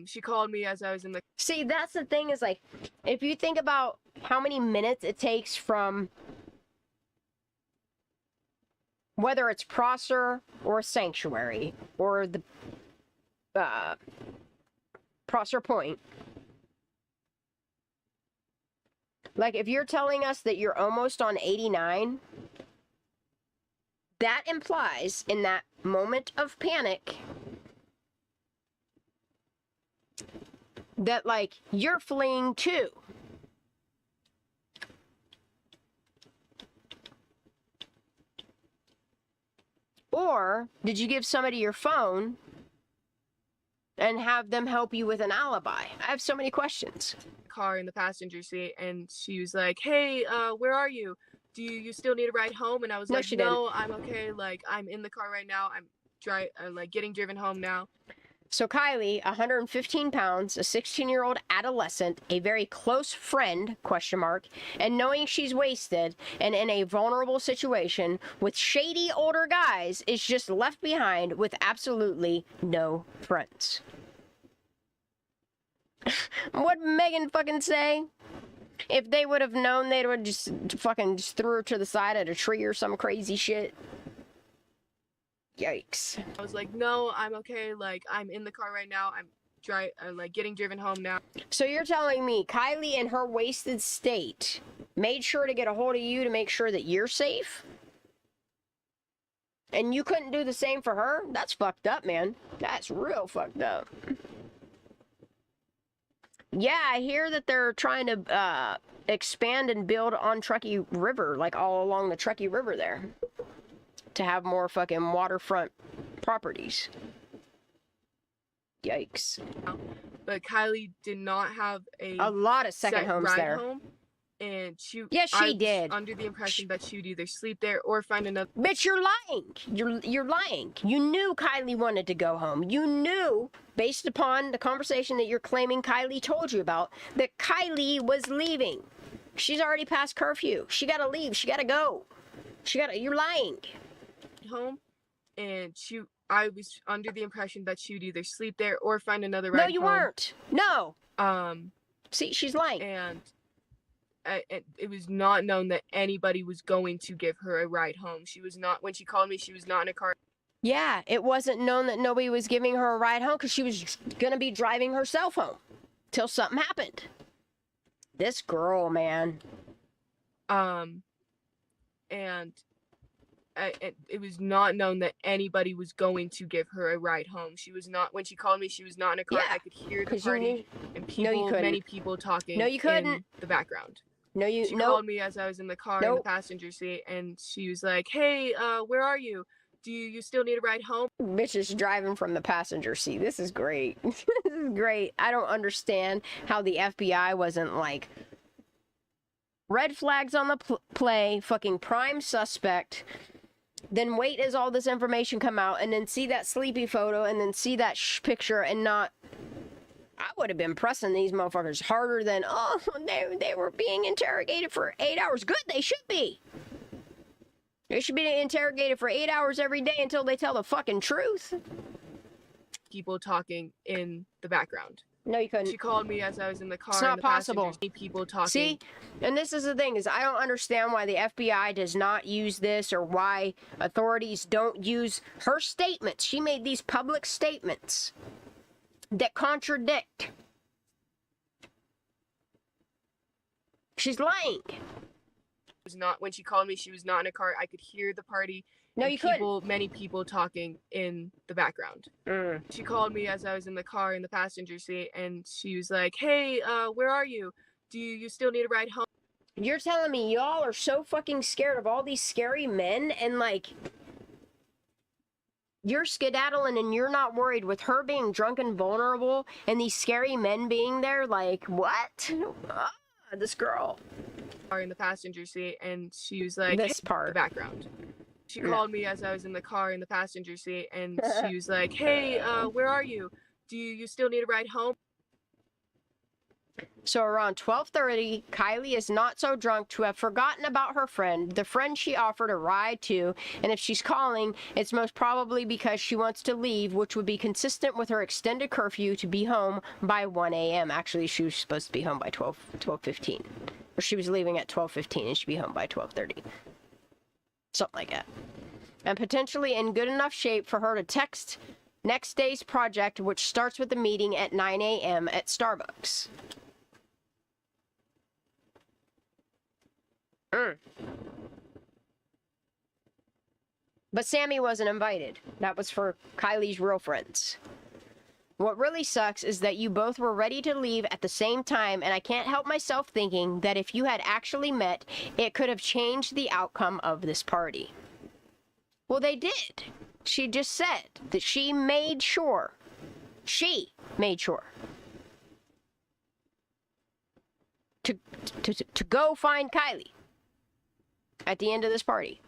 she called me as I was in the. See, that's the thing, is like, if you think about how many minutes it takes from whether it's Prosser or Sanctuary or the Prosser Point. Like, if you're telling us that you're almost on 89, that implies in that moment of panic that, like, you're fleeing too. Or did you give somebody your phone and have them help you with an alibi? I have so many questions. Car in the passenger seat, and she was like, "Hey, where are you? Do you still need a ride home?" And I was like, "No, I'm okay. Like, I'm in the car right now. I'm getting driven home now." So Kiely, 115 pounds, a 16-year-old adolescent, a very close friend, question mark, and knowing she's wasted and in a vulnerable situation with shady older guys, is just left behind with absolutely no friends. What'd Megan fucking say? If they would have known, they would just fucking just threw her to the side of a tree or some crazy shit. Yikes. I was like, "No, I'm okay. Like, I'm in the car right now. I'm getting driven home now." So you're telling me Kiely, in her wasted state, made sure to get a hold of you to make sure that you're safe? And you couldn't do the same for her? That's fucked up, man. That's real fucked up. Yeah, I hear that they're trying to expand and build on Truckee River, like all along the Truckee River there, to have more fucking waterfront properties. Yikes. But Kiely did not have a lot of second homes ride there. Home, and she did. Under the impression that she would either sleep there or find another. Bitch, you're lying. You're lying. You knew Kiely wanted to go home. You knew, based upon the conversation that you're claiming Kiely told you about, that Kiely was leaving. She's already past curfew. She gotta leave. She gotta go. You're lying. Home, and I was under the impression that she would either sleep there or find another ride home. No, you weren't. No. See, she's lying. And it was not known that anybody was going to give her a ride home. She was not, when she called me, she was not in a car. Yeah, it wasn't known that nobody was giving her a ride home because she was gonna be driving herself home till something happened. This girl, man. And it was not known that anybody was going to give her a ride home. She was not, when she called me, she was not in a car. Yeah, I could hear the party and many people talking in the background. She called me as I was in the car in the passenger seat, and she was like, "Hey, where are you? Do you still need a ride home?" Bitch is driving from the passenger seat. This is great. This is great. I don't understand how the FBI wasn't like, red flags on the play, fucking prime suspect, then wait as all this information come out, and then see that sleepy photo, and then see that picture, and not... I would have been pressing these motherfuckers harder than, oh, they were being interrogated for 8 hours. Good, they should be. They should be interrogated for 8 hours every day until they tell the fucking truth. People talking in the background. No, you couldn't. She called me as I was in the car. It's not possible. People talking. See? And this is the thing, is I don't understand why the FBI does not use this, or why authorities don't use her statements. She made these public statements that contradict. She's lying. When she called me, she was not in a car. I could hear the party. No, you couldn't. Many people talking in the background. She called me as I was in the car in the passenger seat, and she was like, "Hey, where are you? Do you still need a ride home?" You're telling me y'all are so fucking scared of all these scary men, and like, you're skedaddling and you're not worried with her being drunk and vulnerable and these scary men being there? Like, what? Ah, this girl. In the passenger seat, and she was like, This "Hey," part. the background. She called me as I was in the car in the passenger seat, and she was like, "Hey, where are you? Do you still need a ride home?" So around 12:30, Kiely is not so drunk to have forgotten about her friend, the friend she offered a ride to, and if she's calling, it's most probably because she wants to leave, which would be consistent with her extended curfew to be home by 1 a.m. Actually, she was supposed to be home by 12:15. Or she was leaving at 12:15 and she'd be home by 12:30. Something like that. And potentially in good enough shape for her to text next day's project, which starts with the meeting at 9 a.m. at Starbucks. But Sammy wasn't invited. That was for Kiely's real friends. What really sucks is that you both were ready to leave at the same time, and I can't help myself thinking that if you had actually met, it could have changed the outcome of this party. Well, they did. She just said that she made sure to go find Kiely at the end of this party.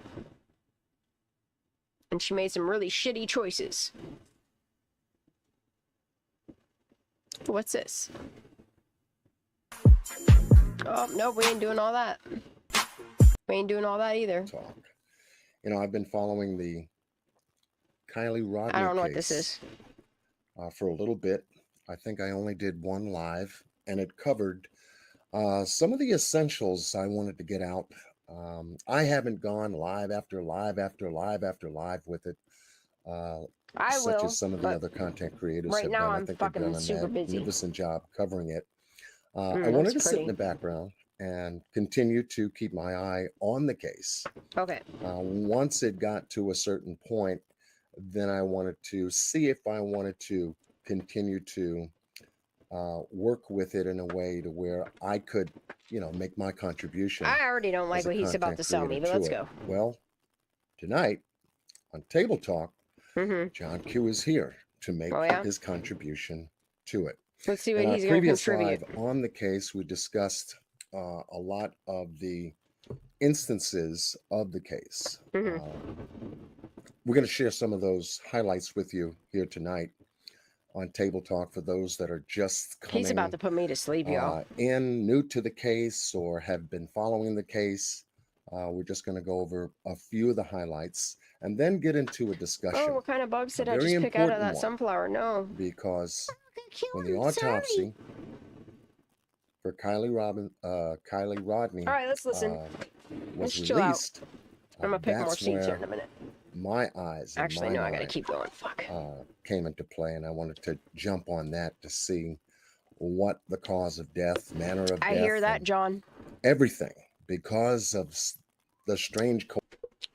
And she made some really shitty choices. What's this? Oh, no, we ain't doing all that. We ain't doing all that either. Talk. You know, I've been following the Kiely Rodni I don't know case, what this is. For a little bit. I think I only did one live, and it covered some of the essentials I wanted to get out. I haven't gone live after live after live after live with it. Such as some of the other content creators right have now done. I'm I think fucking they've done a super busy. magnificent job covering it. I wanted to sit in pretty. the background and continue to keep my eye on the case. Okay. Once it got to a certain point, then I wanted to see if I wanted to continue to work with it in a way to where I could, you know, make my contribution. I already don't like as a what he's about content to sell me, creator but let's to it. go. Well, tonight on Table Talk, John Q is here to make his contribution to it. Let's see what In our he's going to previous contribute. live on the case, we discussed a lot of the instances of the case. We're going to share some of those highlights with you here tonight on Table Talk for those that are just coming. He's about to put me to sleep, y'all. New to the case or have been following the case. We're just going to go over a few of the highlights and then get into a discussion. Oh, what kind of bugs did I Very just pick out of that important one, sunflower? No. because when the autopsy for Kiely Rodni All right, let's listen. was Let's chill out. released, I'm going to pick more that's seeds here where in a minute. my eyes and Actually, my no, I got to mind, keep going. Fuck. came into play, and I wanted to jump on that to see what the cause of death, manner of death. I hear that, and John. everything, because of the strange.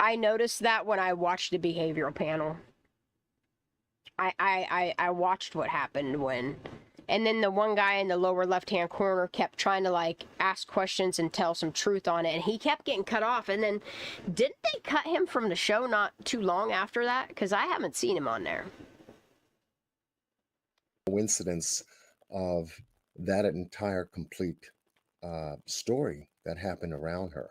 I noticed that when I watched the behavioral panel. I watched what happened when, and then the one guy in the lower left-hand corner kept trying to like ask questions and tell some truth on it, and he kept getting cut off. And then, didn't they cut him from the show not too long after that? Because I haven't seen him on there. Coincidence of that entire complete story that happened around her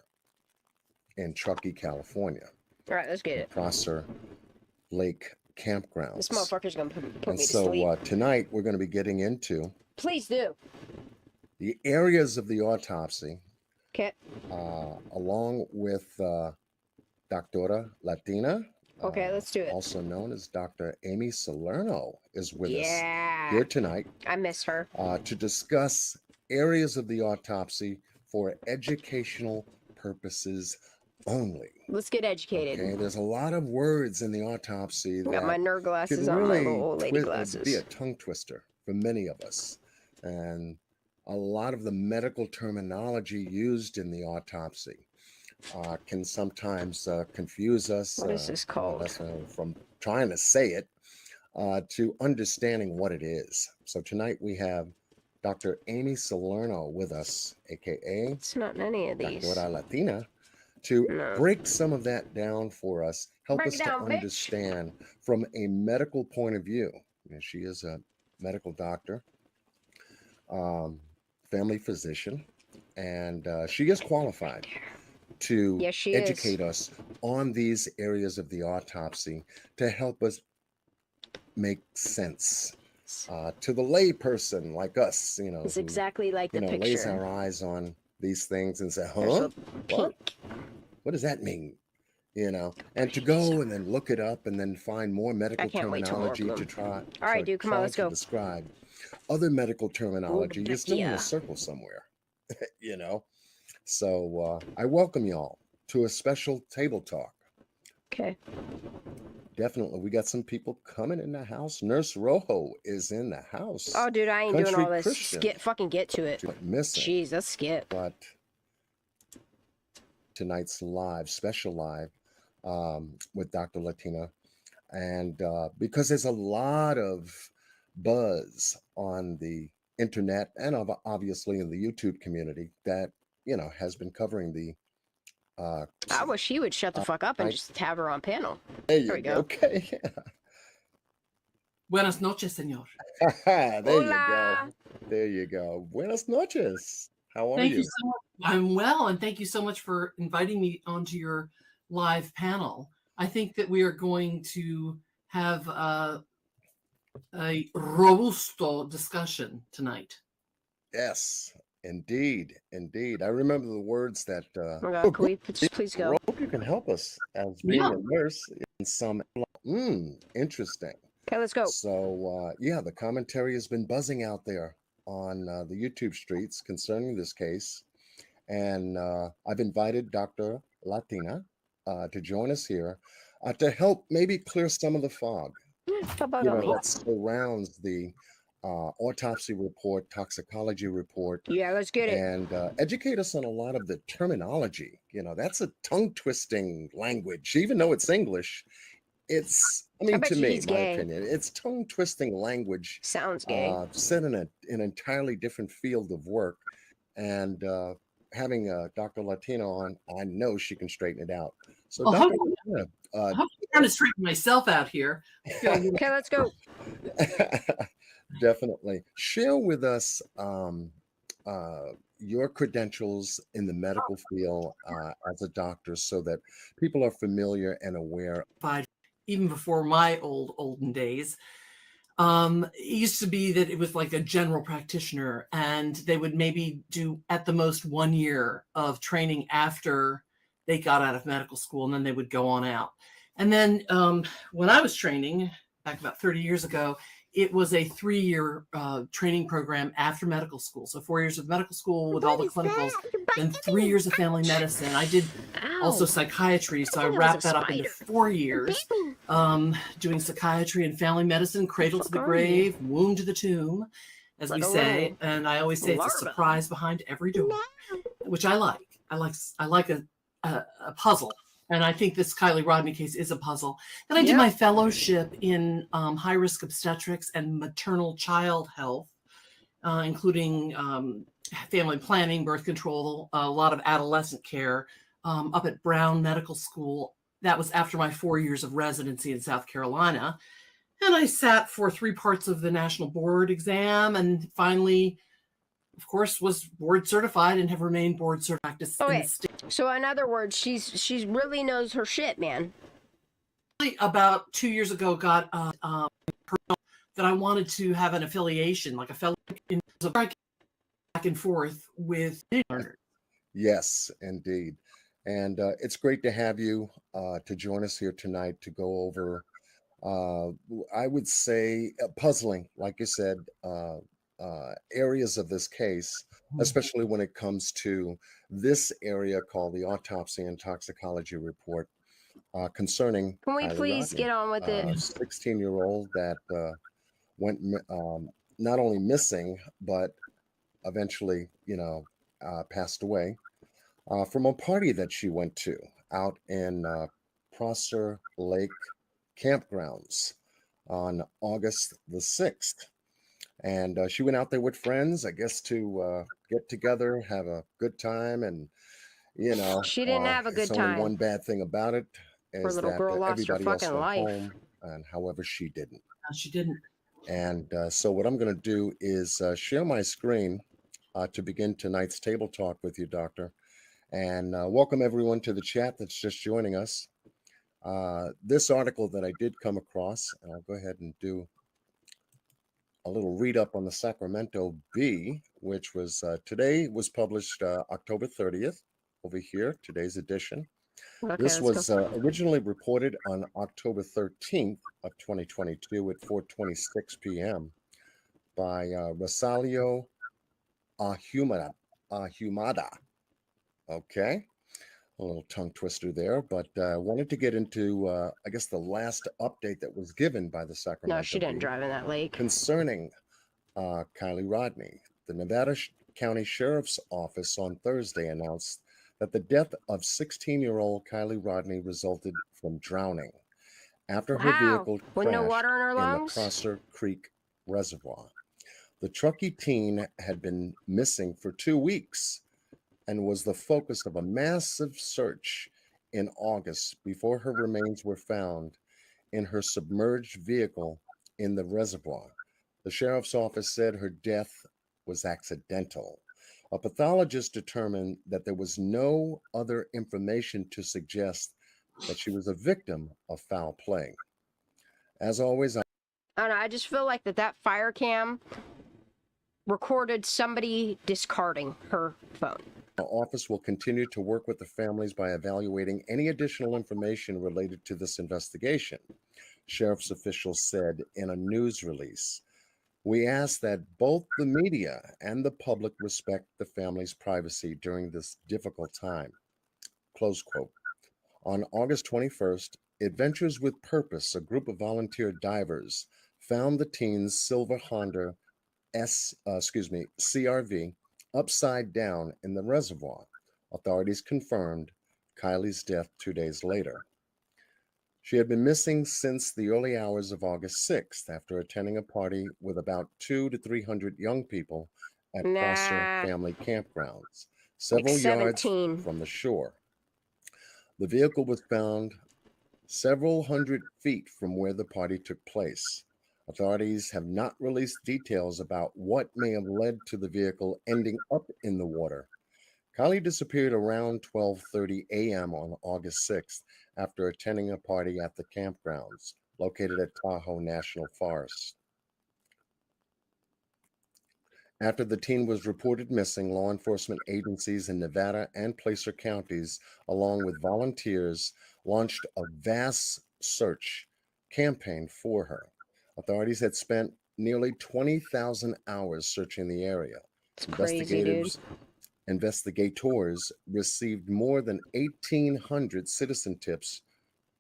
in Truckee, California. All right, let's get it. Prosser Lake Campgrounds. This motherfucker's gonna put me to so sleep. tonight we're going to be getting into Please do. the areas of the autopsy. Okay. Along with Doctora Latina. Okay, let's do it. Also known as Dr. Amy Salerno is with us Yeah. here tonight I miss her. to discuss areas of the autopsy for educational purposes only. Let's get educated. Okay, there's a lot of words in the autopsy that Got my nerd glasses could on, my really little old lady glasses. be a tongue twister for many of us. And a lot of the medical terminology used in the autopsy can sometimes confuse us. What is this called? That's from trying to say it to understanding what it is. So tonight we have Dr. Amy Salerno with us, aka It's not any of these. Doctora Latina, to break some of that down for us, help Break us it to down, bitch. understand from a medical point of view. And she is a medical doctor, family physician, and she is qualified to Yes, she educate is. us on these areas of the autopsy to help us make sense to the lay person like us, you know, It's who, exactly like the picture. lays our eyes on these things and say, There's huh? a What? pink. What does that mean? You know, and to go and then look it up and then find more medical can't wait till more of terminology to them. try. All right, dude, come on, let's go. Describe other medical terminology just in a yeah. circle somewhere, you know. So I welcome y'all to a special table talk. Okay. Definitely, we got some people coming in the house. Nurse Rojo is in the house. Oh, dude, I ain't Country doing all this. Christian. Fucking get to it. Missing. Jeez, let's skip. But tonight's special live with Dr. Latina. And because there's a lot of buzz on the internet and obviously in the YouTube community that, you know, has been covering the I wish she would shut the fuck up and just have her on panel. There we go. Okay. Buenas noches, señor. There you go. Hola. There you go. Buenas noches. How are Thank you? you so much. I'm well, and thank you so much for inviting me onto your live panel. I think that we are going to have a robusto discussion tonight. Yes, indeed. Indeed. I remember the words that Oh my God, can we please go? Hope you can help us as being a nurse in some interesting. Okay, let's go. So yeah, the commentary has been buzzing out there on the YouTube streets concerning this case. And I've invited Dr. Latina to join us here to help maybe clear some of the fog that surrounds the autopsy report, toxicology report. Yeah, let's get it. And educate us on a lot of the terminology. You know, that's a tongue-twisting language. Even though it's English, it's, I mean, to me, my opinion, it's tongue-twisting language. Sounds gay. Set in an entirely different field of work. And having Dr. Latino on, I know she can straighten it out. So, Dr. Latina, I'm trying to straighten myself out here. Okay, let's go. Definitely. Share with us your credentials in the medical field as a doctor so that people are familiar and aware. Even before my olden days, it used to be that it was like a general practitioner, and they would maybe do at the most 1 year of training after they got out of medical school, and then they would go on out. And then when I was training back about 30 years ago, it was a 3-year training program after medical school. So 4 years of medical school with all the clinicals, then 3 years of family medicine. I did also psychiatry, so I wrapped that up into 4 years, doing psychiatry and family medicine, cradle to the grave, womb to the tomb, as we say. And I always say it's a surprise behind every door, which I like. I like a puzzle. And I think this Kiely Rodni case is a puzzle. Then I did my fellowship in high-risk obstetrics and maternal child health, including family planning, birth control, a lot of adolescent care up at Brown Medical School. That was after my 4 years of residency in South Carolina. And I sat for 3 parts of the national board exam and finally, of course, was board certified and have remained board certified. Okay, so in other words, she's really knows her shit, man. About 2 years ago, got that I wanted to have an affiliation, like a fellow in back and forth with learners. Yes, indeed. And it's great to have you to join us here tonight to go over, I would say, puzzling, like you said, areas of this case, especially when it comes to this area called the Autopsy and Toxicology Report concerning. Can we Kiely please Rodni, get on with it? 16-year-old that went not only missing, but eventually, passed away. from a party that she went to out in Prosser Lake campgrounds on August the 6th. And she went out there with friends, I guess, to get together, have a good time. And, She didn't have a it's good only time. one bad thing about it Poor is little that girl lost her everybody else fucking went life. home, and however, she didn't. No, she didn't. And so what I'm going to do is share my screen to begin tonight's table talk with you, Doctor. And welcome everyone to the chat that's just joining us. This article that I did come across, and I'll go ahead and do a little read up on the Sacramento Bee, which was today was published October 30th over here, today's edition. Okay, This let's was go. originally reported on October 13th of 2022 at 4:26 p.m. by Rosalio Ahumada. Okay, a little tongue twister there, but wanted to get into, I guess, the last update that was given by the Sacramento No, she didn't Bee drive in that lake. concerning Kiely Rodni. The Nevada County Sheriff's Office on Thursday announced that the death of 16-year-old Kiely Rodni resulted from drowning after her vehicle With no crashed water in her in the lungs? Prosser Creek Reservoir. The Truckee teen had been missing for 2 weeks and was the focus of a massive search in August before her remains were found in her submerged vehicle in the reservoir. The sheriff's office said her death was accidental. A pathologist determined that there was no other information to suggest that she was a victim of foul play. As always, I don't know, I just feel like that fire cam recorded somebody discarding her phone. Our office will continue to work with the families by evaluating any additional information related to this investigation, sheriff's officials said in a news release. We ask that both the media and the public respect the family's privacy during this difficult time. Close quote. On August 21st, Adventures with Purpose, a group of volunteer divers, found the teen's silver Honda CRV upside down in the reservoir. Authorities confirmed Kiely's death 2 days later. She had been missing since the early hours of August 6th after attending a party with about 200 to 300 young people at Prosser Family Campgrounds, several yards from the shore. The vehicle was found several hundred feet from where the party took place. Authorities have not released details about what may have led to the vehicle ending up in the water. Kiely disappeared around 12:30 a.m. on August 6th after attending a party at the campgrounds located at Tahoe National Forest. After the teen was reported missing, law enforcement agencies in Nevada and Placer counties, along with volunteers, launched a vast search campaign for her. Authorities had spent nearly 20,000 hours searching the area. Investigators received more than 1,800 citizen tips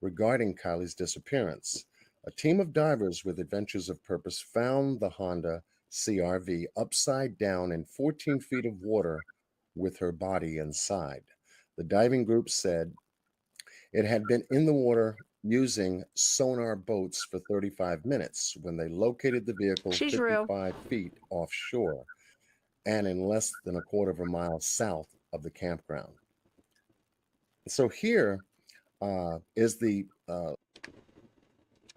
regarding Kiely's disappearance. A team of divers with Adventures of Purpose found the Honda CRV upside down in 14 feet of water with her body inside. The diving group said it had been in the water using sonar boats for 35 minutes when they located the vehicle 55 feet offshore and in less than a quarter of a mile south of the campground. So here is the...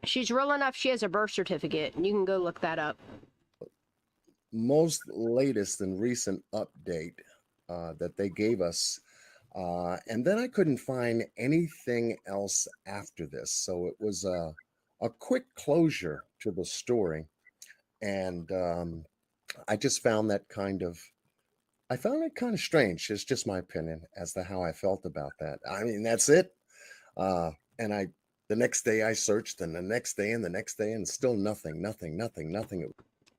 She's real enough, she has a birth certificate. You can go look that up. Most latest and recent update that they gave us. And then I couldn't find anything else after this. So it was a quick closure to the story. And I just found that I found it kind of strange. It's just my opinion as to how I felt about that. I mean, that's it. And the next day I searched, and the next day and the next day, and still nothing.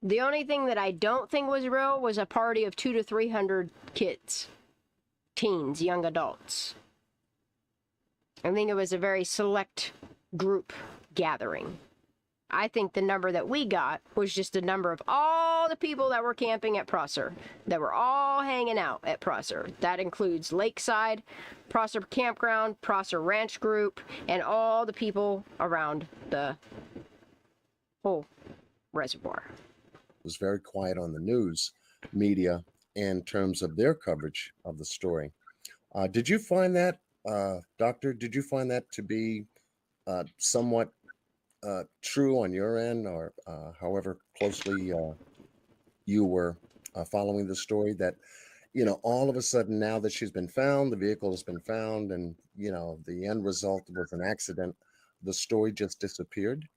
The only thing that I don't think was real was a party of 200 to 300 kids, teens, young adults. I think it was a very select group gathering. I think the number that we got was just a number of all the people that were camping at Prosser, that were all hanging out at Prosser. That includes Lakeside, Prosser Campground, Prosser Ranch Group, and all the people around the whole reservoir. It was very quiet on the news media in terms of their coverage of the story. Did you find that, Doctor, did you find that to be somewhat true on your end, or however closely you were following the story, that, you know, all of a sudden, now that she's been found, the vehicle has been found, and, you know, the end result was an accident, the story just disappeared?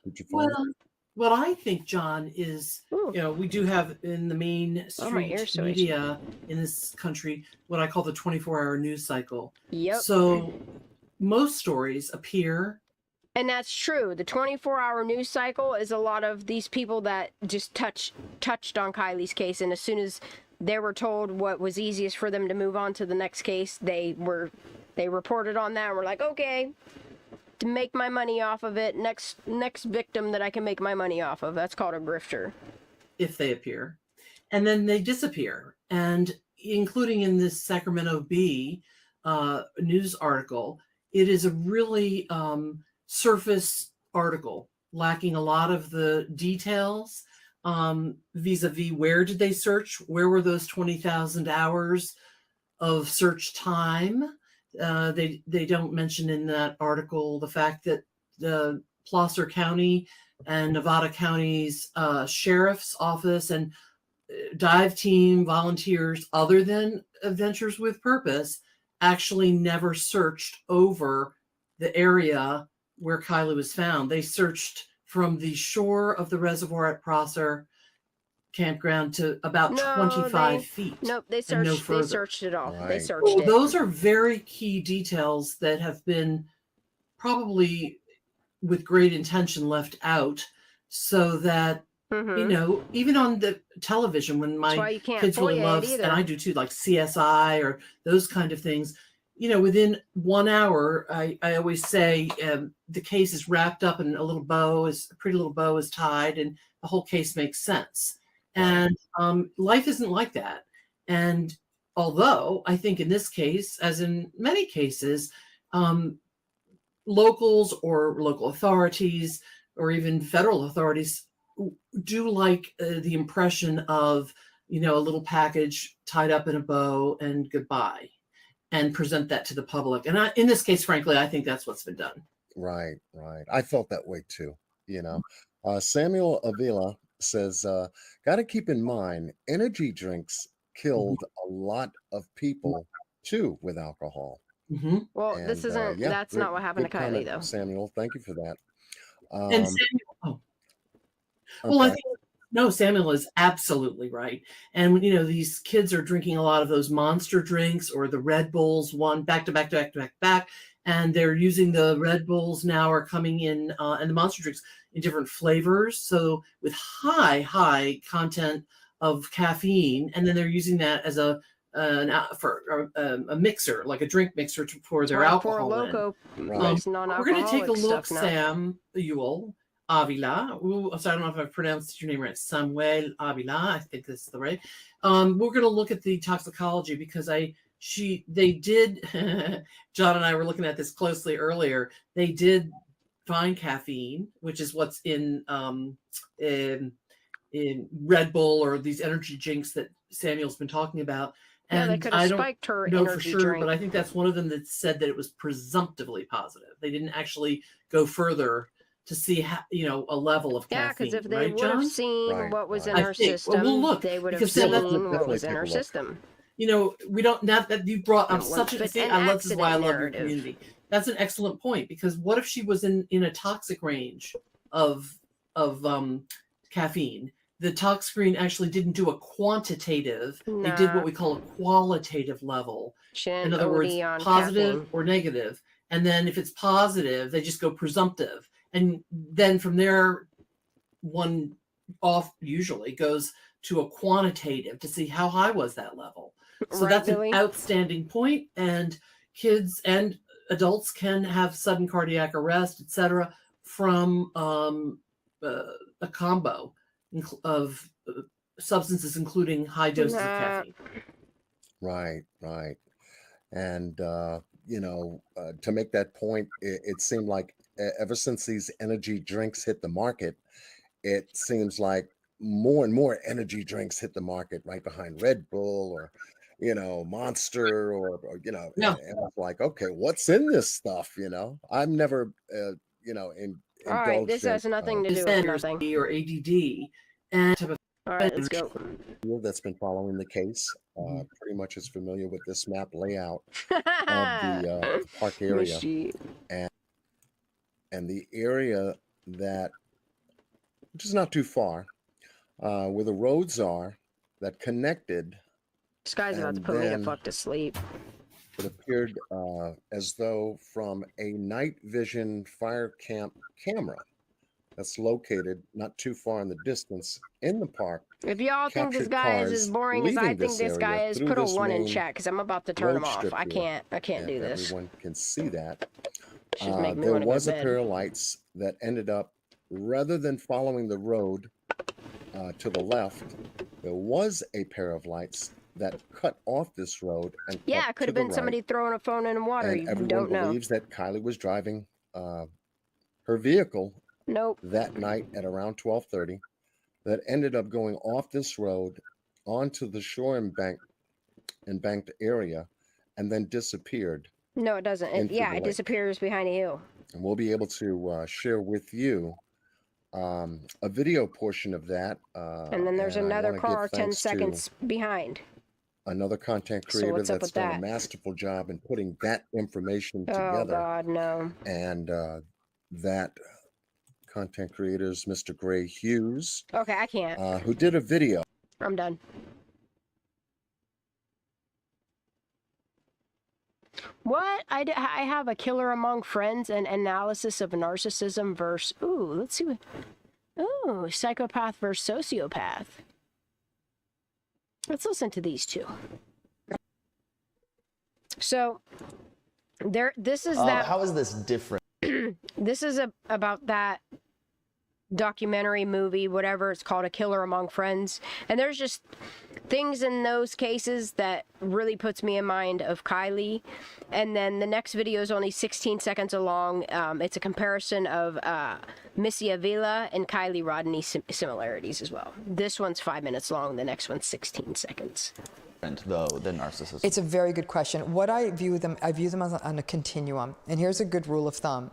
Did you find that? What I think, John, is, you know, we do have in the mainstream media in this country what I call the 24-hour news cycle. Yep. So most stories appear. And that's true. The 24-hour news cycle is a lot of these people that just touched on Kiely's case, and as soon as they were told what was easiest for them to move on to the next case, they reported on that and were like, okay, to make my money off of it, next victim that I can make my money off of. That's called a grifter. If they appear. And then they disappear. And including in this Sacramento Bee news article, it is a really surface article, lacking a lot of the details vis-a-vis where did they search, where were those 20,000 hours of search time. They don't mention in that article the fact that the Placer County and Nevada County's sheriff's office and dive team volunteers, other than Adventures with Purpose, actually never searched over the area where Kiely was found. They searched from the shore of the reservoir at Prosser Campground to about 25 feet. Nope, they searched it all. Right. They searched it. Those are very key details that have been probably with great intention left out, so that, you know, even on the television, when my kids really love, and I do too, like CSI or those kind of things, you know, within 1 hour, I always say the case is wrapped up in a pretty little bow is tied, and the whole case makes sense. And life isn't like that. And although I think in this case, as in many cases, locals or local authorities or even federal authorities do like the impression of, you know, a little package tied up in a bow and goodbye, and present that to the public. And in this case, frankly, I think that's what's been done. Right. I felt that way too, you know. Samuel Avila says, got to keep in mind, energy drinks killed a lot of people too with alcohol. Well, and, this isn't, that's not what happened to Kiely, comment, though. Samuel, thank you for that. And Samuel, well, I think, no, Samuel is absolutely right. And, you know, these kids are drinking a lot of those Monster drinks or the Red Bulls, one back to back to back to back to back. And they're using the Red Bulls now are coming in, and the Monster drinks in different flavors. So with high content of caffeine, and then they're using that as a mixer, like a drink mixer to pour their alcohol in. We're going to take a look, Samuel Avila. So I don't know if I've pronounced your name right. Samuel Avila. I think this is the right. We're going to look at the toxicology because they did. John and I were looking at this closely earlier. They did find caffeine, which is what's in Red Bull or these energy drinks that Samuel's been talking about. And they could have spiked her know for energy sure, drink. but I think that's one of them that said that it was presumptively positive. They didn't actually go further to see how, you know, a level of caffeine. Yeah, because if they would have seen what was in her system, they would have seen what was in her system. You know, we don't, now that you brought up such a, this is why I love your community. That's an excellent point, because what if she was in a toxic range of caffeine? The tox screen actually didn't do a quantitative. They did what we call a qualitative level. In other words, positive or negative. And then if it's positive, they just go presumptive. And then from there, one off usually goes to a quantitative to see how high was that level. So that's an outstanding point. And kids and adults can have sudden cardiac arrest, etc., from a combo of substances, including high doses of caffeine. Right, right. And, to make that point, it seemed like ever since these energy drinks hit the market, it seems like more and more energy drinks hit the market right behind Red Bull or, Monster Yeah. and it's like, okay, what's in this stuff? I've never, All right, this indulged in has nothing to do with nothing. Or ADD, and all right, let's go. That's been following the case pretty much is familiar with this map layout of the park area and the area that, which is not too far, where the roads are that connected. This guy's about to put me to fuck to sleep. It appeared as though from a night vision fire camp camera that's located not too far in the distance in the park. If y'all think this guy is as boring as I think this guy is, put a 1 in chat because I'm about to turn him off. I can't do this. Everyone can see that. There was a pair of lights that ended up, rather than following the road to the left, there was a pair of lights that cut off this road. And yeah, it could have been somebody throwing a phone in the water. And you everyone don't know. believes that Kiely was driving her vehicle that night at around 12:30 that ended up going off this road onto the shore embanked area and then disappeared. No, it doesn't. It disappears behind a hill. And we'll be able to share with you a video portion of that. And then there's another car 10 seconds behind. Another content creator that's done a masterful job in putting that information together. Oh, God, no. And that content creator is Mr. Gray Hughes. Okay, I can't. Who did a video. I'm done. What? I have a killer among friends and analysis of narcissism versus... Ooh, let's see what... Ooh, psychopath versus sociopath. Let's listen to these two. So, this is that... How is this different? This is about that documentary movie, whatever it's called, A Killer Among Friends. And there's just things in those cases that really puts me in mind of Kiely. And then the next video is only 16 seconds long. It's a comparison of Missy Avila and Kiely Rodni similarities as well. This one's 5 minutes long. The next one's 16 seconds. Though the narcissist. It's a very good question. What I view them as on a continuum. And here's a good rule of thumb.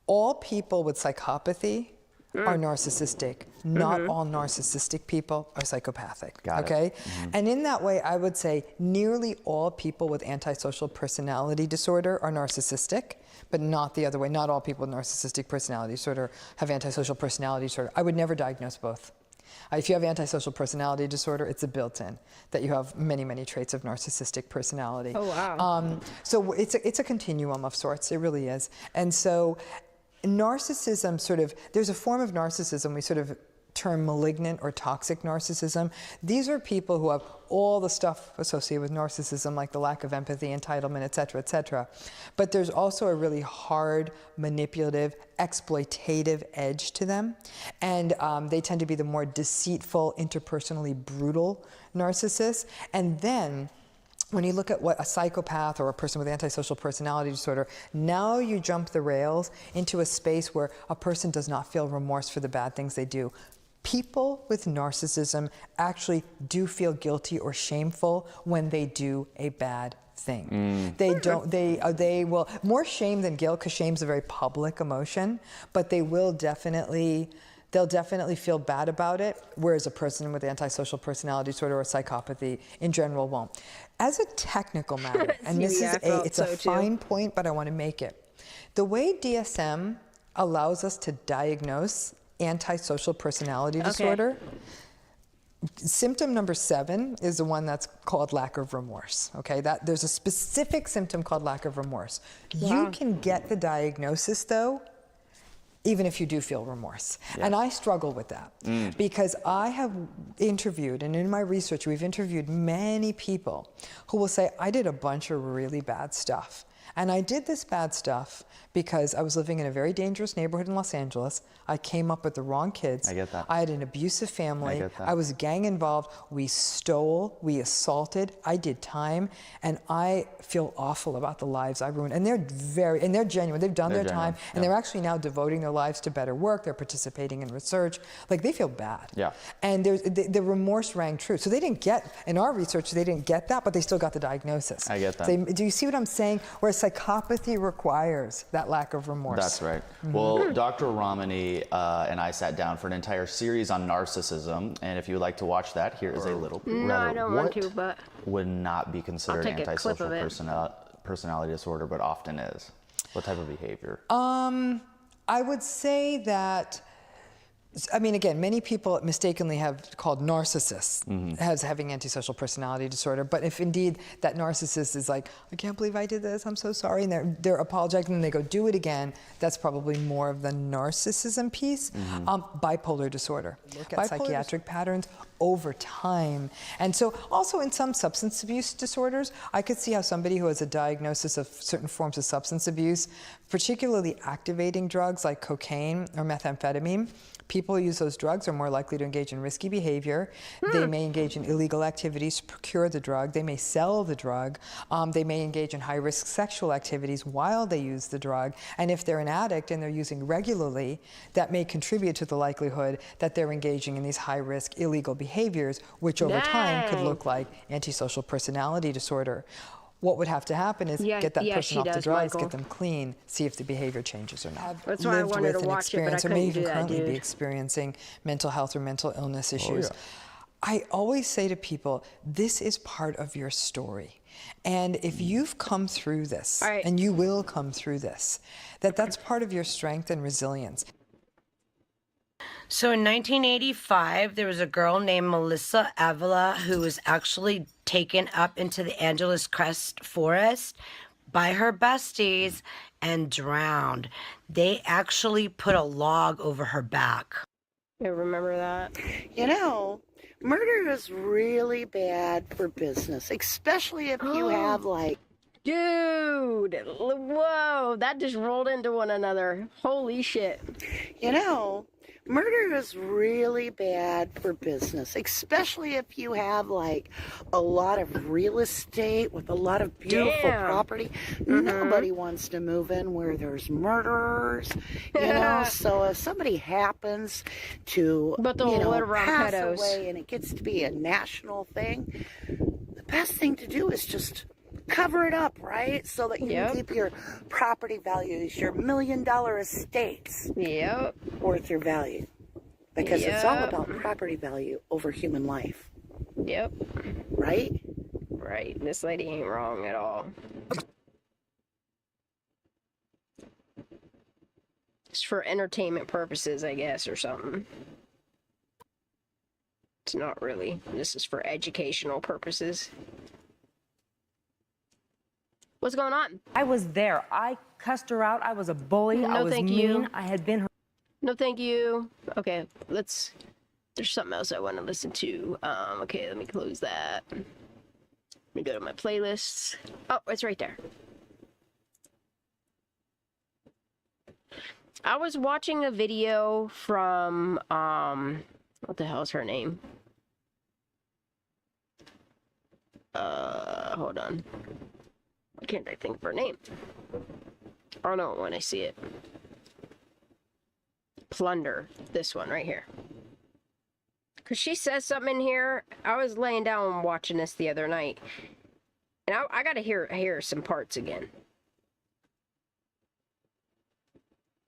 All people with psychopathy are narcissistic. Not all narcissistic people are psychopathic. Okay? And in that way, I would say nearly all people with antisocial personality disorder are narcissistic, but not the other way. Not all people with narcissistic personality disorder have antisocial personality disorder. I would never diagnose both. If you have antisocial personality disorder, it's a built-in that you have many, many traits of narcissistic personality. Oh, wow. So it's a continuum of sorts. It really is. And so narcissism there's a form of narcissism we sort of term malignant or toxic narcissism. These are people who have all the stuff associated with narcissism, like the lack of empathy, entitlement, et cetera, et cetera. But there's also a really hard, manipulative, exploitative edge to them. And they tend to be the more deceitful, interpersonally brutal narcissists. And then when you look at what a psychopath or a person with antisocial personality disorder, now you jump the rails into a space where a person does not feel remorse for the bad things they do. People with narcissism actually do feel guilty or shameful when they do a bad thing. They will, more shame than guilt, because shame's a very public emotion, but they'll definitely feel bad about it, whereas a person with antisocial personality disorder or psychopathy in general won't. As a technical matter, and this it's a fine point, but I want to make it. The way DSM allows us to diagnose antisocial personality disorder, symptom number 7 is the one that's called lack of remorse. Okay, there's a specific symptom called lack of remorse. Wow. You can get the diagnosis though, even if you do feel remorse. Yeah. And I struggle with that because I have interviewed, and in my research, we've interviewed many people who will say, I did a bunch of really bad stuff. And I did this bad stuff because I was living in a very dangerous neighborhood in Los Angeles. I came up with the wrong kids. I get that. I had an abusive family. I get that. I was gang involved. We stole, we assaulted, I did time, and I feel awful about the lives I ruined. And they're genuine. They've done their time, and they're actually now devoting their lives to better work. They're participating in research. Like, they feel bad. Yeah. And the remorse rang true. So they didn't get, in our research, they didn't get that, but they still got the diagnosis. I get that. Do you see what I'm saying? Where psychopathy requires that lack of remorse. That's right. Well, Dr. Romney and I sat down for an entire series on narcissism, and if you would like to watch that, here is a little. No, I don't want to, but would not be considered I'll take a clip of antisocial personality disorder, but often is. What type of behavior? I would say that, I mean, again, many people mistakenly have called narcissists as having antisocial personality disorder. But if indeed that narcissist is like, I can't believe I did this, I'm so sorry, and they're apologizing and they go do it again, that's probably more of the narcissism piece. Bipolar disorder. Look at psychiatric patterns over time. And so also in some substance abuse disorders, I could see how somebody who has a diagnosis of certain forms of substance abuse, particularly activating drugs like cocaine or methamphetamine, people who use those drugs are more likely to engage in risky behavior. They may engage in illegal activities to procure the drug. They may sell the drug. They may engage in high-risk sexual activities while they use the drug. And if they're an addict and they're using regularly, that may contribute to the likelihood that they're engaging in these high-risk illegal behaviors, which over time could look like antisocial personality disorder. What would have to happen is get that person off the drugs, get them clean, see if the behavior changes or not. That's why I wanted to watch it, but I or may couldn't do even that, currently be dude. experiencing mental health or mental illness issues. I always say to people, this is part of your story. And if you've come through this, and you will come through this, that's part of your strength and resilience. So in 1985, there was a girl named Melissa Avila who was actually taken up into the Angeles Crest Forest by her besties and drowned. They actually put a log over her back. I remember that. You know, murder is really bad for business, especially if you have like... Dude, whoa, that just rolled into one another. Holy shit. You know, murder is really bad for business, especially if you have like a lot of real estate with a lot of beautiful property. Nobody wants to move in where there's murderers, you know. So if somebody happens to, pass away and it gets to be a national thing, the best thing to do is just cover it up, right? So that you can keep your property values, your $1 million estates worth your value. Because it's all about property value over human life. Right? Right. This lady ain't wrong at all. It's for entertainment purposes, I guess, or something. It's not really. This is for educational purposes. What's going on? I was there. I cussed her out. I was a bully. I was mean. I had been her. No, thank you. Okay, there's something else I want to listen to. Okay, let me close that. Let me go to my playlists. Oh, it's right there. I was watching a video from, what the hell is her name? Hold on. Why can't I think of her name? I'll know it when I see it. Plunder. This one right here. Because she says something in here. I was laying down and watching this the other night. And I gotta hear some parts again.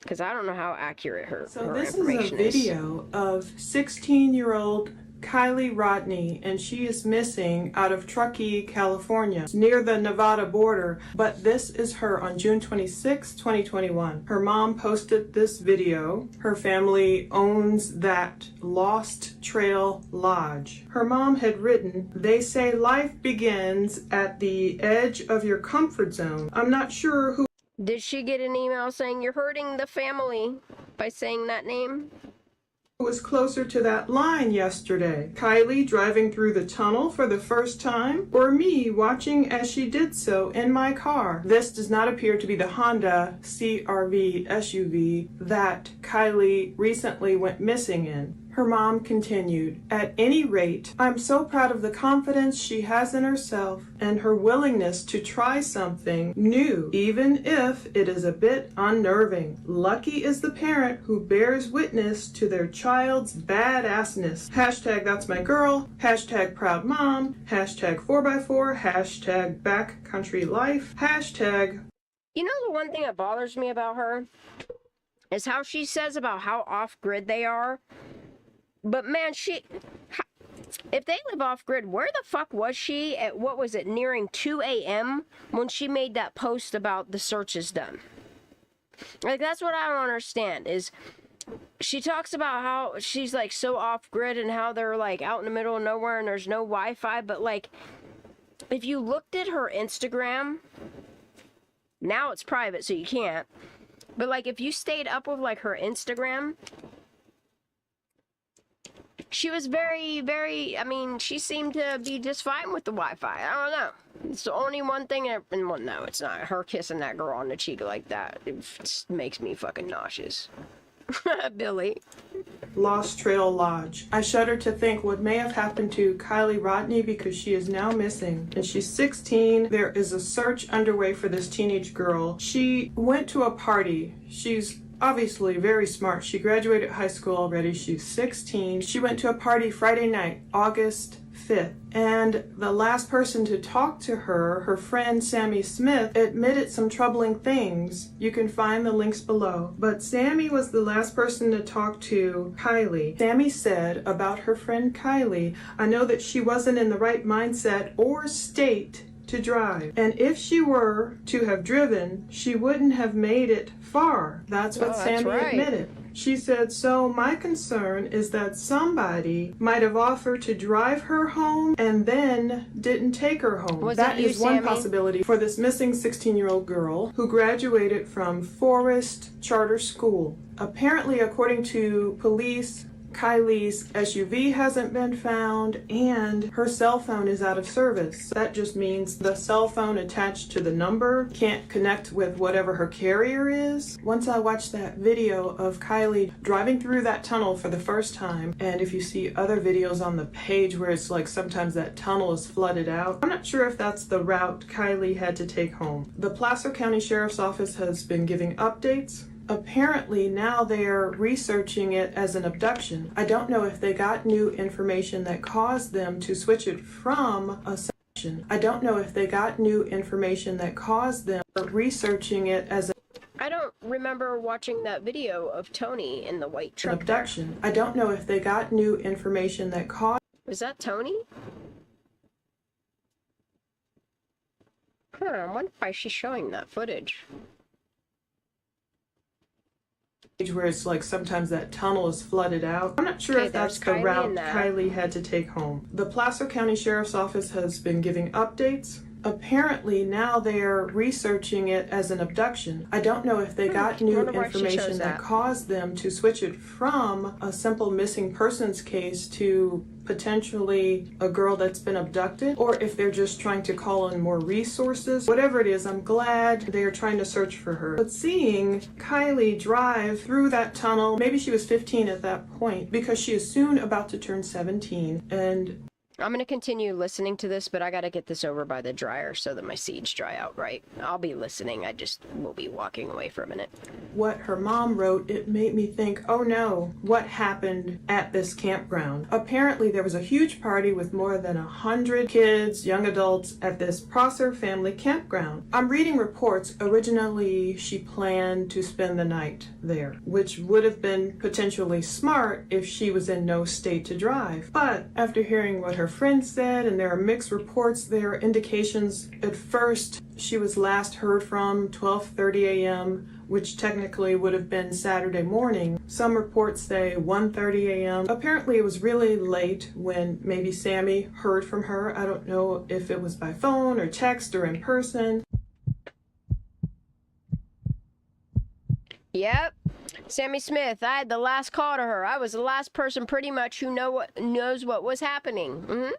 Because I don't know how accurate her information is. This is a video of 16-year-old Kiely Rodni, and she is missing out of Truckee, California, near the Nevada border, but this is her on June 26, 2021. Her mom posted this video. Her family owns that Lost Trail Lodge. Her mom had written, "They say life begins at the edge of your comfort zone. I'm not sure who..." Did she get an email saying you're hurting the family by saying that name? was closer to that line yesterday? Kiely driving through the tunnel for the first time, or me watching as she did so in my car? This does not appear to be the Honda CR-V SUV that Kiely recently went missing in. Her mom continued, "At any rate, I'm so proud of the confidence she has in herself and her willingness to try something new, even if it is a bit unnerving. Lucky is the parent who bears witness to their child's badassness. Hashtag that's my girl, hashtag proud mom, hashtag 4x4, hashtag backcountry life, hashtag..." You know the one thing that bothers me about her is how she says about how off-grid they are. But man, if they live off-grid, where the fuck was she at, what was it, nearing 2 a.m. when she made that post about the searches done? Like, that's what I don't understand, is she talks about how she's, like, so off-grid and how they're, like, out in the middle of nowhere and there's no Wi-Fi, but, like, if you looked at her Instagram, now it's private, so you can't, but, like, if you stayed up with, like, her Instagram, she was very, I mean, she seemed to be just fine with the Wi-Fi. I don't know. It's the only one thing, and well, no, it's not. Her kissing that girl on the cheek like that, it just makes me fucking nauseous. Billy. Lost Trail Lodge. I shudder to think what may have happened to Kiely Rodni because she is now missing. And she's 16. There is a search underway for this teenage girl. She went to a party. She's obviously very smart. She graduated high school already. She's 16. She went to a party Friday night, August 5th. And the last person to talk to her, her friend Sammy Smith, admitted some troubling things. You can find the links below. But Sammy was the last person to talk to Kiely. Sammy said about her friend Kiely, "I know that she wasn't in the right mindset or state to drive. And if she were to have driven, she wouldn't have made it far." That's what Sammy admitted. She said, "So my concern is that somebody might have offered to drive her home and then didn't take her home." That is one possibility for this missing 16-year-old girl who graduated from Forest Charter School. Apparently, according to police, Kiely's SUV hasn't been found and her cell phone is out of service. That just means the cell phone attached to the number can't connect with whatever her carrier is. Once I watched that video of Kiely driving through that tunnel for the first time, and if you see other videos on the page where it's like sometimes that tunnel is flooded out, I'm not sure if that's the route Kiely had to take home. The Placer County Sheriff's Office has been giving updates. Apparently now they're researching it as an abduction. I don't know if they got new information that caused them to switch it from a section. I don't know if they got new information that caused them researching it as a I don't remember watching that video of Tony in the white truck. Abduction. I don't know if they got new information that caused. Was that Tony? I wonder why she's showing that footage. Where it's like sometimes that tunnel is flooded out. I'm not sure if that's the route Kiely had to take home. The Placer County Sheriff's Office has been giving updates. Apparently now they're researching it as an abduction. I don't know if they got new information that caused them to switch it from a simple missing persons case to potentially a girl that's been abducted, or if they're just trying to call in more resources. Whatever it is, I'm glad they are trying to search for her. But seeing Kiely drive through that tunnel, maybe she was 15 at that point, because she is soon about to turn 17, and I'm going to continue listening to this, but I got to get this over by the dryer so that my seeds dry out right. I'll be listening. I just will be walking away for a minute. What her mom wrote, it made me think, oh no, what happened at this campground? Apparently there was a huge party with more than 100 kids, young adults at this Prosser family campground. I'm reading reports. Originally, she planned to spend the night there, which would have been potentially smart if she was in no state to drive. But after hearing what her friend said, and there are mixed reports, there are indications. At first, she was last heard from 12:30 a.m., which technically would have been Saturday morning. Some reports say 1:30 a.m. Apparently it was really late when maybe Sammy heard from her. I don't know if it was by phone or text or in person. Yep. Sammy Smith, I had the last call to her. I was the last person pretty much who knows what was happening.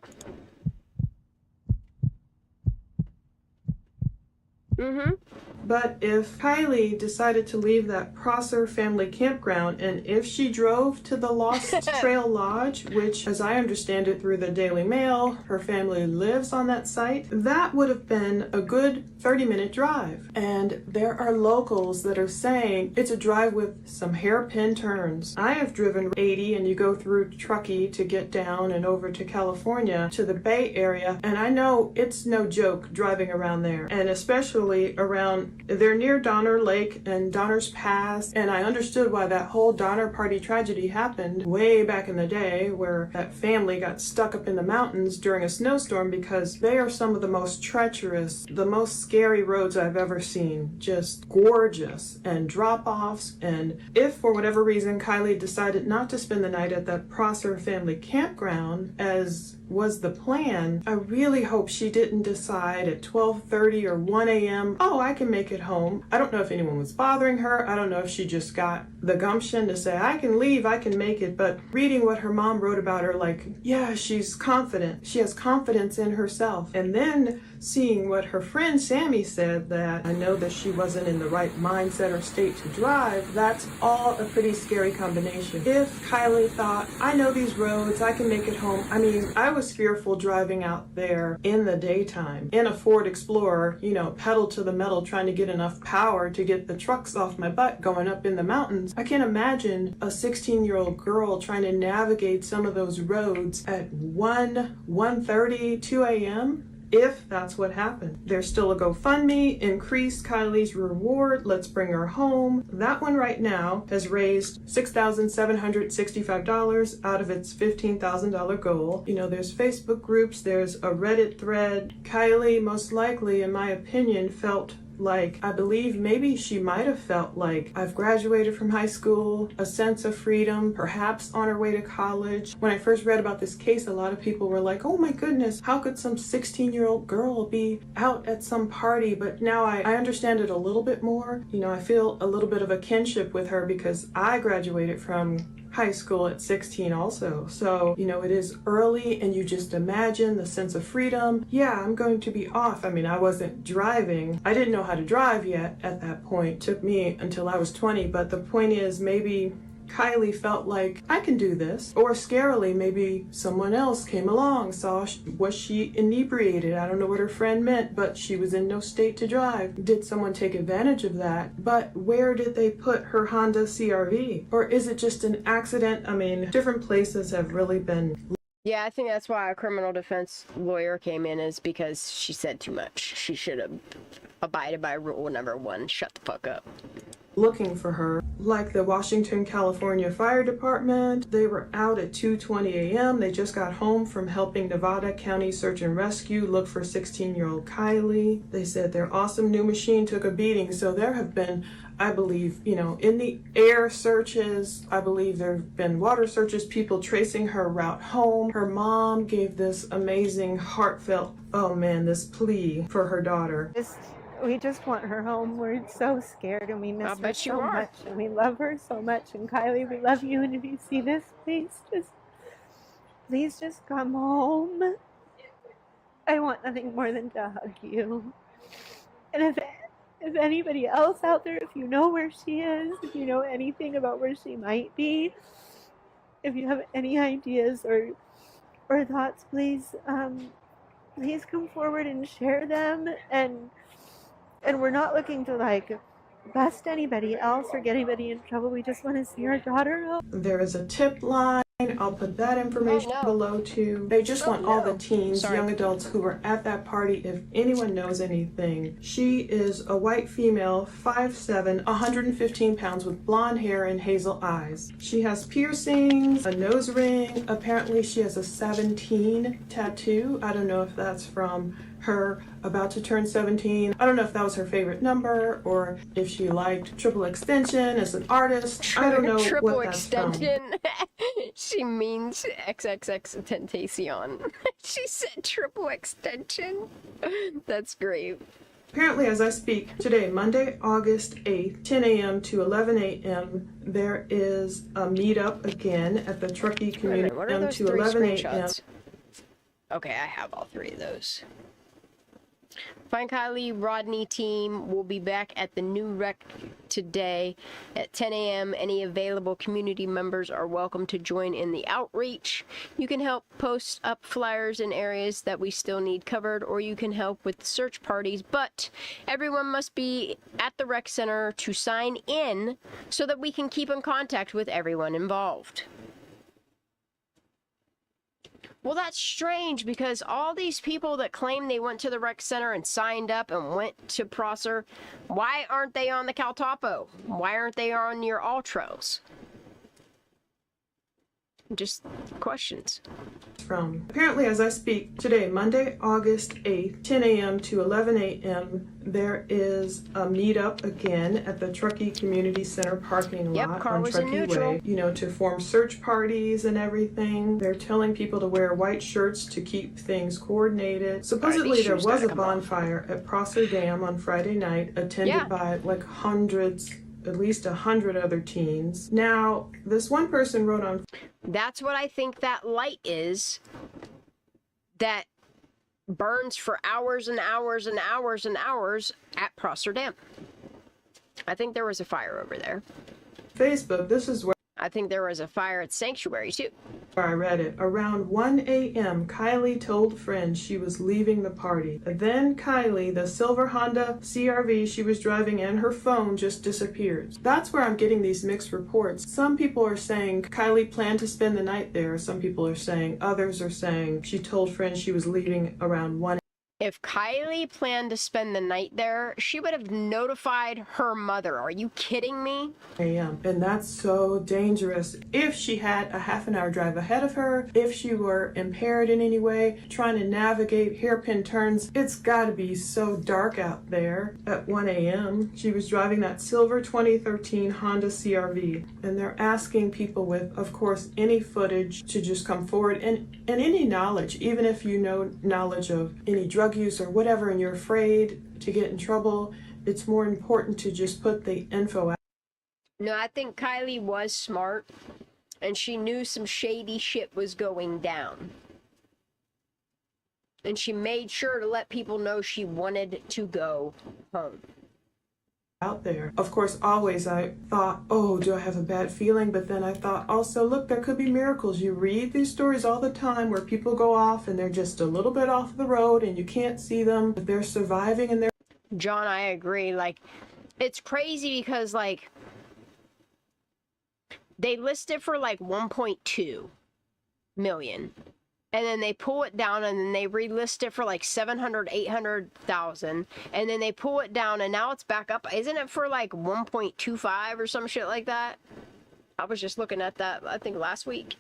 But if Kiely decided to leave that Prosser family campground, and if she drove to the Lost Trail Lodge, which, as I understand it through the Daily Mail, her family lives on that site, that would have been a good 30-minute drive. And there are locals that are saying it's a drive with some hairpin turns. I have driven 80, and you go through Truckee to get down and over to California, to the Bay Area, and I know it's no joke driving around there, and especially around, they're near Donner Lake and Donner's Pass, and I understood why that whole Donner Party tragedy happened way back in the day, where that family got stuck up in the mountains during a snowstorm, because they are some of the most treacherous, the most scary roads I've ever seen. Just gorgeous, and drop-offs, and if for whatever reason Kiely decided not to spend the night at that Prosser family campground, as was the plan, I really hope she didn't decide at 12:30 or 1 a.m., oh, I can make it home. I don't know if anyone was bothering her. I don't know if she just got the gumption to say, I can leave, I can make it. But reading what her mom wrote about her, like, yeah, she's confident. She has confidence in herself. And then seeing what her friend Sammy said, that I know that she wasn't in the right mindset or state to drive, that's all a pretty scary combination. If Kiely thought, I know these roads, I can make it home. I mean, I was fearful driving out there in the daytime in a Ford Explorer, you know, pedal to the metal, trying to get enough power to get the trucks off my butt going up in the mountains. I can't imagine a 16-year-old girl trying to navigate some of those roads at 1:30, 2 a.m. if that's what happened. There's still a GoFundMe, increase Kiely's reward, let's bring her home. That one right now has raised $6,765 out of its $15,000 goal. You know, there's Facebook groups, there's a Reddit thread. Kiely, most likely, in my opinion, felt like, I believe maybe she might have felt like, I've graduated from high school, a sense of freedom, perhaps on her way to college. When I first read about this case, a lot of people were like, oh my goodness, how could some 16-year-old girl be out at some party? But now I understand it a little bit more. You know, I feel a little bit of a kinship with her because I graduated from high school at 16 also. So, you know, it is early, and you just imagine the sense of freedom. Yeah, I'm going to be off. I mean, I wasn't driving. I didn't know how to drive yet at that point. It took me until I was 20. But the point is, maybe Kiely felt like, I can do this. Or scarily, maybe someone else came along, saw, was she inebriated? I don't know what her friend meant, but she was in no state to drive. Did someone take advantage of that? But where did they put her Honda CRV? Or is it just an accident? I mean, different places have really been... Yeah, I think that's why a criminal defense lawyer came in, is because she said too much. She should have abided by rule number 1, shut the fuck up. Looking for her. Like the Washington, California Fire Department, they were out at 2:20 a.m. They just got home from helping Nevada County Search and Rescue look for 16-year-old Kiely. They said their awesome new machine took a beating, so there have been, I believe, you know, in the air searches, I believe there have been water searches, people tracing her route home. Her mom gave this amazing, heartfelt, oh man, this plea for her daughter. We just want her home. We're so scared, and we miss her so much, and we love her so much. And Kiely, we love you. And if you see this, please just come home. I want nothing more than to hug you. And if anybody else out there, if you know where she is, if you know anything about where she might be, if you have any ideas or thoughts, please come forward and share them. And we're not looking to like bust anybody else or get anybody in trouble. We just want to see our daughter home. There is a tip line. I'll put that information below too. They just want all the teens, young adults who were at that party, if anyone knows anything. She is a white female, 5'7", 115 pounds, with blonde hair and hazel eyes. She has piercings, a nose ring. Apparently she has a 17 tattoo. I don't know if that's from her about to turn 17. I don't know if that was her favorite number or if she liked triple extension as an artist. I don't know triple what that's extension. She means XXX Tentacion. She said triple extension. That's great. Apparently, as I speak today, Monday, August 8th, 10 a.m. to 11 a.m., there is a meetup again at the Truckee Community What are those to three 11 a.m. screenshots? Okay, I have all three of those. Find Kiely Rodni team will be back at the new rec today at 10 a.m. Any available community members are welcome to join in the outreach. You can help post up flyers in areas that we still need covered, or you can help with search parties, but everyone must be at the rec center to sign in so that we can keep in contact with everyone involved. Well, that's strange because all these people that claim they went to the rec center and signed up and went to Prosser, why aren't they on the Caltopo? Why aren't they on your all trails? Just questions. Apparently, as I speak today, Monday, August 8th, 10 a.m. to 11 a.m., there is a meetup again at the Truckee Community Center parking lot on Truckee Way, you know, to form search parties and everything. They're telling people to wear white shirts to keep things coordinated. Supposedly, there was a bonfire at Prosser Dam on Friday night, attended by like hundreds, at least 100 other teens. Now, this one person wrote on... That's what I think that light is that burns for hours and hours and hours and hours at Prosser Dam. I think there was a fire over there. Facebook, this is where... I think there was a fire at Sanctuary, too. I read it. Around 1 a.m., Kiely told friends she was leaving the party. Then Kiely, the silver Honda CRV she was driving, and her phone just disappeared. That's where I'm getting these mixed reports. Some people are saying Kiely planned to spend the night there. Some people are saying, others are saying she told friends she was leaving around 1 a.m. If Kiely planned to spend the night there, she would have notified her mother. Are you kidding me? And that's so dangerous. If she had a half an hour drive ahead of her, if she were impaired in any way, trying to navigate hairpin turns, it's got to be so dark out there at 1 a.m. She was driving that silver 2013 Honda CRV, and they're asking people with, of course, any footage to just come forward and any knowledge, even if you know knowledge of any drug use or whatever and you're afraid to get in trouble, it's more important to just put the info out. No, I think Kiely was smart and she knew some shady shit was going down. And she made sure to let people know she wanted to go home. Out there. Of course, always I thought, oh, do I have a bad feeling? But then I thought also, look, there could be miracles. You read these stories all the time where people go off and they're just a little bit off the road and you can't see them, but they're surviving and they're... John, I agree. Like, it's crazy because, like, they list it for like 1.2 million. And then they pull it down and then they relist it for like 700, 800,000. And then they pull it down and now it's back up. Isn't it for like 1.25 or some shit like that? I was just looking at that, I think last week.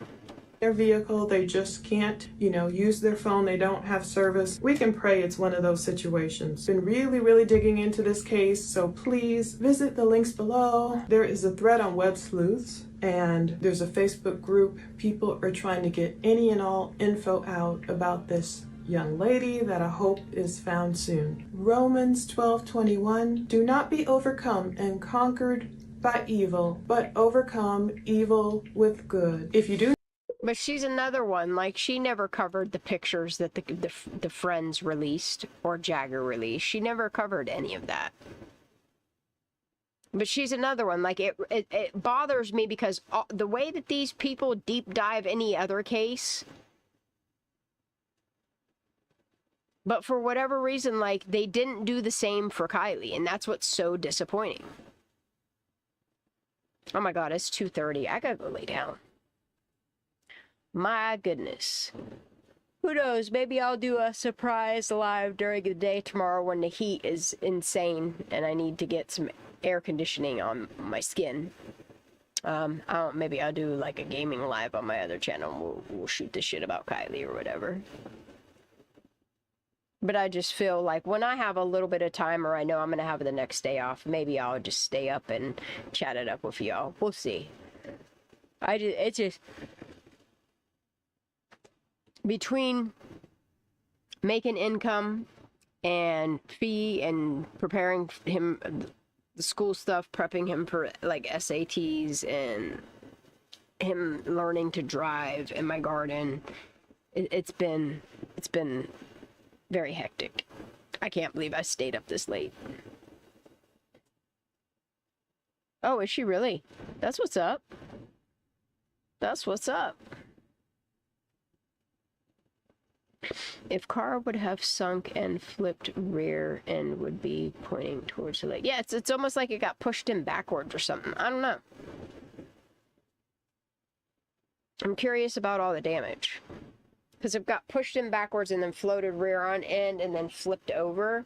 Their vehicle, they just can't, you know, use their phone. They don't have service. We can pray it's one of those situations. Been really digging into this case. So please visit the links below. There is a thread on Web Sleuths. And there's a Facebook group. People are trying to get any and all info out about this young lady that I hope is found soon. Romans 12:21, do not be overcome and conquered by evil, but overcome evil with good. If you do... But she's another one, like she never covered the pictures that the friends released or Jagger released. She never covered any of that. But she's another one, like it bothers me because the way that these people deep dive any other case, but for whatever reason, like they didn't do the same for Kiely, and that's what's so disappointing. Oh my God, it's 2:30. I gotta go lay down. My goodness. Who knows? Maybe I'll do a surprise live during the day tomorrow when the heat is insane and I need to get some air conditioning on my skin. Maybe I'll do like a gaming live on my other channel. We'll shoot the shit about Kiely or whatever. But I just feel like when I have a little bit of time or I know I'm gonna have the next day off, maybe I'll just stay up and chat it up with y'all. We'll see. It's just between making income and Fee and preparing him, the school stuff, prepping him for like SATs and him learning to drive in my garden. It's been very hectic. I can't believe I stayed up this late. Oh, is she really? That's what's up. That's what's up. If car would have sunk and flipped rear and would be pointing towards the lake. Yeah, it's almost like it got pushed in backwards or something. I don't know. I'm curious about all the damage. Because it got pushed in backwards and then floated rear on end and then flipped over.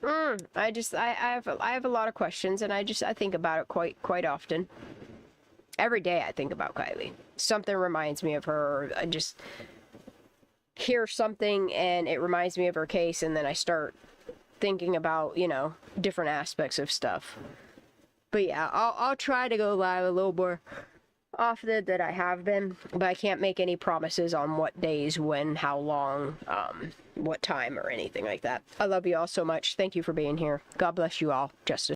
I have a lot of questions, and I think about it quite often. Every day I think about Kiely. Something reminds me of her. I just hear something and it reminds me of her case, and then I start thinking about, you know, different aspects of stuff. But yeah, I'll try to go live a little more often than I have been, but I can't make any promises on what days, when, how long, what time, or anything like that. I love you all so much. Thank you for being here. God bless you all. Justice.